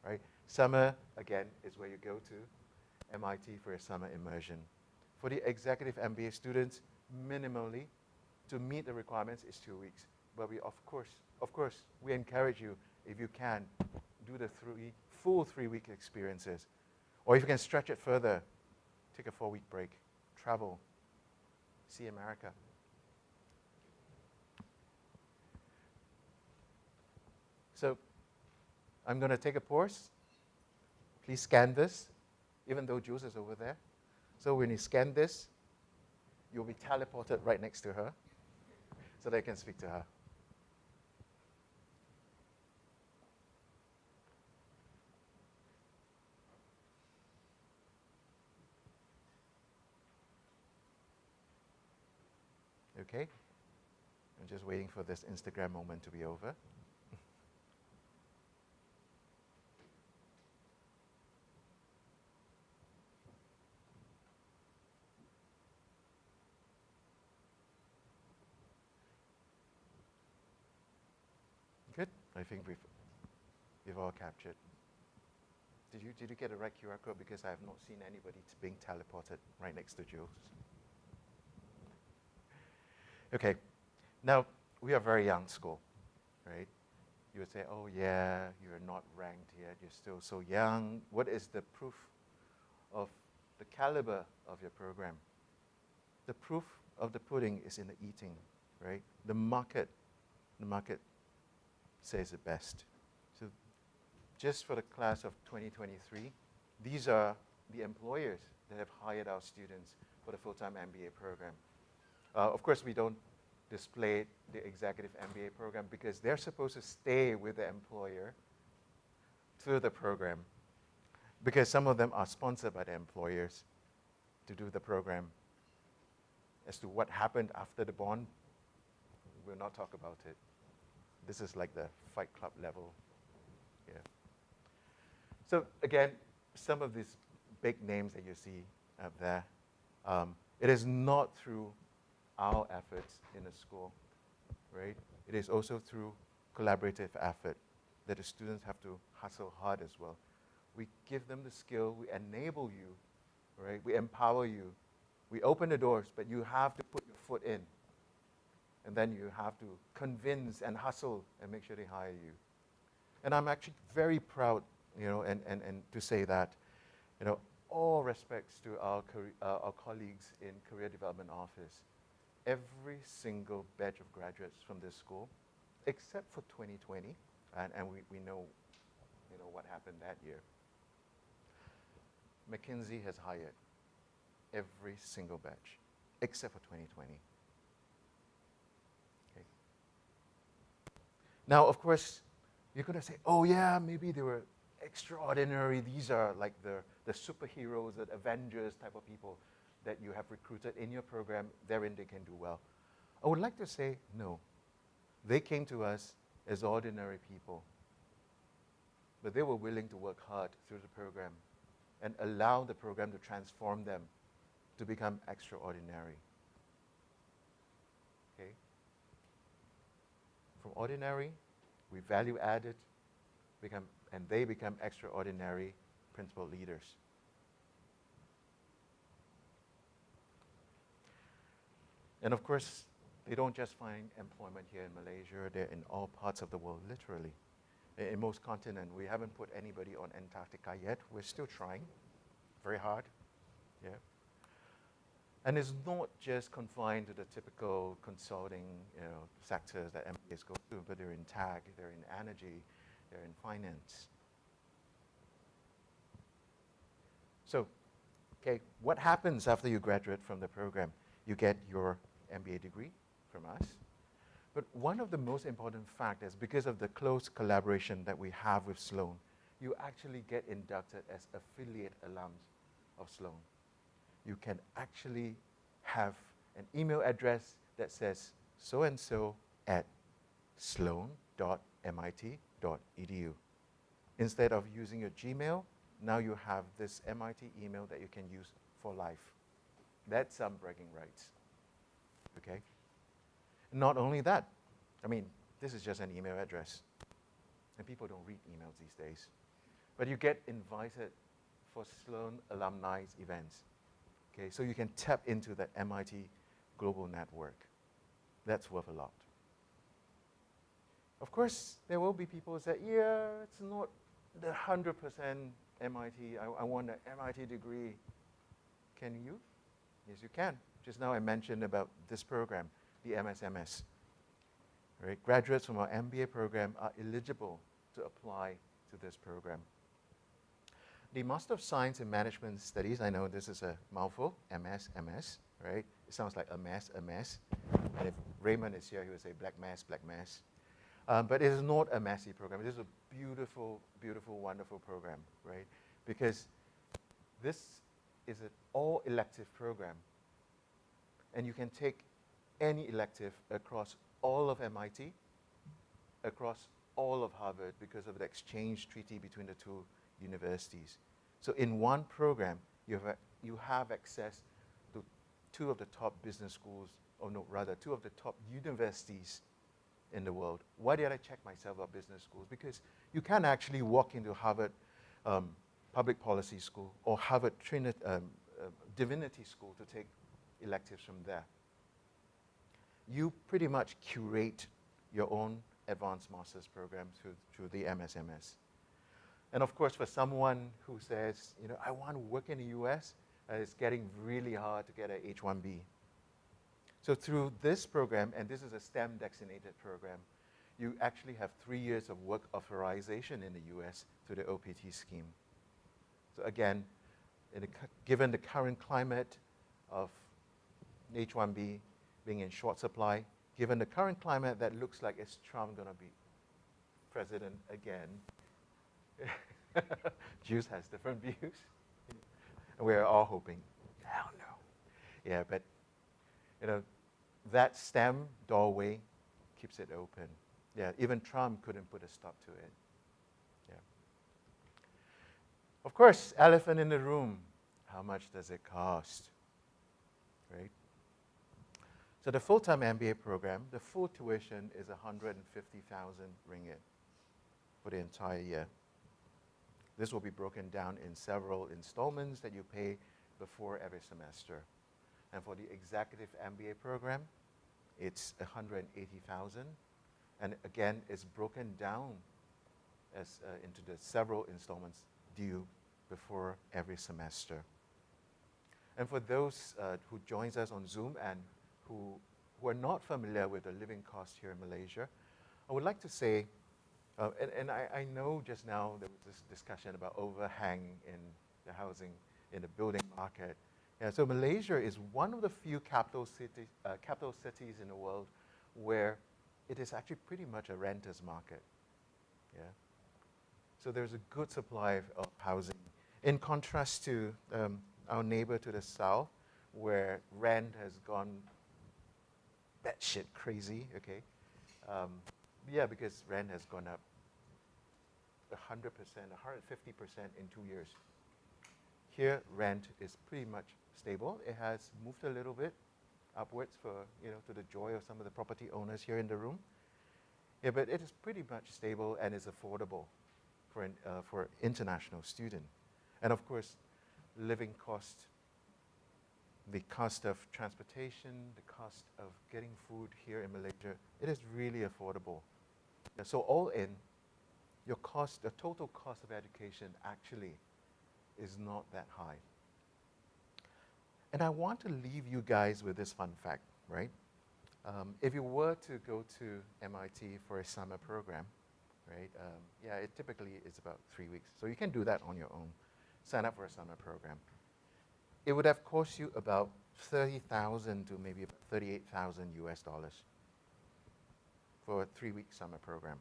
right? Summer, again, is where you go to MIT for a summer immersion. For the executive MBA students, minimally to meet the requirements is 2 weeks. But we, of course, we encourage you, if you can, do the full 3-week experiences. Or if you can stretch it further, take a 4-week break, travel, see America. So I'm going to take a pause. Please scan this, even though Jules is over there. So when you scan this, you'll be teleported right next to her so that you can speak to her. Okay? I'm just waiting for this Instagram moment to be over. Good. I think we've all captured. Did you get the right QR code? Because I have not seen anybody being teleported right next to Jules. Okay. Now, we are a very young school, right? You would say, oh yeah, you're not ranked yet, you're still so young. What is the proof of the caliber of your program? The proof of the pudding is in the eating, right? The market says it best. So just for the class of 2023, these are the employers that have hired our students for the full-time MBA program. Of course, we don't display the executive MBA program because they're supposed to stay with the employer through the program, because some of them are sponsored by the employers to do the program. As to what happened after the bond, we'll not talk about it. This is like the Fight Club level. Yeah. So again, some of these big names that you see up there, it is not through our efforts in the school, right? It is also through collaborative effort that the students have to hustle hard as well. We give them the skill, we enable you, right? We empower you. We open the doors, but you have to put your foot in. And then you have to convince and hustle and make sure they hire you. And I'm actually very proud, and to say that, all respects to our colleagues in Career Development Office. Every single batch of graduates from this school, except for 2020, and we know, what happened that year. McKinsey has hired every single batch, except for 2020. Okay. Now, of course, you're going to say, oh yeah, maybe they were extraordinary. These are like the superheroes, the Avengers type of people that you have recruited in your program, therein they can do well. I would like to say, no. They came to us as ordinary people, but they were willing to work hard through the program and allow the program to transform them to become extraordinary. Okay? From ordinary, we value added, and they become extraordinary principal leaders. And of course, they don't just find employment here in Malaysia, they're in all parts of the world, literally. In most continents, we haven't put anybody on Antarctica yet. We're still trying very hard. Yeah. And it's not just confined to the typical consulting sectors that MBAs go to, but they're in tech, they're in energy, they're in finance. So, okay, what happens after you graduate from the program? You get your MBA degree from us. But one of the most important factors, because of the close collaboration that we have with Sloan, you actually get inducted as affiliate alums of Sloan. You can actually have an email address that says so-and-so at sloan.mit.edu. Instead of using your Gmail, now you have this MIT email that you can use for life. That's some bragging rights. Okay? Not only that, I mean, this is just an email address. And people don't read emails these days. But you get invited for Sloan alumni events. Okay, so you can tap into that MIT global network. That's worth a lot. Of course, there will be people who say, yeah, it's not the 100% MIT. I want an MIT degree. Can you? Yes, you can. Just now I mentioned about this program, the MSMS. Right? Graduates from our MBA program are eligible to apply to this program. The Master of Science in Management Studies, I know this is a mouthful, MS, right? It sounds like a mess. And if Raymond is here, he would say black mass. But it is not a messy program. It is a beautiful, beautiful, wonderful program, right? Because this is an all-elective program. And you can take any elective across all of MIT, across all of Harvard, because of the exchange treaty between the two universities. So in one program, you have access to two of the top business schools, or no, rather, two of the top universities in the world. Why did I check myself about business schools? Because you can actually walk into Harvard Public Policy School or Harvard Divinity School to take electives from there. You pretty much curate your own advanced master's program through the MSMS. And of course, for someone who says, you know, I want to work in the US, it's getting really hard to get an H-1B. So through this program, and this is a STEM designated program, you actually have 3 years of work authorization in the US through the OPT scheme. So again, given the current climate of H-1B being in short supply, given the current climate that looks like is Trump going to be president again, Juice has different views. And we're all hoping, hell no. Yeah, but you know, that STEM doorway keeps it open. Yeah, even Trump couldn't put a stop to it. Yeah. Of course, elephant in the room, how much does it cost? Right? So the full-time MBA program, the full tuition is 150,000 ringgit for the entire year. This will be broken down in several installments that you pay before every semester. And for the executive MBA program, it's 180,000. And again, it's broken down into the several installments due before every semester. And for those who joins us on Zoom and who are not familiar with the living cost here in Malaysia, I would like to say, and I know just now there was this discussion about overhang in the housing, in the building market. Yeah, so Malaysia is one of the few capital cities in the world where it is actually pretty much a renter's market. Yeah. So there's a good supply of housing. In contrast to our neighbor to the south, where rent has gone batshit crazy, okay? Yeah, because rent has gone up 100%, 150% in 2 years. Here, rent is pretty much stable. It has moved a little bit upwards for, to the joy of some of the property owners here in the room. Yeah, but it is pretty much stable and is affordable for international student. And of course, living cost, the cost of transportation, the cost of getting food here in Malaysia, it is really affordable. Yeah, so all in, your cost, the total cost of education actually is not that high. And I want to leave you guys with this fun fact, right? If you were to go to MIT for a summer program, right? Yeah, it typically is about 3 weeks. So you can do that on your own. Sign up for a summer program. It would have cost you about 30,000 to maybe about 38,000 US dollars for a 3-week summer program.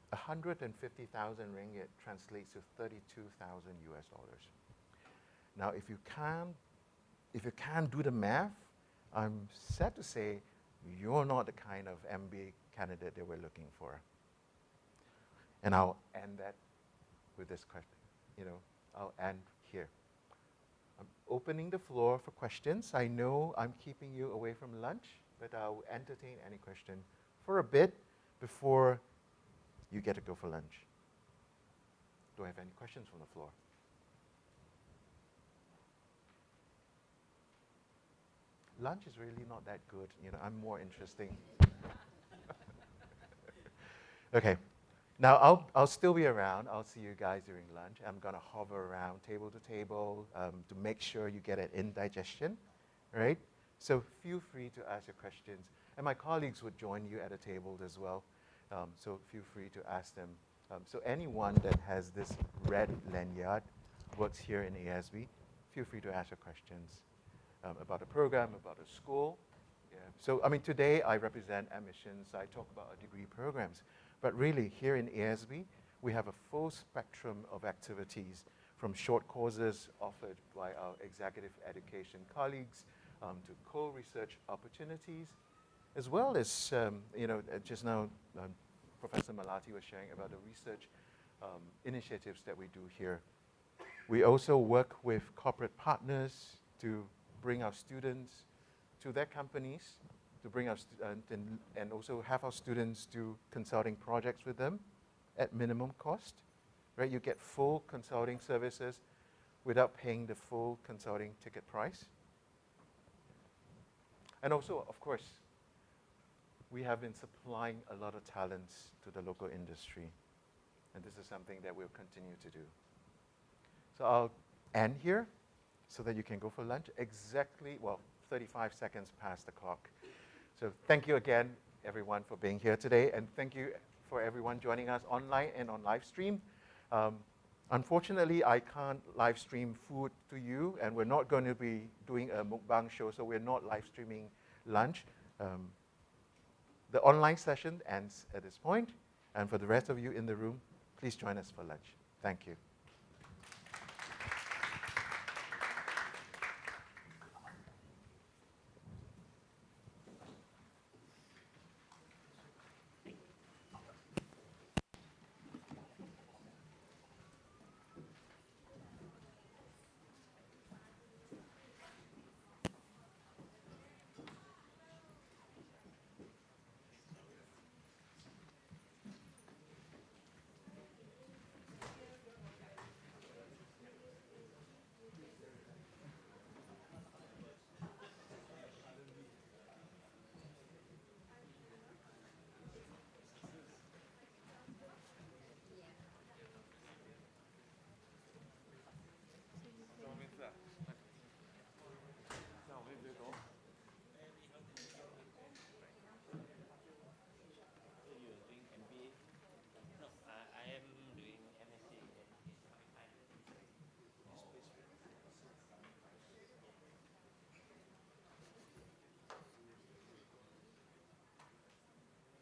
150,000 ringgit translates to 32,000 US dollars. Now, if you can't do the math, I'm sad to say you're not the kind of MBA candidate that we're looking for. And I'll end that with this question. I'll end here. I'm opening the floor for questions. I know I'm keeping you away from lunch, but I'll entertain any question for a bit before you get to go for lunch. Do I have any questions from the floor? lunch is really not that good. You know, I'm more interesting. Okay. Now, I'll still be around. I'll see you guys during lunch. I'm going to hover around table to table to make sure you get an indigestion, right? So feel free to ask your questions. And my colleagues would join you at a table as well. So feel free to ask them. So anyone that has this red lanyard works here in ASB, feel free to ask your questions about the program, about the school. Yeah. So, I mean, today I represent admissions. I talk about our degree programs. But really, here in ASB, we have a full spectrum of activities, from short courses offered by our executive education colleagues to co-research opportunities, as well as, you know, just now Professor Melati was sharing about the research initiatives that we do here. We also work with corporate partners to bring our students to their companies, to bring our and also have our students do consulting projects with them at minimum cost, right? You get full consulting services without paying the full consulting ticket price. And also, of course, we have been supplying a lot of talents to the local industry, and this is something that we'll continue to do. So I'll end here so that you can go for lunch exactly, well, 35 seconds past the clock. So thank you again, everyone, for being here today, and thank you for everyone joining us online and on live stream. Unfortunately, I can't live stream food to you, and we're not going to be doing a mukbang show, so we're not live streaming lunch. The online session ends at this point, and for the rest of you in the room, please join us for lunch. Thank you.